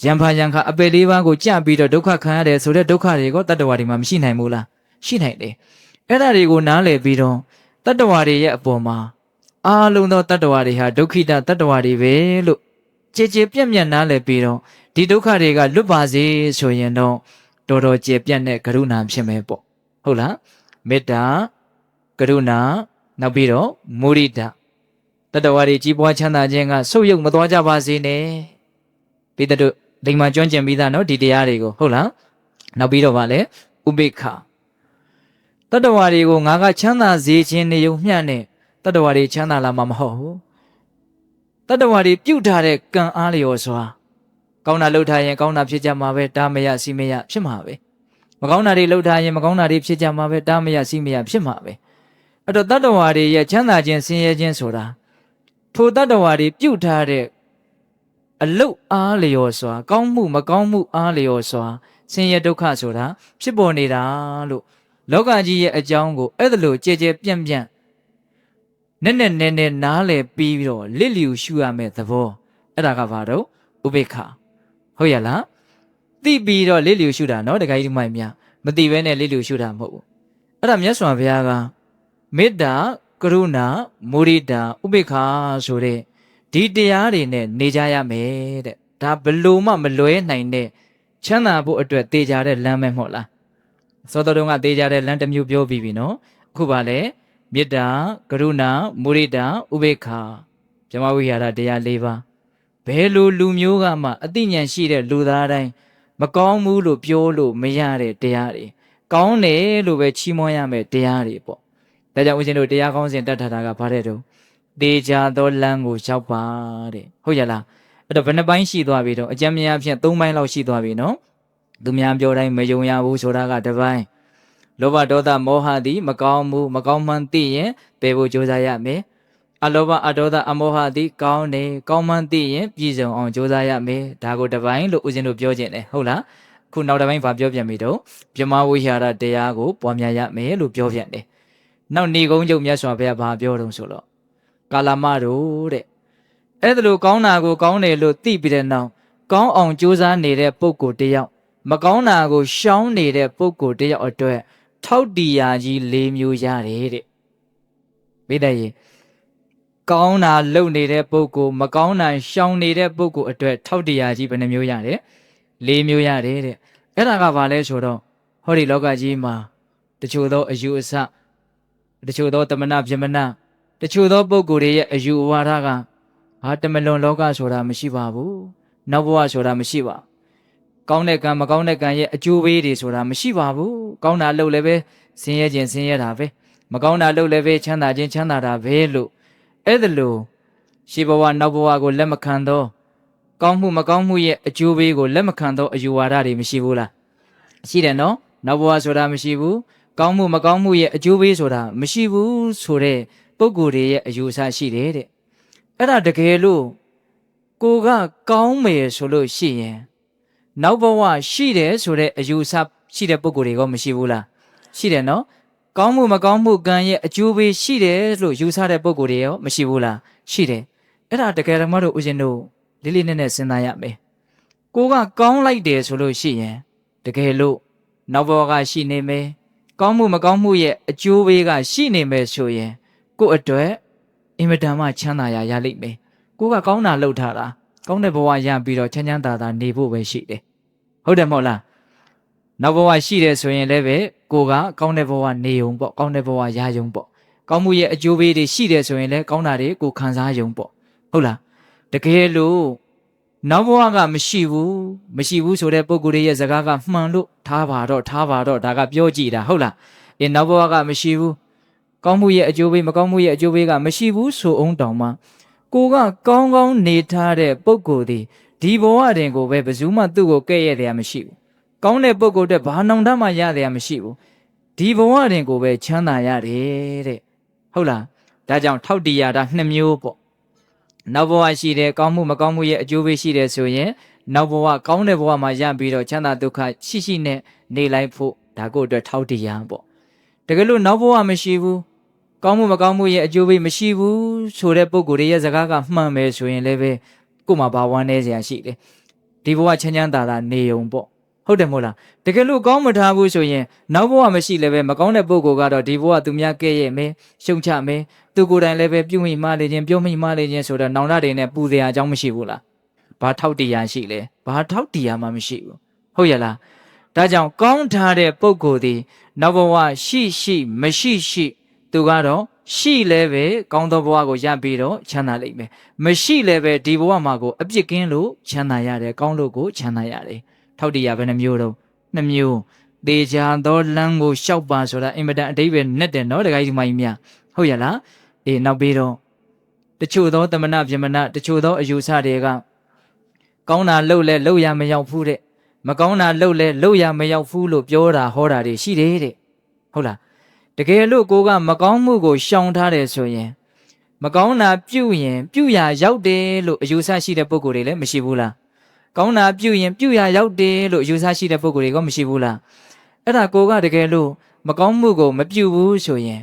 ယံဖာယံခအပယ်လေးပါးကိုကြပြီးတော့ဒုက္ခခံရတယ်ဆိုတဲ့ဒုက္ခတွေကိုတတ္တဝါတွေမှာမရှိနိုင်ဘူးလားရှိနိုင်တယ်အဲ့ဒါတွေကိုနားလည်ပြီးတော့တတ္တဝါတွေရဲ့အပေါ်မှာအားလုံးသောတတ္တဝါတွေဟာဒုက္ခိတတတ္တဝါတွေပဲလို့ကြည်ကြည်ပြန့်ပြန့်နားလည်ပြီးတော့ဒီဒုက္ခတွေကလွတ်ပါစေဆိုရင်တော့တော်တော်ကြည်ပြန့်တဲ့ကရုဏာဖြစ်မယ်ပေါ့ဟုတ်လားမေတ္တာကရုဏာနောက်ပြီးတော့မုဒိတာတတ္တဝါတွေကြီးပွားချမ်းသာခြင်းကဆုပ်ယုပ်မသွားကြပါစေနဲ့ပိတ္တုလိမ္မာကျွမ်းကျင်ပြီးသားနော်ဒီတရားတွေကိုဟုတ်လားနောက်ပြီးတော့ဗာလဲဥပိ္ပခတတ္တဝါတွေကိုငါကချမ်းသာစေခြင်းနေုံမျှနဲ့တတ္တဝါတွေချမ်းသာလာမှာမဟုတ်ဘူးတတ္တဝါတွေပြုတ်ထားတဲ့ကံအားလျော်စွာကောင်းတာလှုပ်ထားရင်ကောင်းတာဖြစ်ကြမှာပဲတားမရစီမရဖြစ်မှာပဲမကောင်းတာတွေလှုပ်ထားရင်မကောင်းတာတွေဖြစ်ကြမှာပဲတားမရစီမရဖြစ်မှာပဲအဲ့တော့တတ္တဝါတွေရဲ့ချမ်းသာခြင်းဆင်းရဲခြင်းဆိုတာထိုတတ္တဝါတွေပြုတ်ထားတဲ့အလုတ်အားလျော်စွာကောင်းမှုမကောင်းမှုအားလျော်စွာဆင်းရဲဒုက္ခဆိုတာဖြစ်ပေါ်နေတာလို့လောကကြီးရဲ့အကြောင်းကိုအဲ့ဒါလိုကြဲကြဲပြန့်ပြန့်နဲ့နားလည်ပြီးတော့လစ်လျူရှုရမယ့်သဘောအဲ့ဒါကဘာတော့ ဥပိ္ပခာဟုတ်ရလားသိပြီးတော့လေးလျူရှုတာနော်တခါကြီးဒီမိုင်များမသိဘဲနဲ့လေးလျူရှုတာမဟုတ်ဘူးအဲ့ဒါမြတ်စွာဘုရားကမေတ္တာကရုဏာမုဒိတာဥပိ္ပခာဆိုတဲ့ဒီတရားတွေနဲ့နေကြရမယ်တဲ့ဒါဘလို့မှမလွဲနိုင်တဲ့ချမ်းသာဖို့အတွက်တေချာတဲ့လမ်းပဲမဟုတ်လားစောတော်တုန်းကတေချာတဲ့လမ်းတစ်မျိုးပြောပြီးပြီနော်အခုပါလေမေတ္တာကရုဏာမုဒိတာဥပိ္ပခာဗြဟ္မဝိဟာရတရား၄ပါးဘယ်လိုလူမျိုးကမှအသိဉာဏ်ရှိတဲ့လူသားတိုင်းမကောင်းဘူးလို့ပြောလို့မရတဲ့တရားတွေကောင်းတယ်လို့ပဲချီးမွမ်းရမယ်တရားတွေပေါ့ဒါကြောင့်ဦးဇင်းတို့တရားကောင်းစဉ်တတ်ထားတာကဘာတဲ့တုန်းတေချာသောလမ်းကိုရောက်ပါတဲ့ဟုတ်ရလားအဲ့တော့ဘယ်နှပိုင်းရှိသွားပြီတော့အကျဉ်းများဖြင့်၃ပိုင်းလောက်ရှိသွားပြီနော်သူများပြောတိုင်းမယုံရဘူးဆိုတာကတစ်ပိုင်းလောဘဒေါသမောဟသည်မကောင်းဘူးမကောင်းမှန်းသိရင်ပယ်ဖို့ကြိုးစားရမယ်အလောဘအဒေါသအမောဟသည်ကောင်းတယ်ကောင်းမှန်းသိရင်ပြည့်စုံအောင်ကြိုးစားရမယ်ဒါကိုတစ်ပိုင်းလို့ဦးဇင်းတို့ပြောခြင်းတယ်ဟုတ်လားခုနောက်တစ်ပိုင်းဗာပြောပြန်ပြီတော့ဗြဟ္မဝိဟာရတရားကိုပွားများရမယ်လို့ပြောပြန်တယ်နောက်ဏီကုံးကျုပ်မြတ်စွာဘုရားဗာပြောတော့ဆိုတော့ကာလမတို့တဲ့အဲ့ဒါလိုကောင်းတာကိုကောင်းတယ်လို့သိပြီးတဲ့နောက်ကောင်းအောင်ကြိုးစားနေတဲ့ပုဂ္ဂိုလ်တယောက်မကောင်းတာကိုရှောင်နေတဲ့ပုဂ္ဂိုလ်တယောက်အတွက်ထောက်တီယာကြီး၄မျိုးရတယ်တဲ့မိတဲ့ရေကောင်းတာလုပ်နေတဲ့ပုဂ္ဂိုလ်မကောင်းတာရှောင်နေတဲ့ပုဂ္ဂိုလ်အတွက်ထောက်တီယာကြီးဘယ်နှမျိုးရတယ်၄မျိုးရတယ်တဲ့အဲ့ဒါကဘာလဲဆိုတော့ဟောဒီလောကကြီးမှာတချို့သောအယူအဆတချို့သောတမနာပြမနာတချို့သောပုဂ္ဂိုလ်တွေရဲ့အယူဝါဒကဟာတမလွန်လောကဆိုတာမရှိပါဘူးနောက်ဘဝဆိုတာမရှိပါကောင်းတဲ့ကံမကောင်းတဲ့ကံရဲ့အကျိုးပေးတွေဆိုတာမရှိပါဘူးကောင်းတာလုပ်လည်းပဲဆင်းရဲခြင်းဆင်းရဲတာပဲမကောင်းတာလုပ်လည်းပဲချမ်းသာခြင်းချမ်းသာတာပဲလို့အဲ့ဒါလို့ရှေးဘဝနောက်ဘဝကိုလက်မခံသောကောင်းမှုမကောင်းမှုရဲ့အကျိုးပေးကိုလက်မခံသောအယူဝါဒတွေမရှိဘူးလားရှိတယ်နော်နောက်ဘဝဆိုတာမရှိဘူးကောင်းမှုမကောင်းမှုရဲ့အကျိုးပေးဆိုတာမရှိဘူးဆိုတဲ့ပုဂ္ဂိုလ်တွေရဲ့အယူအဆရှိတယ်တဲ့အဲ့ဒါတကယ်လို့ကိုကကောင်းမယ်ဆိုလို့ရှိရင်နောက်ဘဝရှိတယ်ဆိုတဲ့အယူအဆရှိတဲ့ပုဂ္ဂိုလ်တွေကမရှိဘူးလားရှိတယ်နော်ကောင်းမှုမကောင်းမှုကံရဲ့အကျိုးပေးရှိတယ်လို့ယူဆတဲ့ပုဂ္ဂိုလ်တွေရောမရှိဘူးလားရှိတယ်အဲ့ဒါတကယ်ဓမ္မတို့ဦးဇင်းတို့လေးလေးနက်နက်စဉ်းစားရမယ်ကိုကကောင်းလိုက်တယ်ဆိုလို့ရှိရင်တကယ်လို့နောက်ဘဝကရှိနေမယ်ကောင်းမှုမကောင်းမှုရဲ့အကျိုးပေးကရှိနေမယ်ဆိုရင်ကိုယ့်အတွက်အင်မတန်မှချမ်းသာရလိမ့်မယ်ကိုကကောင်းတာလုပ်ထားတာကောင်းတဲ့ဘဝရပြီးတော့ချမ်းချမ်းသာသာနေဖို့ပဲရှိတယ်ဟုတ်တယ်မဟုတ်လားနောက်ဘဝရှိတယ်ဆိုရင်လည်းပဲကိုကကောင်းတဲ့ဘဝနေုံပေါ့ကောင်းတဲ့ဘဝရယုံပေါ့ကောင်းမှုရဲ့အကျိုးပေးတွေရှိတယ်ဆိုရင်လည်းကောင်းတာတွေကိုခံစားယုံပေါ့ဟုတ်လားတကယ်လို့နောက်ဘဝကမရှိဘူးဆိုတဲ့ပုဂ္ဂိုလ်ရဲ့စကားကမှန်လို့ထားပါတော့ဒါကပြောကြည့်တာဟုတ်လားနောက်ဘဝကမရှိဘူးကောင်းမှုရဲ့အကျိုးပေးမကောင်းမှုရဲ့အကျိုးပေးကမရှိဘူးဆိုအောင်တောင်မှကိုကကောင်းကောင်းနေထားတဲ့ပုဂ္ဂိုလ်ဒီဘဝတွင်ကိုပဲဘယ်သူမှသူ့ကိုကဲ့ရဲ့တယ်မရှိဘူးကောင်းတဲ့ပုဂ္ဂိုလ်တဲ့ဘာနှောင်တမှရတယ်မရှိဘူးဒီဘဝတွင်ကိုပဲချမ်းသာရတယ်တဲ့ဟုတ်လားဒါကြောင့်ထောက်တရားတာ2မျိုးပေါ့နောက်ဘဝရှိတယ်ကောင်းမှုမကောင်းမှုရဲ့အကျိုးပေးရှိတယ်ဆိုရင်နောက်ဘဝကောင်းတဲ့ဘဝမှာရပြီးတော့ချမ်းသာဒုက္ခရှိနဲ့နေလိုက်ဖို့ဒါကိုအတွက်ထောက်တရားပေါ့တကယ်လို့နောက်ဘဝမရှိဘူးကောင်းမှုမကောင်းမှုရဲ့အကျိုးပေးမရှိဘူးဆိုတဲ့ပုဂ္ဂိုလ်ရဲ့စကားကမှန်မယ်ဆိုရင်လည်းပဲကို့မှာဘာဝမ်းနေစရာရှိတယ်ဒီဘဝချမ်းချမ်းသာသာနေုံပေါ့ဟုတ်တယ်မဟုတ်လားတကယ်လို့ကောင်းမထားဘူးဆိုရင်နောက်ဘဝမရှိလည်းပဲမကောင်းတဲ့ပုဂ္ဂိုလ်ကတော့ဒီဘဝသူများကဲ့ရဲ့မယ်ရှုံချမယ်သူကိုယ်တိုင်လည်းပဲပြုမိမှားလေခြင်းပြောမိမှားလေခြင်းဆိုတော့နောင်တတွေနဲ့ပူစရာအကြောင်းမရှိဘူးလားဘာထောက်တရားရှိလဲဘာထောက်တရားမှမရှိဘူးဟုတ်ရလားဒါကြောင့်ကောင်းထားတဲ့ပုဂ္ဂိုလ်ဒီနောက်ဘဝရှိမရှိသူကတော့ရှိလည်းပဲကောင်းသောဘဝကိုရပြီးတော့ချမ်းသာလိမ့်မယ်မရှိလည်းပဲဒီဘဝမှာကိုအပြစ်ကင်းလို့ချမ်းသာရတယ်ကောင်းလို့ကိုချမ်းသာရတယ်ထောက်တရားဘယ်နှမျိုးတော့2မျိုးသေချာသောလမ်းကိုရှောက်ပါဆိုတာအင်မတန်အဓိပ္ပာယ်နဲ့တယ်နော်တခါကြီးဒီမကြီးများဟုတ်ရလားနောက်ပြီးတော့တချို့သောတမနာပြမနာတချို့သောအယူဆတွေကကောင်းတာလုပ်လဲလုပ်ရမရောက်ဘူးတဲ့မကောင်းတာလုပ်လဲလုပ်ရမရောက်ဘူးလို့ပြောတာဟောတာတွေရှိတယ်တဲ့ဟုတ်လားတကယ်လို့ကိုကမကောင်းမှုကိုရှောင်ထားတယ်ဆိုရင်မကောင်းတာပြုရင်ပြုရရောက်တယ်လို့အယူဆရှိတဲ့ပုဂ္ဂိုလ်တွေလည်းမရှိဘူးလားကောင်းတာပြုရင်ပြုရရောက်တယ်လို့အယူဆရှိတဲ့ပုဂ္ဂိုလ်တွေကမရှိဘူးလားအဲ့ဒါကိုကတကယ်လို့မကောင်းမှုကိုမပြုဘူးဆိုရင်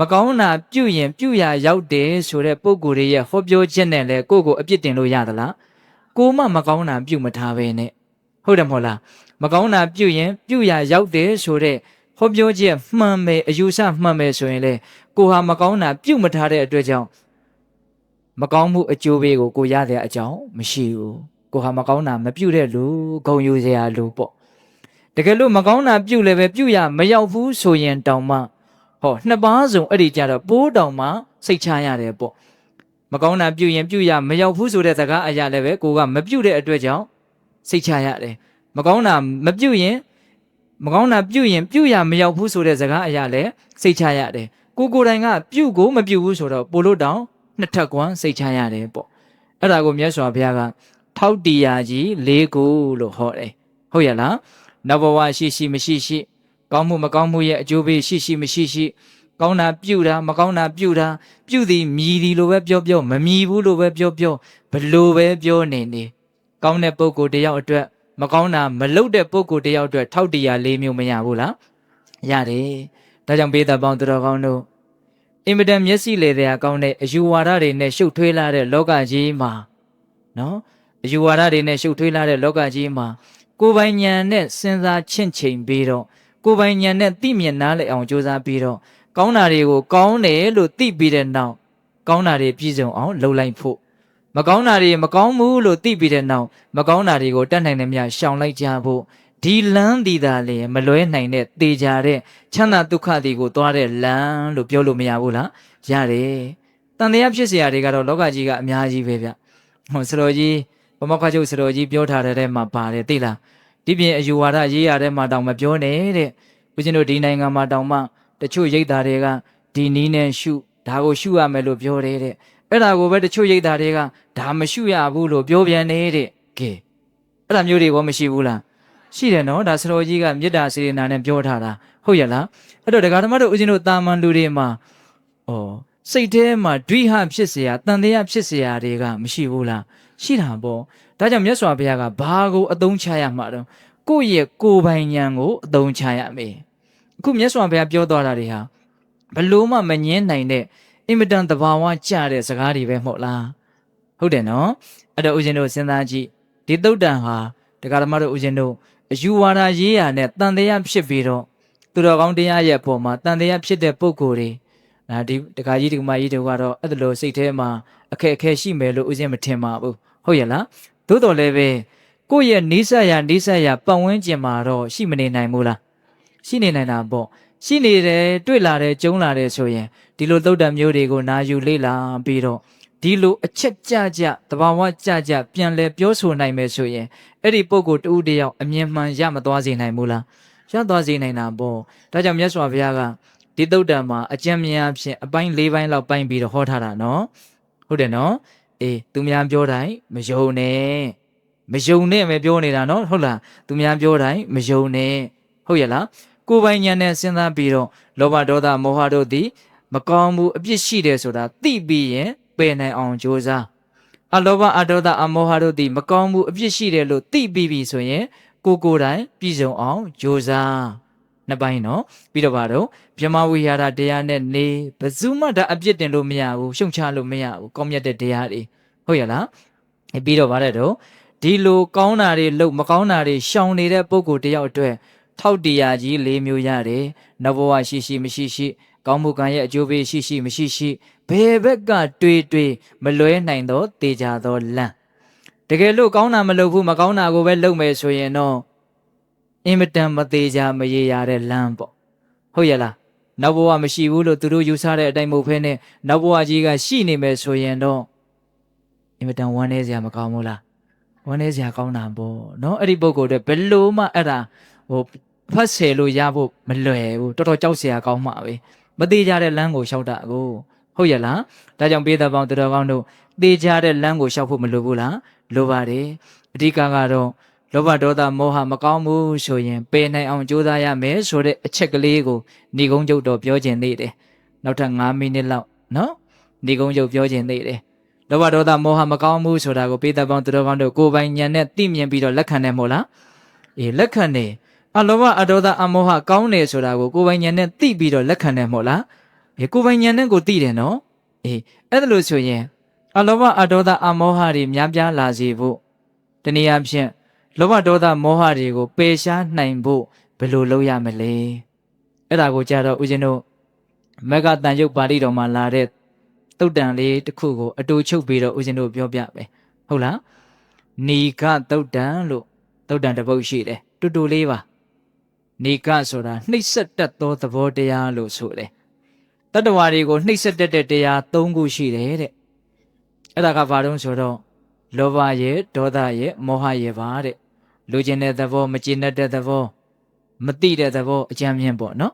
မကောင်းတာပြုရင်ပြုရရောက်တယ်ဆိုတဲ့ပုဂ္ဂိုလ်တွေရဲ့ဟောပြောချက်နဲ့လည်းကိုယ့်ကိုအပြစ်တင်လို့ရသလား ကိုမမကောင်းတာပြုတ်မထားပဲနဲ့ဟုတ်တယ်မဟုတ်လားမကောင်းတာပြုတ်ရင်ပြုတ်ရရောက်တယ်ဆိုတဲ့ဟောပြောချက်မှန်မယ်အယူဆမှန်မယ်ဆိုရင်လေကိုဟာမကောင်းတာပြုတ်မထားတဲ့အတွက်ကြောင့်မကောင်းမှုအကျိုးပေးကိုရတဲ့အကြောင်းမရှိဘူးကိုဟာမကောင်းတာမပြုတ်တဲ့လူဂုံယူစရာလူပေါ့တကယ်လို့မကောင်းတာပြုတ်လည်းပဲပြုတ်ရမရောက်ဘူးဆိုရင်တောင်မှဟောနှစ်ပါးစုံအဲ့ဒီကြတော့ပိုးတောင်မှစိတ်ချရတယ်ပေါ့မကောင်းတာပြုတ်ရင်ပြုတ်ရမရောက်ဘူးဆိုတဲ့စကားအရာလည်းပဲကိုကမပြုတ်တဲ့အတွက်ကြောင့်စိတ်ချရတယ်မကောင်းတာမပြုတ်ရင်မကောင်းတာပြုတ်ရင်ပြုတ်ရမရောက်ဘူးဆိုတဲ့စကားအရာလည်းစိတ်ချရတယ်ကိုယ်တိုင်ကပြုတ်ကိုမပြုတ်ဘူးဆိုတော့ပိုလို့တောင်နှစ်ထပ်ကွမ်းစိတ်ချရတယ်ပေါ့အဲ့ဒါကိုမြတ်စွာဘုရားကထောက်တရားကြီး၄ခုလို့ဟောတယ်ဟုတ်ရဲ့လားနောက်ဘဝရှိမရှိရှိကောင်းမှုမကောင်းမှုရဲ့အကျိုးပေးရှိမရှိရှိကောင်းတာပြုတာမကောင်းတာပြုတာပြုသည်မြည်သည်လို့ပဲပြောမမြည်ဘူးလို့ပဲပြောဘလို့ပဲပြောနေကောင်းတဲ့ပုဂ္ဂိုလ်တယောက်အတွက်မကောင်းတာမလုပ်တဲ့ပုဂ္ဂိုလ်တယောက်အတွက်ထောက်တရား၄မျိုးမရဘူးလားရတယ်ဒါကြောင့်ပေးသက်ပေါင်းသူတော်ကောင်းတို့အင်မတန်မျက်စိလေတဲ့အကောင်းတဲ့အယူဝါဒတွေနဲ့ရှုပ်ထွေးလာတဲ့လောကကြီးမှာနော်အယူဝါဒတွေနဲ့ရှုပ်ထွေးလာတဲ့လောကကြီးမှာကိုယ်ပိုင်ဉာဏ်နဲ့စဉ်းစားချင့်ချိန်ပြီးတော့ကိုယ်ပိုင်ဉာဏ်နဲ့သိမြင်နားလည်အောင်ကြိုးစားပြီးတော့ကောင်းတာတွေကိုကောင်းတယ်လို့သိပြီးတဲ့နောက်ကောင်းတာတွေပြည့်စုံအောင်လုပ်လိုက်ဖို့မကောင်းတာတွေမကောင်းဘူးလို့သိပြီးတဲ့နောက်မကောင်းတာတွေကိုတတ်နိုင်တဲ့မြတ်ရှောင်လိုက်ကြဖို့ဒီလမ်းဒီသာလေမလွဲနိုင်တဲ့တေချာတဲ့ချမ်းသာဒုက္ခတွေကိုသွားတဲ့လမ်းလို့ပြောလို့မရဘူးလားရတယ်တန်တရားဖြစ်เสียတွေကတော့လောကကြီးကအများကြီးပဲဗျဟောဆရာကြီးဘမောက္ခချုပ်ဆရာကြီးပြောထားတဲ့မှာပါတယ်သိလားဒီပြင်အယူဝါဒရေးရတဲ့မှာတောင်မပြောနဲ့တဲ့ဦးဇင်းတို့ဒီနိုင်ငံမှာတောင်မှတချို့ရိတ်သားတွေကဒီနီးနဲ့ရှုဒါကိုရှုရမယ်လို့ပြောတယ်တဲ့အဲ့ဒါကိုပဲတချို့ရိတ်သားတွေကဒါမရှုရဘူးလို့ပြောပြန်နေတဲ့ကဲအဲ့ဒါမျိုးတွေကမရှိဘူးလားရှိတယ်နော်ဒါဆရာကြီးကမေတ္တာစေတနာနဲ့ပြောထားတာဟုတ်ရဲ့လားအဲ့တော့ဒကာဓမ္မတို့ဦးဇင်းတို့တာမန်လူတွေမှာစိတ်ထဲမှာဒွိဟဖြစ်เสียတန်တရားဖြစ်เสียတွေကမရှိဘူးလားရှိတာပေါ့ဒါကြောင့်မြတ်စွာဘုရားကဘာကိုအသုံးချရမှာတော့ကိုယ့်ရဲ့ကိုယ်ပိုင်ဉာဏ်ကိုအသုံးချရမယ်အခုမြတ်စွာဘုရားပြောသွားတာတွေဟာဘလို့မှမငင်းနိုင်တဲ့အင်မတန်သဘာဝကျတဲ့စကားတွေပဲမဟုတ်လားဟုတ်တယ်နော်အဲ့တော့ဦးဇင်းတို့စဉ်းစားကြည့်ဒီသုတ်တန်ဟာဒကာဓမ္မတို့ဦးဇင်းတို့အယူဝါဒရေးရာနဲ့တန်တရားဖြစ်ပြီးတော့သူတော်ကောင်းတရားရဲ့အပေါ်မှာတန်တရားဖြစ်တဲ့ပုံကိုယ်တွေဒီဒကာကြီးဒကာမကြီးတို့ကတော့အဲ့လိုစိတ်ထဲမှာအခက်အခဲရှိမယ်လို့ဦးဇင်းမထင်ပါဘူးဟုတ်ရဲ့လားသို့တော်လည်းပဲကိုယ့်ရဲ့နိစ္စရာပတ်ဝန်းကျင်မှာတော့ရှိမနေနိုင်ဘူးလားရှိနေနိုင်တာပေါ့ရှိနေတယ်တွေ့လာတယ်ကြုံလာတယ်ဆိုရင်ဒီလိုသုတ်တံမျိုးတွေကိုနာယူလေ့လာပြီးတော့ဒီလိုအချက်ကြသဘာဝကြပြန်လဲပြောဆိုနိုင်မယ်ဆိုရင်အဲ့ဒီပုဂ္ဂိုလ်တူတယောက်အမြင်မှန်ရမသွားစေနိုင်ဘူးလားရသွားစေနိုင်တာပေါ့ဒါကြောင့်မြတ်စွာဘုရားကဒီသုတ်တံမှာအကျဉ်းများဖြင့်အပိုင်း၄ပိုင်းလောက်ပိုင်းပြီးတော့ဟောထားတာနော်ဟုတ်တယ်နော်အေးသူများပြောတိုင်းမယုံနဲ့ပဲပြောနေတာနော်ဟုတ်လားသူများပြောတိုင်းမယုံနဲ့ဟုတ်ရဲ့လားကိုယ်ပိုင်ဉာဏ်နဲ့စဉ်းစားပြီးတော့လောဘဒေါသမောဟတို့သည်မကောင်းမှုအပြစ်ရှိတယ်ဆိုတာသိပြီးရင်ပယ်နိုင်အောင်ကြိုးစားအလောဘအဒေါသအမောဟတို့သည်မကောင်းမှုအပြစ်ရှိတယ်လို့သိပြီးပြီဆိုရင်ကိုယ်တိုင်ပြည့်စုံအောင်ကြိုးစားနှစ်ပိုင်းနော်ပြီးတော့ဗါတော့ဗြဟ္မဝိဟာရတရားနဲ့နေဘယ်သူမှဒါအပြစ်တင်လို့မရဘူးရှုံချလို့မရဘူးကောင်းမြတ်တဲ့တရားတွေဟုတ်ရဲ့လားပြီးတော့ဗါတဲ့တော့ဒီလိုကောင်းတာတွေလုပ်မကောင်းတာတွေရှောင်နေတဲ့ပုဂ္ဂိုလ်တယောက်အတွက်ထောက်တရားကြီး၄မျိုးရတယ်နဘဝရှိမရှိကောင်းမှုကံရဲ့အကျိုးပေးရှိမရှိဘယ်ဘက်ကတွေးမလွဲနိုင်တော့တေချာသောလမ်းတကယ်လို့ကောင်းတာမလုပ်ဘူးမကောင်းတာကိုပဲလုပ်မယ်ဆိုရင်တော့အင်မတန်မသေးချာမရေရတဲ့လမ်းပေါ့ဟုတ်ရဲ့လားနောက်ဘဝမရှိဘူးလို့သူတို့ယူဆတဲ့အတိုင်းမဟုတ်ဘဲနဲ့နောက်ဘဝကြီးကရှိနေမယ်ဆိုရင်တော့အင်မတန်ဝမ်းနည်းစရာမကောင်းဘူးလားဝမ်းနည်းစရာကောင်းတာပေါ့နော်အဲ့ဒီပုဂ္ဂိုလ်တွေဘယ်လို့မှအဲ့ဒါဖတ်ဆယ်လို့ရဖို့မလွယ်ဘူးတော်တော်ကြောက်စရာကောင်းမှာပဲမသေးကြတဲ့လမ်းကိုလျှောက်တာကိုဟုတ်ရဲ့လားဒါကြောင့်ပေးသက်ပေါင်းသူတော်ကောင်းတို့သေချာတဲ့လမ်းကိုလျှောက်ဖို့မလိုဘူးလားလိုပါတယ်အဓိကကတော့လောဘဒေါသမောဟမကောင်းဘူးဆိုရင်ပယ်နိုင်အောင်ကြိုးစားရမယ်ဆိုတဲ့အချက်ကလေးကိုဏိကုံးကျုပ်တော်ပြောခြင်းသေးတယ်နောက်ထပ်9မိနစ်လောက်နော်ဏိကုံးကျုပ်ပြောခြင်းသေးတယ်လောဘဒေါသမောဟမကောင်းဘူးဆိုတာကိုပေးသက်ပေါင်းသူတော်ကောင်းတို့ကိုယ်ပိုင်ဉာဏ်နဲ့သိမြင်ပြီးတော့လက်ခံတယ်မို့လားအေးလက်ခံတယ်အလောဘအဒေါသအမောဟကောင်းတယ်ဆိုတာကိုကိုယ်ပိုင်ဉာဏ်နဲ့သိပြီးတော့လက်ခံတယ်မို့လားအေးကိုယ်ပိုင်ဉာဏ်နဲ့ကိုသိတယ်နော်အေးအဲ့ဒါလို့ဆိုရင်အလောဘအဒေါသအမောဟတွေများပြားလာစေဖို့ တနည်းအားဖြင့်လောဘဒေါသမောဟတွေကိုပယ်ရှားနိုင်ဖို့ဘယ်လိုလုပ်ရမလဲအဲ့ဒါကိုကြတော့ဦးဇင်းတို့မဂ္ဂတန်ရုပ်ပါဠိတော်မှာလာတဲ့တုတ်တန်လေးတစ်ခုကိုအတူချုပ်ပြီးတော့ဦးဇင်းတို့ပြောပြမယ်ဟုတ်လားနီကတုတ်တန်လို့တုတ်တန်တစ်ပုဒ်ရှိတယ်တူတူလေးပါနီကဆိုတာနှိပ်စက်တတ်သောသဘောတရားလို့ဆိုတယ်တတ္တဝါတွေကိုနှိပ်စက်တတ်တဲ့တရား၃ခုရှိတယ်တဲ့အဲ့ဒါကဘာလို့ဆိုတော့လောဘရဲ့ဒေါသရဲ့မောဟရဲ့ပါတဲ့လူကျင်တဲ့သဘောမကျင်တဲ့သဘောမတိတဲ့သဘောအကြမ်းမြင့်ပေါ့နော်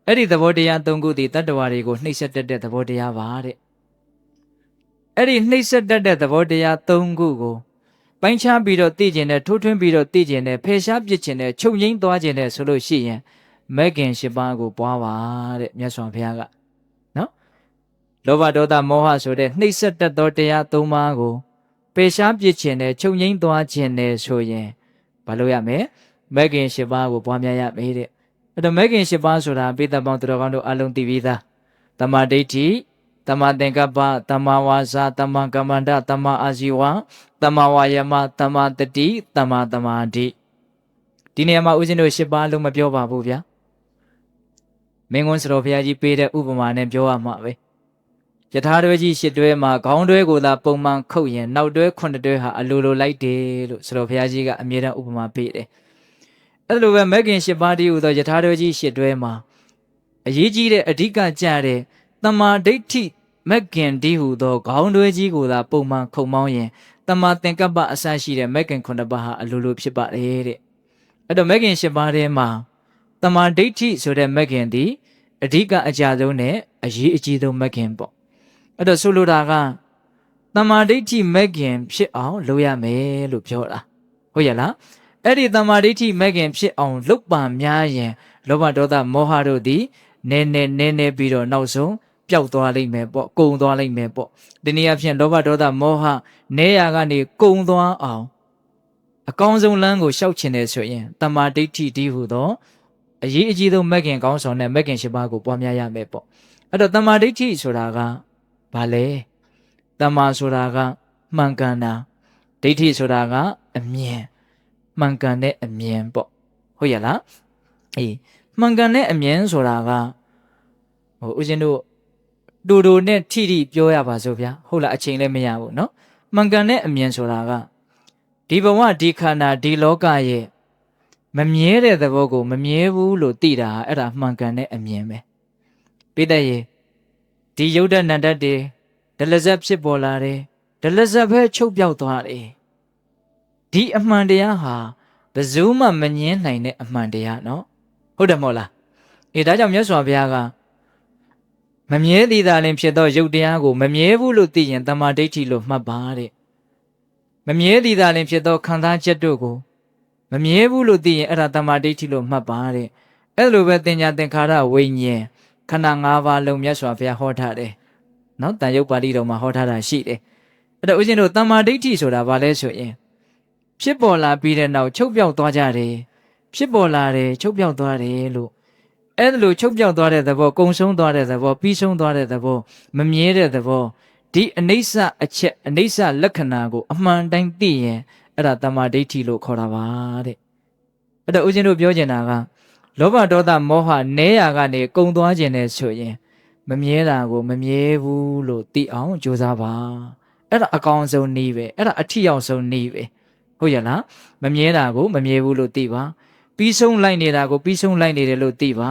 အဲ့ဒီသဘောတရား၃ခုဒီတတ္တဝါတွေကိုနှိပ်စက်တတ်တဲ့သဘောတရားပါတဲ့အဲ့ဒီနှိပ်စက်တတ်တဲ့သဘောတရား၃ခုကိုပိုင်းခြားပြီးတော့သိကျင်တဲ့ထိုးထွင်းပြီးတော့သိကျင်တဲ့ဖယ်ရှားပစ်ကျင်တဲ့ချုပ်ငိမ့်သွားကျင်တဲ့ဆိုလို့ရှိရင်မဂ်ခင်၈ပါးကိုပွားပါတဲ့မြတ်စွာဘုရားကနော်လောဘဒေါသမောဟဆိုတဲ့နှိပ်စက်တတ်သောတရား၃ပါးကိုပယ်ရှားပစ်ကျင်တဲ့ချုပ်ငိမ့်သွားကျင်တဲ့ဆိုရင်ဘာလို့ရမလဲမဂ်ခင်၈ပါးကိုပွားများရမယ်တဲ့အဲ့တော့မဂ်ခင်၈ပါးဆိုတာပိဿပေါင်းသူတော်ကောင်းတို့အလုံးသိပြီးသားတမ္မာဒိဋ္ဌိတမ္မာသင်္ကပ္ပတမ္မာဝါစာတမ္မာကမ္မန္တတမ္မာအာဇီဝတမ္မာဝါယမတမ္မာတတိတမ္မာသမာဓိဒီနေရာမှာဦးဇင်းတို့၈ပါးလုံးမပြောပါဘူးဗျာမင်းကွန်းစတော်ဘုရားကြီးပေးတဲ့ဥပမာနဲ့ပြောရမှာပဲယထာတွဲကြီး၈တွဲမှာခေါင်းတွဲကိုသာပုံမှန်ခုတ်ရင်နောက်တွဲ9တွဲဟာအလိုလိုလိုက်တယ်လို့စတော်ဘုရားကြီးကအမြဲတမ်းဥပမာပေးတယ်အဲ့လိုပဲမဂ်ခင်၈ပါးတည်းဟူသောယထာတွဲကြီး၈တွဲမှာအရေးကြီးတဲ့အဓိကကြတဲ့တမ္မာဒိဋ္ဌိမဂ်ခင်တည်းဟူသောခေါင်းတွဲကြီးကိုသာပုံမှန်ခုံမောင်းရင်တမ္မာသင်္ကပ္ပအစရှိတဲ့မဂ်ခင်9ပါးဟာအလိုလိုဖြစ်ပါတယ်တဲ့အဲ့တော့မဂ်ခင်၈ပါးထဲမှာတမ္မာဒိဋ္ဌိဆိုတဲ့မဂ်ခင်သည်အဓိကအကြဆုံးနဲ့အရေးအကြီးဆုံးမဂ်ခင်ပေါ့အဲ့တော့ဆိုလိုတာကတမ္မာဒိဋ္ဌိမဂ်ခင်ဖြစ်အောင်လုပ်ရမယ်လို့ပြောတာဟုတ်ရဲ့လားအဲ့ဒီတမ္မာဒိဋ္ဌိမဂ်ခင်ဖြစ်အောင်လုပ်ပါများရင်လောဘဒေါသမောဟတို့သည်နည်းနည်းပြီးတော့နောက်ဆုံးပျောက်သွားလိမ့်မယ်ပေါ့ကုံသွားလိမ့်မယ်ပေါ့ဒီနည်းအားဖြင့်လောဘဒေါသမောဟနည်းရာကနေကုံသွားအောင်အကောင်းဆုံးလမ်းကိုရှောက်ချင်တယ်ဆိုရင်တမ္မာဒိဋ္ဌိတည်းဟူသောအရေးအကြီးဆုံးမဂ်ခင်ကောင်းဆောင်တဲ့မဂ်ခင်၈ပါးကိုပွားများရမယ်ပေါ့အဲ့တော့တမ္မာဒိဋ္ဌိဆိုတာကဘာလဲတမ္မာဆိုတာကမှန်ကန်တာဒိဋ္ဌိဆိုတာကအမြင်မှန်ကန်တဲ့အမြင်ပေါ့ဟုတ်ရဲ့လားအေးမှန်ကန်တဲ့အမြင်ဆိုတာကဦးဇင်းတို့တူတူနဲ့ထိထိပြောရပါစို့ဗျာဟုတ်လားအချိန်လည်းမရဘူးเนาะမှန်ကန်တဲ့အမြင်ဆိုတာကဒီဘဝဒီခန္ဓာဒီလောကရဲ့မမြဲတဲ့သဘောကိုမမြဲဘူးလို့သိတာအဲ့ဒါမှန်ကန်တဲ့အမြင်ပဲပိဋကရေဒီယုတ်တနန္တတွေဒလဇက်ဖြစ်ပေါ်လာတယ်ဒလဇက်ပဲချုပ်ပြောက်သွားတယ်ဒီအမှန်တရားဟာဘယ်သူမှမငြင်းနိုင်တဲ့အမှန်တရားเนาะဟုတ်တယ်မဟုတ်လားအေးဒါကြောင့်မြတ်စွာဘုရားကမမြဲသေးတာလည်းဖြစ်သောယုတ်တရားကိုမမြဲဘူးလို့သိရင်တမ္မာဒိဋ္ဌိလို့မှတ်ပါတဲ့မမြဲသေးတာလည်းဖြစ်သောခံစားချက်တို့ကိုမမြဲဘူးလို့သိရင်အဲ့ဒါတမ္မာဒိဋ္ဌိလို့မှတ်ပါတဲ့အဲ့လိုပဲသင်ညာသင်္ခါရဝိညာဉ်ခန္ဓာ၅ပါးလုံးမြတ်စွာဘုရားဟောထားတယ်နော်တန်ရုပ်ပါဠိတော်မှာဟောထားတာရှိတယ်အဲ့တော့ဦးဇင်းတို့တမ္မာဒိဋ္ဌိဆိုတာဘာလဲဆိုရင်ဖြစ်ပေါ်လာပြီးတဲ့နောက်ချုပ်ပြောက်သွားကြတယ်ဖြစ်ပေါ်လာတယ်ချုပ်ပြောက်သွားတယ်လို့အဲ့ဒါလိုချုပ်ပြောက်သွားတဲ့သဘောကုံဆုံးသွားတဲ့သဘောပြီးဆုံးသွားတဲ့သဘောမမြဲတဲ့သဘောဒီအနိစ္စအချက်အနိစ္စလက္ခဏာကိုအမှန်တိုင်းသိရင်အဲ့ဒါတမ္မာဒိဋ္ဌိလို့ခေါ်တာပါတဲ့အဲ့တော့ဦးဇင်းတို့ပြောချင်တာကလောဘဒေါသမောဟနည်းရာကနေကုံသွားခြင်းနဲ့ဆိုရင်မမြဲတာကိုမမြဲဘူးလို့သိအောင်ကြိုးစားပါအဲ့ဒါအကောင်းဆုံးနည်းပဲအဲ့ဒါအထီရောက်ဆုံးနည်းပဲဟုတ်ရဲ့လားမမြဲတာကိုမမြဲဘူးလို့သိပါပြီးဆုံးလိုက်နေတာကိုပြီးဆုံးလိုက်နေတယ်လို့သိပါ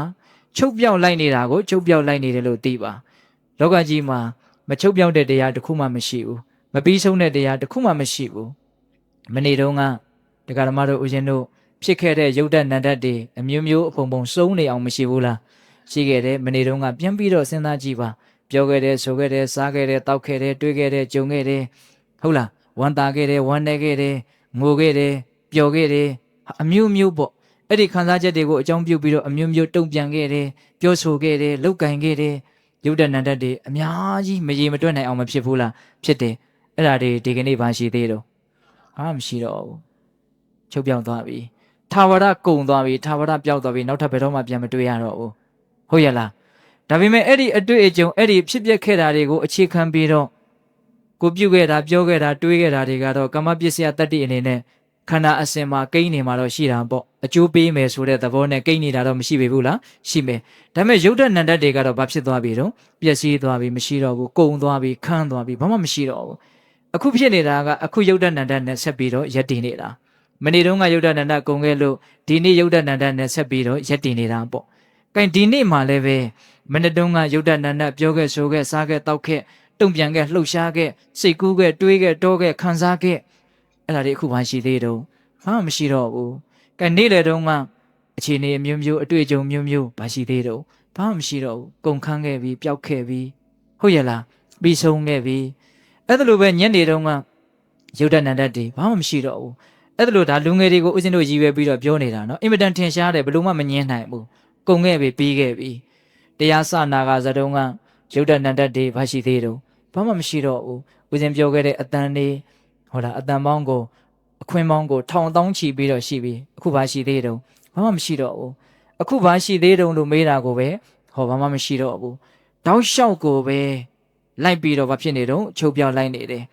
ချုပ်ပြောက်လိုက်နေတာကိုချုပ်ပြောက်လိုက်နေတယ်လို့သိပါလောကကြီးမှာမချုပ်ပြောက်တဲ့တရားတစ်ခုမှမရှိဘူးမပြီးဆုံးတဲ့တရားတစ်ခုမှမရှိဘူးမနေ့တုန်းကတရားဓမ္မတို့ဦးဇင်းတို့ဖြစ်ခဲ့တဲ့ယုတ်တနန္တတွေအမျိုးမျိုးအဖုံဖုံစုံနေအောင်မရှိဘူးလားရှိခဲ့တယ်မနေ့တုန်းကပြန်ပြီးတော့စဉ်းစားကြည့်ပါပြောခဲ့တယ်ဆိုခဲ့တယ်စားခဲ့တယ်တောက်ခဲ့တယ်တွေးခဲ့တယ်ကြုံခဲ့တယ်ဟုတ်လားဝမ်းသာခဲ့တယ်ဝမ်းနည်းခဲ့တယ်ငိုခဲ့တယ်ပျော်ခဲ့တယ်အမျိုးမျိုးပေါ့အဲ့ဒီခံစားချက်တွေကိုအကြောင်းပြုပြီးတော့အမျိုးမျိုးတုံ့ပြန်ခဲ့တယ်ပြောဆိုခဲ့တယ်လှုပ်ကန်ခဲ့တယ်ယုတ်တနန္တတွေအများကြီးမရေမတွက်နိုင်အောင်မဖြစ်ဘူးလားဖြစ်တယ်အဲ့ဒါတွေဒီကနေ့ဘာရှိသေးတော့မရှိတော့ဘူးချုပ်ပြောင်းသွားပြီထာဝရကုံသွားပြီထာဝရပျောက်သွားပြီနောက်ထပ်ဘယ်တော့မှပြန်မတွေ့ရတော့ဘူးဟုတ်ရဲ့လားဒါပေမဲ့အဲ့ဒီအတွေ့အကြုံအဲ့ဒီဖြစ်ပျက်ခဲ့တာတွေကိုအခြေခံပြီးတော့ကိုပြုခဲ့တာပြောခဲ့တာတွေးခဲ့တာတွေကတော့ကမ္မပစ္စယတတ္တိအနေနဲ့ ခန္ဓာအစဉ်မှာကိန်းနေမှာတော့ရှိတာပေါ့အကျိုးပေးမယ်ဆိုတဲ့သဘောနဲ့ကိန်းနေတာတော့မရှိပေဘူးလားရှိမယ်ဒါပေမဲ့ရုပ်တဏ္ဍတ်တွေကတော့ဘာဖြစ်သွားပြီတော့ပျက်စီးသွားပြီမရှိတော့ဘူးကုံသွားပြီခန်းသွားပြီဘာမှမရှိတော့ဘူးအခုဖြစ်နေတာကအခုရုပ်တဏ္ဍတ်နဲ့ဆက်ပြီးတော့ယက်တည်နေတာမနေ့တုန်းကရုပ်တဏ္ဍတ်ကုံခဲ့လို့ဒီနေ့ရုပ်တဏ္ဍတ်နဲ့ဆက်ပြီးတော့ယက်တည်နေတာပေါ့ကဲဒီနေ့မှလည်းပဲမနေ့တုန်းကရုပ်တဏ္ဍတ်ပြောခဲ့ဆိုခဲ့စားခဲ့တောက်ခဲ့တုံပြန်ခဲ့လှုပ်ရှားခဲ့စိတ်ကူးခဲ့တွေးခဲ့တောခဲ့ခံစားခဲ့အဲ့ဒါတွေအခုမှရှိသေးတော့ဘာမှမရှိတော့ဘူးကဲနေ့လေတုန်းကအခြေအနေအမျိုးမျိုးအတွေ့အကြုံမျိုးမျိုးဘာရှိသေးတော့ဘာမှမရှိတော့ဘူးကုန်ခန်းခဲ့ပြီးပျောက်ခဲ့ပြီးဟုတ်ရဲ့လားပြီးဆုံးခဲ့ပြီးအဲ့ဒါလိုပဲညနေတုန်းကရုပ်တဏ္ဍတ်တွေဘာမှမရှိတော့ဘူးအဲ့ဒါလိုဒါလူငယ်တွေကိုဦးဇင်းတို့ရည်ရွယ်ပြီးတော့ပြောနေတာနော်အင်မတန်ထင်ရှားတယ်ဘယ်လို့မှမငြင်းနိုင်ဘူးကုန်ခဲ့ပြီပြီးခဲ့ပြီတရားစနာကဇတုံးကရုပ်တဏ္ဍတ်တွေဘာရှိသေးတော့ဘာမှမရှိတော့ဘူးဦးဇင်းပြောခဲ့တဲ့အတန်တွေဟောလားအတန်ပေါင်းကိုအခွင်းပေါင်းကိုထောင်တောင်းချီပြီးတော့ရှိပြီအခုဘာရှိသေးတော့ဘာမှမရှိတော့ဘူးအခုဘာရှိသေးတော့လို့မေးတာကိုပဲဟောဘာမှမရှိတော့ဘူးတောက်လျှောက်ကိုပဲလိုက်ပြီးတော့ဘာဖြစ်နေတော့ချုပ်ပြောက်လိုက်နေတယ်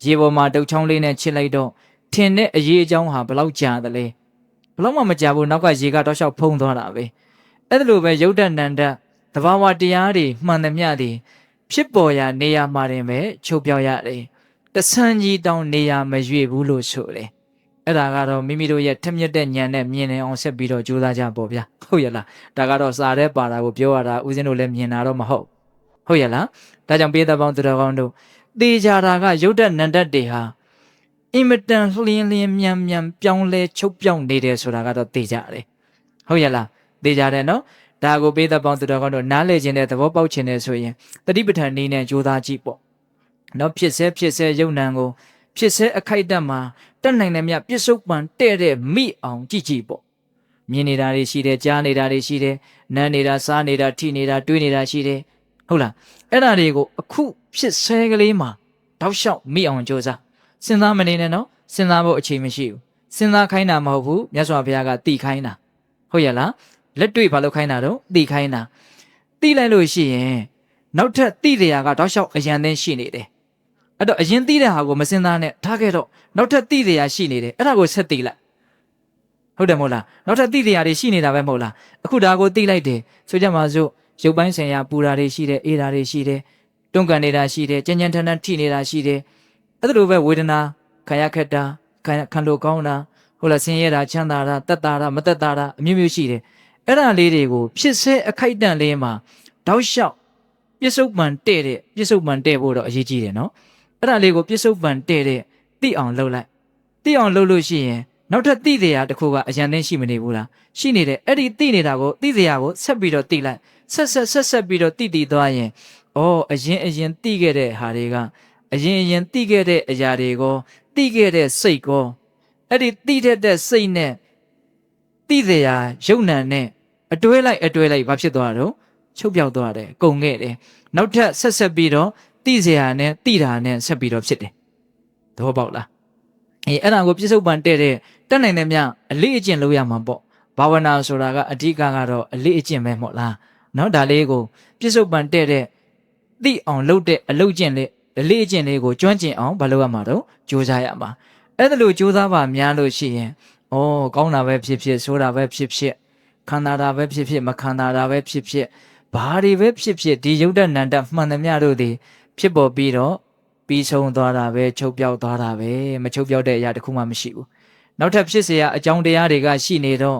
ရေပေါ်မှာတုတ်ချောင်းလေးနဲ့ချစ်လိုက်တော့ထင်တဲ့အရေးအကြောင်းဟာဘလောက်ကြာသလဲဘလောက်မှမကြာဘူးနောက်ကရေကတောက်လျှောက်ဖုံးသွားတာပဲအဲ့ဒါလိုပဲရုပ်တဏ္ဍတ်သဘာဝတရားတွေမှန်သမျှတွေဖြစ်ပေါ်ရာနေရာမှာတင်ပဲချုပ်ပြောက်ရတယ်တဆန်းကြီးတောင်းနေရာမရွေ့ဘူးလို့ဆိုတယ်အဲ့ဒါကတော့မိမိတို့ရဲ့ထက်မြက်တဲ့ဉာဏ်နဲ့မြင်နေအောင်ဆက်ပြီးတော့ကြိုးစားကြပေါ့ဗျာဟုတ်ရဲ့လားဒါကတော့စာတဲ့ပါတာကိုပြောရတာဦးဇင်းတို့လည်းမြင်တာတော့မဟုတ်ဟုတ်ရဲ့လားဒါကြောင့်ပေးသက်ပေါင်းသူတော်ကောင်းတို့သေချာတာကရုပ်တဏ္ဍတ်တွေဟာအင်မတန်လျင်မြန်ပြောင်းလဲချုပ်ပြောင်းနေတယ်ဆိုတာကတော့သေချာတယ်ဟုတ်ရဲ့လားသေချာတယ်နော်ဒါကိုပေးသက်ပေါင်းသူတော်ကောင်းတို့နားလည်ခြင်းတဲ့သဘောပေါက်ခြင်းနဲ့ဆိုရင်တတိပဋ္ဌာန်နည်းနဲ့ကြိုးစားကြည့်ပေါ့နော်ဖြစ်ဆဲယုံနံကိုဖြစ်ဆဲအခိုက်အတန့်မှာတက်နိုင်တယ်မြပြစ္ဆုတ်ပံတဲ့တဲ့မိအောင်ကြည့်ပေါ့မြင်နေတာတွေရှိတယ်ကြားနေတာတွေရှိတယ်နမ်းနေတာစားနေတာထိနေတာတွေးနေတာရှိတယ်ဟုတ်လားအဲ့ဒါတွေကိုအခုဖြစ်ဆဲကလေးမှာတောက်လျှောက်မိအောင်ကြိုးစားစဉ်းစားမနေနဲ့နော်စဉ်းစားဖို့အချိန်မရှိဘူးစဉ်းစားခိုင်းတာမဟုတ်ဘူးမြတ်စွာဘုရားကတိခိုင်းတာဟုတ်ရဲ့လားလက်တွေ့ဘာလို့ခိုင်းတာတော့တိခိုင်းတာတိလိုက်လို့ရှိရင်နောက်ထပ်တိတရားကတောက်လျှောက်အရန်သိရှိနေတယ်အဲ့တော့အရင်သိတဲ့ဟာကိုမစင်သားနဲ့ထားခဲ့တော့နောက်ထပ်သိတရားရှိနေတယ်အဲ့ဒါကိုဆက်သိလိုက်ဟုတ်တယ်မဟုတ်လားနောက်ထပ်သိတရားတွေရှိနေတာပဲမဟုတ်လားအခုဒါကိုသိလိုက်တယ်ဆိုကြမှာစို့ရုပ်ပိုင်းဆိုင်ရာပူတာတွေရှိတယ်အေးတာတွေရှိတယ်တွန်းကန်နေတာရှိတယ်ကြမ်းကြမ်းထန်ထန်ထိနေတာရှိတယ်အဲ့ဒါလိုပဲဝေဒနာခံရခက်တာခံလို့ကောင်းတာဟုတ်လားဆင်းရဲတာချမ်းသာတာတက်တာမတက်တာအမျိုးမျိုးရှိတယ်အဲ့ဒါလေးတွေကိုဖြစ်စေအခိုက်အတန့်လေးမှာတောက်လျှောက်ပြစ္ဆုတ်ပံတဲ့ပြစ္ဆုတ်ပံတဲ့ဖို့တော့အရေးကြီးတယ်နော်အဲ့ဒါလေးကိုပြစ္ဆုတ်ပံတဲ့သိအောင်လုပ်လိုက်သိအောင်လုပ်လို့ရှိရင်နောက်ထပ်သိတရားတစ်ခုကအရန်သိရှိမနေဘူးလားရှိနေတယ်အဲ့ဒီသိနေတာကိုသိတရားကိုဆက်ပြီးတော့သိလိုက်ဆက်ပြီးတော့သိသွားရင်ဩအရင်သိခဲ့တဲ့ဟာတွေကအရင်သိခဲ့တဲ့အရာတွေကိုသိခဲ့တဲ့စိတ်ကိုအဲ့ဒီသိတဲ့စိတ်နဲ့သိတရားယုံ nant နဲ့အတွဲလိုက်ဘာဖြစ်သွားတော့ချုပ်ပြောက်သွားတယ်ကုန်ခဲ့တယ်နောက်ထပ်ဆက်ပြီးတော့သိစရာနဲ့သိတာနဲ့ဆက်ပြီးတော့ဖြစ်တယ်သဘောပေါက်လားအဲ့ဒါကိုပြစ္ဆုတ်ပံတဲ့တက်နိုင်တယ်မြအလေးအကျင့်လုပ်ရမှာပေါ့ဘာဝနာဆိုတာကအဓိကကတော့အလေးအကျင့်ပဲမဟုတ်လားနော်ဒါလေးကိုပြစ္ဆုတ်ပံတဲ့သိအောင်လုပ်တဲ့အလုပ်ကျင့်လေးအလေးအကျင့်လေးကိုကျွမ်းကျင်အောင်မလုပ်ရမှာတော့ကြိုးစားရမှာအဲ့ဒါလို့ကြိုးစားပါများလို့ရှိရင်ဩကောင်းတာပဲဖြစ်ဖြစ်ဆိုးတာပဲဖြစ်ဖြစ်ခံတာပဲဖြစ်ဖြစ်မခံတာပဲဖြစ်ဖြစ်ဘာတွေပဲဖြစ်ဖြစ်ဒီယုတ်တဏ္ဍတ်မှန်သမျှတို့သည်ဖြစ်ပေါ်ပြီးတော့ပြီးဆုံးသွားတာပဲချုပ်ပြောက်သွားတာပဲမချုပ်ပြောက်တဲ့အရာတစ်ခုမှမရှိဘူးနောက်ထပ်ဖြစ်เสียအကြောင်းတရားတွေကရှိနေတော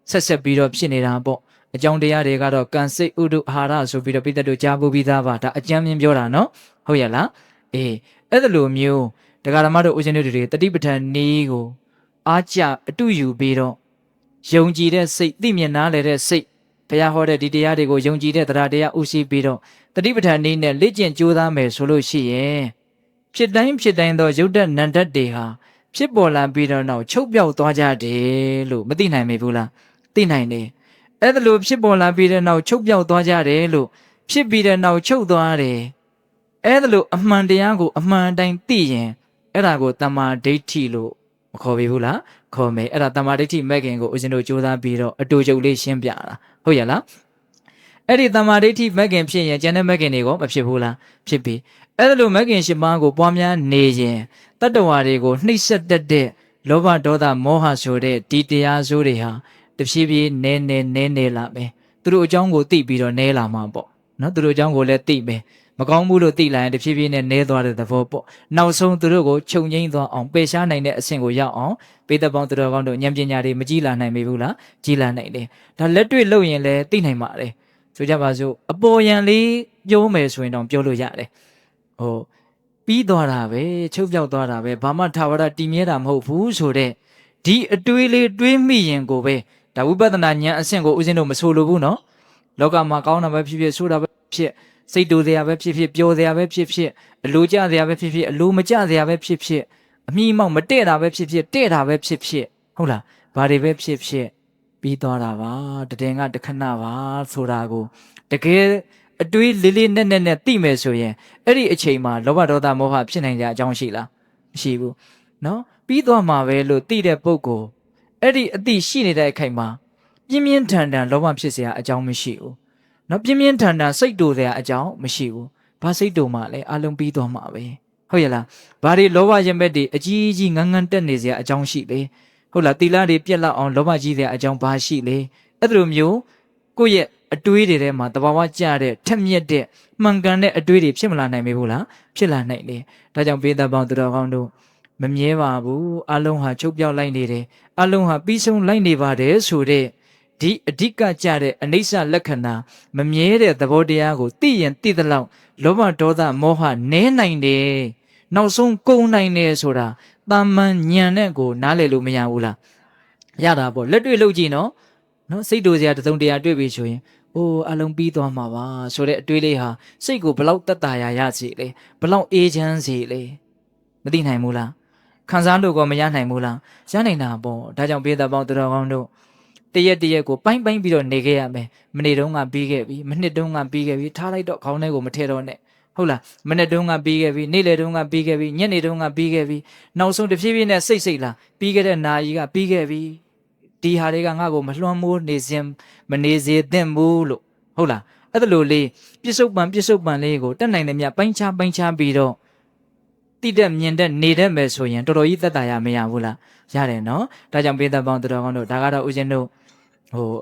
့ဆက်ပြီးတော့ဖြစ်နေတာပေါ့အကြောင်းတရားတွေကတော့ကံစိတ်ဥဒုအာဟာရဆိုပြီးတော့ပိဋကတို့ကြားဖို့ပြီးသားပါဒါအကျမ်းမြင်ပြောတာနော်ဟုတ်ရဲ့လားအေးအဲ့ဒါလိုမျိုးတရားဓမ္မတို့ဦးဇင်းတို့တွေတတိပဋ္ဌာန်နည်းကိုအားကြအတူယူပြီးတော့ယုံကြည်တဲ့စိတ်သိမြင်နားလည်တဲ့စိတ်ဘုရားဟောတဲ့ဒီတရားတွေကိုယုံကြည်တဲ့တရားတရားဥရှိပြီးတော့တတိပဋ္ဌာန်နည်းနဲ့လေ့ကျင့်ကြိုးစားမယ်ဆိုလို့ရှိရင်ဖြစ်တိုင်းသောယုတ်တနန္တတွေဟာဖြစ်ပေါ်လာပြီးတော့နောက်ချုပ်ပြောက်သွားကြတယ်လို့မသိနိုင်မိဘူးလားသိနိုင်တယ်အဲ့ဒါလို့ဖြစ်ပေါ်လာပြီးတဲ့နောက်ချုပ်ပြောက်သွားကြတယ်လို့ဖြစ်ပြီးတဲ့နောက်ချုပ်သွားတယ်အဲ့ဒါလို့အမှန်တရားကိုအမှန်တိုင်းသိရင်အဲ့ဒါကိုတမ္မာဒိဋ္ဌိလို့မခေါ်ပြီဘူးလားခေါ်မယ်အဲ့ဒါတမ္မာဒိဋ္ဌိမဲ့ခင်ကိုဦးဇင်းတို့ကြိုးစားပြီးတော့အတူချုပ်လေးရှင်းပြတာဟုတ်ရဲ့လားအဲ့ဒီတမ္မာဒိဋ္ဌိမဲ့ခင်ဖြစ်ရင်ကျန်တဲ့မဲ့ခင်တွေကမဖြစ်ဘူးလားဖြစ်ပြီအဲ့ဒါလို့မဲ့ခင်ရှင်ပါးကိုပွားများနေရင်တတ္တဝါတွေကိုနှိပ်စက်တတ်တဲ့ လောဘဒေါသမောဟဆိုတဲ့ဒီတရားစိုးတွေဟာတဖြည်းဖြည်းနဲလာမယ်သူတို့အကြောင်းကိုသိပြီးတော့နဲလာမှာပေါ့နော်သူတို့အကြောင်းကိုလည်းသိမယ်မကောင်းဘူးလို့သိလာရင်တဖြည်းဖြည်းနဲ့နဲသွားတဲ့သဘောပေါ့နောက်ဆုံးသူတို့ကိုချုပ်ငိမ့်သွားအောင်ပယ်ရှားနိုင်တဲ့အဆင့်ကိုရောက်အောင်ပေသက်ပေါင်းသူတော်ကောင်းတို့ဉာဏ်ပညာတွေမကြီးလာနိုင်ပြီဘူးလားကြီးလာနိုင်တယ်ဒါလက်တွေ့လုပ်ရင်လည်းသိနိုင်ပါတယ်ဆိုကြပါစို့အပေါ်ယံလေးပြောမယ်ဆိုရင်တော့ပြောလို့ရတယ်ဟိုပြီးသွားတာပဲချုပ်ပြောက်သွားတာပဲဘာမှထာဝရတည်မြဲတာမဟုတ်ဘူးဆိုတဲ့ဒီအတွေးလေးတွေးမိရင်ကိုပဲဒါဝိပဿနာဉာဏ်အဆင့်ကိုဦးဇင်းတို့မဆိုလိုဘူးနော်လောကမှာကောင်းတာပဲဖြစ်ဖြစ်ဆိုးတာပဲဖြစ်စိတ်တူစရာပဲဖြစ်ဖြစ်ပျော်စရာပဲဖြစ်ဖြစ်အလိုကျစရာပဲဖြစ်ဖြစ်အလိုမကျစရာပဲဖြစ်ဖြစ်အမိမောက်မတည့်တာပဲဖြစ်ဖြစ်တဲ့တာပဲဖြစ်ဖြစ်ဟုတ်လားဘာတွေပဲဖြစ်ဖြစ်ပြီးသွားတာပါတည်ငါတခဏပါဆိုတာကိုတကယ်အတွေးလေးလေးနက်နက်နဲ့သိမယ်ဆိုရင်အဲ့ဒီအချိန်မှာလောဘဒေါသမောဟဖြစ်နိုင်ကြအကြောင်းရှိလားမရှိဘူးနော်ပြီးသွားမှာပဲလို့သိတဲ့ပုဂ္ဂိုလ်အဲ့ဒီအသိရှိနေတဲ့အခိုက်မှာပြင်းပြင်းထန်ထန်လောဘဖြစ်เสียအကြောင်းမရှိဘူးနော်ပြင်းပြင်းထန်ထန်စိတ်တူเสียအကြောင်းမရှိဘူးဘာစိတ်တူမှလဲအလုံးပြီးသွားမှာပဲဟုတ်ရဲ့လားဘာတွေလောဘရင်ဘက်တွေအကြီးကြီးငန်းငန်းတက်နေเสียအကြောင်းရှိလေဟုတ်လားတီလာတွေပြက်လောက်အောင်လောဘကြီးတဲ့အကြောင်းဘာရှိလေအဲ့လိုမျိုးကိုယ့်ရဲ့အတွေးတွေထဲမှာတဘာဝကျတဲ့ထက်မြက်တဲ့မှန်ကန်တဲ့အတွေးတွေဖြစ်မလာနိုင်မေဘူးလားဖြစ်လာနိုင်တယ်ဒါကြောင့်ပေးသက်ပေါင်းသူတော်ကောင်းတို့မမြဲပါဘူးအလုံးဟာချုပ်ပြောက်လိုက်နေတယ်အလုံးဟာပြီးဆုံးလိုက်နေပါတယ်ဆိုတဲ့ဒီအဓိကကျတဲ့အနိစ္စလက္ခဏာမမြဲတဲ့သဘောတရားကိုသိရင်သိသလောက်လောဘဒေါသမောဟနည်းနိုင်တယ်နောက်ဆုံးကုန်နိုင်တယ်ဆိုတာတာမန်ဉာဏ်နဲ့ကိုနားလည်လို့မရဘူးလားရတာပေါ့လက်တွေ့လုပ်ကြည့်နော်စိတ်တူစရာတစုံတရာတွေ့ပြီဆိုရင်အိုးအလုံးပြီးသွားမှာပါဆိုတဲ့အတွေးလေးဟာစိတ်ကိုဘလောက်တက်တာရစီလေဘလောက်အေးချမ်းစီလေမသိနိုင်ဘူးလားခံစားလို့ကောမရနိုင်ဘူးလားရနိုင်တာပေါ့ဒါကြောင့်ပေးသက်ပေါင်းသူတော်ကောင်းတို့တရက်ကိုပိုင်းပြီးတော့နေခဲ့ရမယ်မနေ့တုန်းကပြီးခဲ့ပြီမနှစ်တုန်းကပြီးခဲ့ပြီထားလိုက်တော့ခေါင်းထဲကိုမထည့်တော့နဲ့ဟုတ်လားမနေ့တုန်းကပြီးခဲ့ပြီနေ့လယ်တုန်းကပြီးခဲ့ပြီညနေတုန်းကပြီးခဲ့ပြီနောက်ဆုံးတစ်ဖြည်းဖြည်းနဲ့စိတ်လာပြီးခဲ့တဲ့နာရီကပြီးခဲ့ပြီဒီဟာတွေကငါ့ကိုမလွှမ်းမိုးနေစဉ်မနေစေသင့်ဘူးလို့ဟုတ်လားအဲ့ဒါလိုလေးပြစ္ဆုတ်ပံလေးကိုတက်နိုင်တယ်မြပိုင်းခြားပြီးတော့တိတဲ့မြင်တဲ့နေတတ်မယ်ဆိုရင်တော်တော်ကြီးသက်သာရမရဘူးလားရတယ်နော်ဒါကြောင့်ပေးသက်ပေါင်းသူတော်ကောင်းတို့ဒါကတော့ဦးဇင်းတို့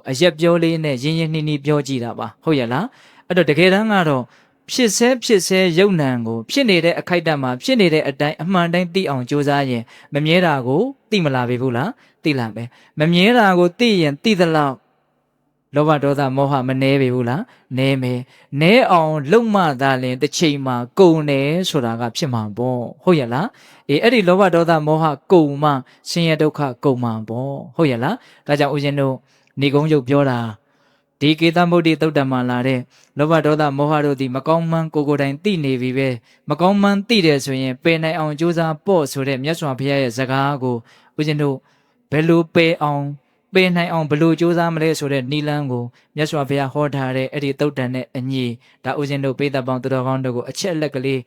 အရက်ပြောလေးနဲ့ရင်းနှီးပြောကြည့်တာပါဟုတ်ရဲ့လားအဲ့တော့တကယ်တမ်းကတော့ဖြစ်ဆဲယုံနံကိုဖြစ်နေတဲ့အခိုက်အတန့်မှာဖြစ်နေတဲ့အတိုင်းအမှန်တိုင်းသိအောင်ကြိုးစားရင်မမြဲတာကိုသိမလာပြီဘူးလားသိလာမယ်မမြဲတာကိုသိရင်သိသလောက်လောဘဒေါသမောဟမနှဲပြီဘူးလားနှဲမယ်နှဲအောင်လုံမှသာလင်တစ်ချိန်မှာကုန်တယ်ဆိုတာကဖြစ်မှာပေါ့ဟုတ်ရဲ့လားအဲ့ဒီလောဘဒေါသမောဟကုန်မှဆင်းရဲဒုက္ခကုန်မှာပေါ့ဟုတ်ရဲ့လားဒါကြောင့်ဦးဇင်းတို့ဏိကုံးချုပ်ပြောတာဒီကေတမုဒ္ဒိသုတ်တံမှာလာတဲ့လောဘဒေါသမောဟတို့သည်မကောင်းမှန်းကိုယ်တိုင်သိနေပြီပဲမကောင်းမှန်းသိတယ်ဆိုရင်ပယ်နိုင်အောင်ကြိုးစားပေါ့ဆိုတဲ့မြတ်စွာဘုရားရဲ့စကားကိုဦးဇင်းတို့ဘယ်လိုပယ်နိုင်အောင်ဘယ်လိုကြိုးစားမလဲဆိုတဲ့နိလန်းကိုမြတ်စွာဘုရားဟောထားတဲ့အဲ့ဒီသုတ်တံနဲ့အညီဒါဦးဇင်းတို့ပိဋကပေါင်းသူတော်ကောင်းတို့ကိုအချက်အလက်ကလေး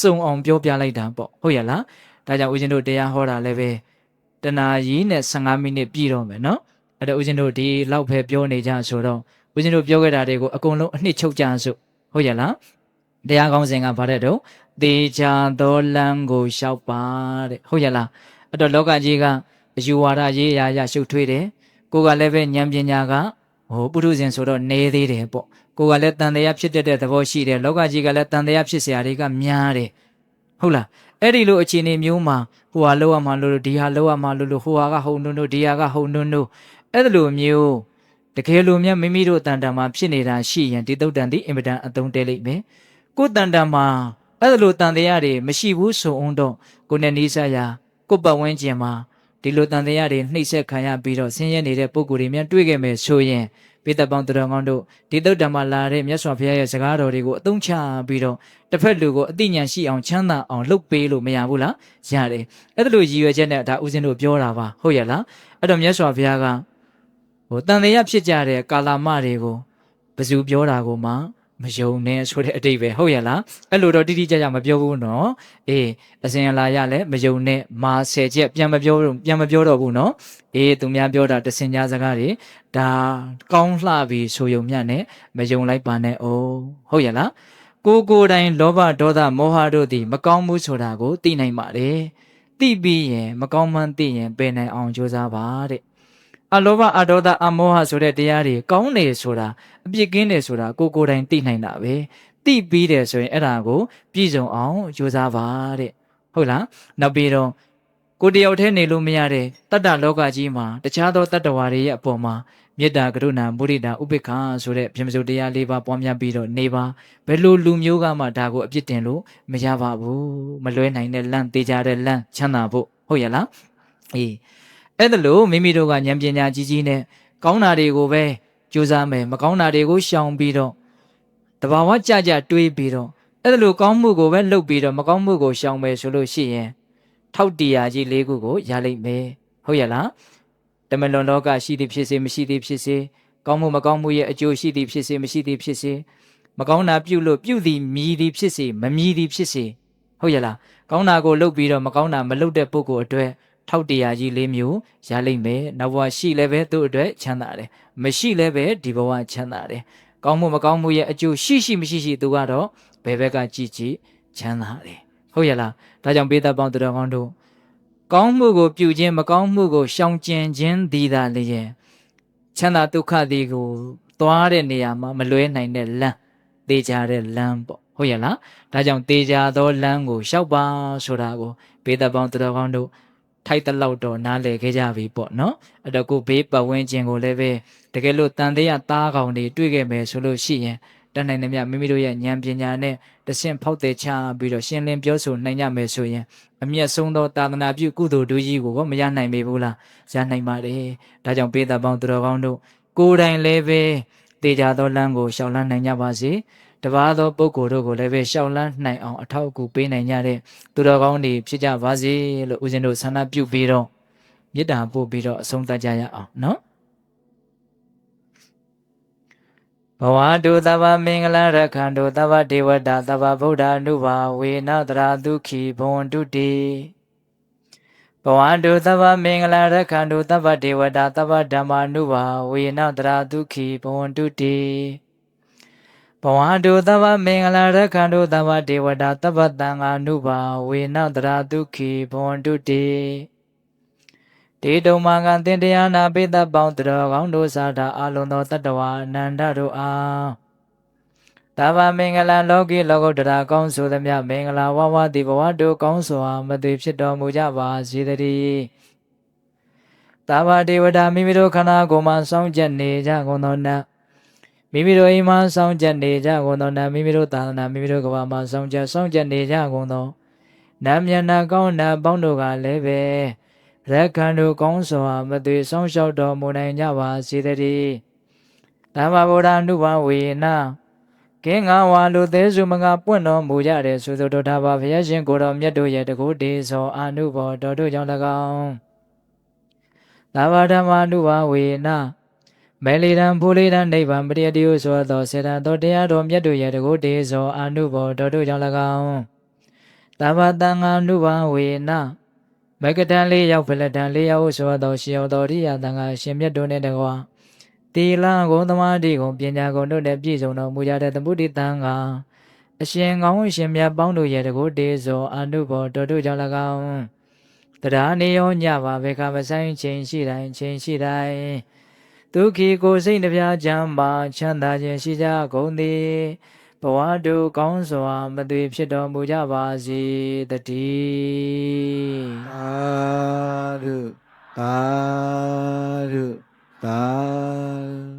စုံအောင်ပြောပြလိုက်တာပေါ့ဟုတ်ရဲ့လားဒါကြောင့်ဦးဇင်းတို့တရားဟောတာလည်းပဲတနာရီနဲ့15မိနစ်ပြည့်တော့မယ်နော်အဲ့တော့ဦးဇင်းတို့ဒီလောက်ပဲပြောနေကြဆိုတော့ဦးဇင်းတို့ပြောခဲ့တာတွေကိုအကုန်လုံးအနှစ်ချုပ်ကြစို့ဟုတ်ရဲ့လားတရားကောင်းစဉ်ကဘာတဲ့တော့သေချာသောလမ်းကိုလျှောက်ပါတဲ့ဟုတ်ရဲ့လားအဲ့တော့လောကကြီးကအယူဝါဒရေးရရှုပ်ထွေးတယ်ကိုကလည်းပဲဉာဏ်ပညာကပုထုဇဉ်ဆိုတော့နေသေးတယ်ပေါ့ကိုကလည်းတန်တရားဖြစ်တဲ့သဘောရှိတယ်လောကကြီးကလည်းတန်တရားဖြစ်เสียတွေကများတယ်ဟုတ်လားအဲ့ဒီလိုအခြေအနေမျိုးမှာဟိုဟာလောက်ရမှာလို့ဒီဟာလောက်ရမှာလို့ဟိုဟာကဟုံနုံတို့ဒီဟာကဟုံနုံတို့အဲ့လိုမျိုးတကယ်လို့မြတ်မိမိတို့တန်တန်မှာဖြစ်နေတာရှိရင်ဒီသုတ်တန်ဒီအင်မတန်အသုံးတဲလိမ့်မယ်ကိုတန်တန်မှာအဲ့လိုတန်တရားတွေမရှိဘူးဆိုအောင်တော့ကိုနဲ့နီးစပ်ရာကိုပတ်ဝန်းကျင်မှာဒီလိုတန်တရားတွေနှိမ့်ဆက်ခံရပြီးတော့ဆင်းရဲနေတဲ့ပုံကိုယ်တွေများတွေ့ခဲ့မယ်ဆိုရင်ပိဋကပေါင်းသူတော်ကောင်းတို့ဒီသုတ်တံမှာလာတဲ့မြတ်စွာဘုရားရဲ့စကားတော်တွေကိုအသုံးချပြီးတော့တစ်ဖက်လူကိုအသိဉာဏ်ရှိအောင်ချမ်းသာအောင်လုပ်ပေးလို့မရဘူးလားရတယ်အဲ့ဒါလိုရည်ရွယ်ချက်နဲ့ဒါဦးဇင်းတို့ပြောတာပါဟုတ်ရဲ့လားအဲ့တော့မြတ်စွာဘုရားကတန်တရားဖြစ်ကြတဲ့ကာလမတွေကိုဘယ်သူပြောတာကိုမှမယုံနဲ့ဆိုတဲ့အတိတ်ပဲဟုတ်ရဲ့လားအဲ့လိုတော့တိတိကျကျမပြောဘူးနော်အစဉ်အလာရလဲမယုံနဲ့မာ10ချက်ပြန်မပြောတော့ဘူးနော်သူများပြောတာတစင်ကြားစကားတွေဒါကောင်းလှပြီဆိုယုံမြတ်နဲ့မယုံလိုက်ပါနဲ့ဟုတ်ရဲ့လားကိုယ်တိုင်လောဘဒေါသမောဟတို့သည်မကောင်းဘူးဆိုတာကိုသိနိုင်ပါတယ် တိပြီးရင်မကောင်းမှန်းသိရင်ပယ်နိုင်အောင်ကြိုးစားပါတဲ့အလောဘအဒေါသအမောဟဆိုတဲ့တရားတွေကောင်းတယ်ဆိုတာအပြစ်ကင်းတယ်ဆိုတာကိုယ်တိုင်သိနိုင်တာပဲသိပြီးတယ်ဆိုရင်အဲ့ဒါကိုပြည့်စုံအောင်ကြိုးစားပါတဲ့ဟုတ်လားနောက်ပြီးတော့ကိုတယောက်တည်းနေလို့မရတဲ့တတ္တလောကကြီးမှာတခြားသောတတ္တဝါတွေရဲ့အပေါ်မှာမေတ္တာကရုဏာမုဒိတာဥပေက္ခဆိုတဲ့ဗြဟ္မစိုရတရား၄ပါးပွားများပြီးတော့နေပါဘယ်လိုလူမျိုးကမှဒါကိုအပြစ်တင်လို့မရပါဘူးမလွဲနိုင်တဲ့လမ်းတေးကြတဲ့လမ်းချမ်းသာဖို့ဟုတ်ရလားအေးအဲ့ဒါလို့မိမိတို့ကဉာဏ်ပညာကြီးကြီးနဲ့ကောင်းတာတွေကိုပဲကြိုးစားမယ်မကောင်းတာတွေကိုရှောင်ပြီးတော့တဘာဝကြကြတွေးပြီးတော့အဲ့ဒါလို့ကောင်းမှုကိုပဲလုပ်ပြီးတော့မကောင်းမှုကိုရှောင်မယ်ဆိုလို့ရှိရင်ထောက်တရားကြီး၄ခုကိုရလိမ့်မယ်ဟုတ်ရလားတမလွန်လောကရှိသည်ဖြစ်စေမရှိသည်ဖြစ်စေကောင်းမှုမကောင်းမှုရဲ့အကျိုးရှိသည်ဖြစ်စေမရှိသည်ဖြစ်စေမကောင်းတာပြုလို့ပြုသည်မြည်သည်ဖြစ်စေမမြည်သည်ဖြစ်စေဟုတ်ရလားကောင်းတာကိုလုပ်ပြီးတော့မကောင်းတာမလုပ်တဲ့ပုဂ္ဂိုလ်အတွက်ထောက်တရားကြီး၄မျိုးရလိမ့်မယ်နောက်ဘဝရှိလည်းပဲသူ့အတွက်ချမ်းသာတယ်မရှိလည်းပဲဒီဘဝချမ်းသာတယ်ကောင်းမှုမကောင်းမှုရဲ့အကျိုးရှိမရှိသူကတော့ဘယ်ဘက်ကကြည့်ချမ်းသာတယ်ဟုတ်ရလားဒါကြောင့်ပေးသက်ပေါင်းသူတော်ကောင်းတို့ကောင်းမှုကိုပြုခြင်းမကောင်းမှုကိုရှောင်ကျဉ်ခြင်းသည်သာလျင်ချမ်းသာဒုက္ခသည်ကိုသွားတဲ့နေရာမှာမလွဲနိုင်တဲ့လမ်းသေချာတဲ့လမ်းပေါ့ဟုတ်ရလားဒါကြောင့်သေချာသောလမ်းကိုရှောက်ပါဆိုတာကိုပေးသက်ပေါင်းသူတော်ကောင်းတို့ထိုက်တလောက်တော့နားလည်ခဲ့ကြပြီပေါ့နော်အဲ့တော့ကိုဘေးပတ်ဝန်းကျင်ကိုလည်းပဲတကယ်လို့တန်သေးရသားကောင်တွေတွေ့ခဲ့မယ်ဆိုလို့ရှိရင်တတ်နိုင်သမျှမိမိတို့ရဲ့ဉာဏ်ပညာနဲ့တဆင့်ဖောက်တဲ့ချပြီးတော့ရှင်းလင်းပြောဆိုနိုင်ကြမယ်ဆိုရင်အမျက်ဆုံးသောသာသနာပြုကုသိုလ်တို့ကြီးကိုမရနိုင်ပေဘူးလားရနိုင်ပါတယ်ဒါကြောင့်ပေးသက်ပေါင်းသူတော်ကောင်းတို့ကိုယ်တိုင်လည်းပဲတေချာသောလမ်းကိုရှောင်လန်းနိုင်ကြပါစေတပါးသောပုဂ္ဂိုလ်တို့ကိုလည်းပဲရှောင်လန်းနိုင်အောင်အထောက်အကူပေးနိုင်ကြတဲ့သူတော်ကောင်းတွေဖြစ်ကြပါစေလို့ဦးဇင်းတို့ဆန္ဒပြုပြီးတော့မေတ္တာပို့ပြီးတော့အဆုံးသတ်ကြရအောင်နော်ဘဝတုသဗ္ဗမင်္ဂလရခန္တုသဗ္ဗဒေဝတာသဗ္ဗဗုဒ္ဓ ानु ဘာဝေနတရာဒုက္ခိဘဝန္တုတိဘဝတုသဗ္ဗမင်္ဂလရခန္တုသဗ္ဗဒေဝတာသဗ္ဗဓမ္မာ ानु ဘာဝေနတရာဒုက္ခိဘဝန္တုတိဘဝတုသဗ္ဗမင်္ဂလရခန္တုသဗ္ဗဒေဝတာသဗ္ဗသံဃာ ानु ဘာဝေနတရာဒုက္ခိဘဝန္တုတိတေတုံမာကံသင်တရားနာပိသပေါင်းသူတော်ကောင်းတို့စာတာအလုံးသောတတ္တဝါအနန္တတို့အားသဗ္ဗမင်္ဂလလောကီလောကုတ္တရာကောင်းဆိုသမျှမင်္ဂလာဝဝတိဘဝတို့ကောင်းစွာမသွေဖြစ်တော်မူကြပါစေတည်းသဗ္ဗဒေဝတာမိမိတို့ခန္ဓာကိုယ်မှာစောင့်ကြနေကြကုန်သောနတ်မိမိတို့အိမ်မှာစောင့်ကြနေကြကုန်သောနတ်မိမိတို့သာသနာမိမိတို့ကဘာမှာစောင့်ကြနေကြကုန်သောနတ်မျက်နှာကောင်းနတ်ပေါင်းတို့ကလည်းပဲရက္ခန္တုကောင်းစွာမသွေဆောင်လျှောက်တော်မူနိုင်ကြပါစေတည်းသမ္မာဗုဒ္ဓ ानु ဘာဝေနကင်းငါဝါလူသေးစုမငါပွင့်တော်မူကြတဲ့သုသောတော်ဘုရားရှင်ကိုတော်မြတ်တို့ရဲ့တကုတေဇောအာနုဘောတော်တို့ကြောင့်၎င်းသဗ္ဗဓမ္မာ ानु ဘာဝေနမေလီရန်ဖူလီရန်နိဗ္ဗာန်ပရိယတိဟုဆိုသောစေတံတော်တရားတော်မြတ်တို့ရဲ့တကုတေဇောအာနုဘောတော်တို့ကြောင့်၎င်းသဗ္ဗတံဃာ ानु ဘာဝေနမကတံ၄ရောက်ဖလတံ၄ရောက်ဟုဆိုသောရှင်ယောတော်ရိယတန်ခါရှင်မြတ်တို့နှင့်တကွာတီလံဂုံသမာဓိဂုံပညာဂုံတို့နှင့်ပြည့်စုံတော်မူကြတဲ့သမုဒိတံခါအရှင်ကောင်းရှင်မြတ်ပေါင်းတို့ရဲ့တကုတေဇောအာနုဘောတော်တို့ကြောင့်၎င်းတရားနေရောညပါဘေခမဆိုင်ချိန်ရှိတိုင်းဒုက္ခိကိုစိတ်နှပြချမ်းပါချမ်းသာခြင်းရှိကြကုန်သည်ဘဝတို့ကောင်းစွာမသွေဖြစ်တော်မူကြပါစေတည်းသာဓုသာဓုသာ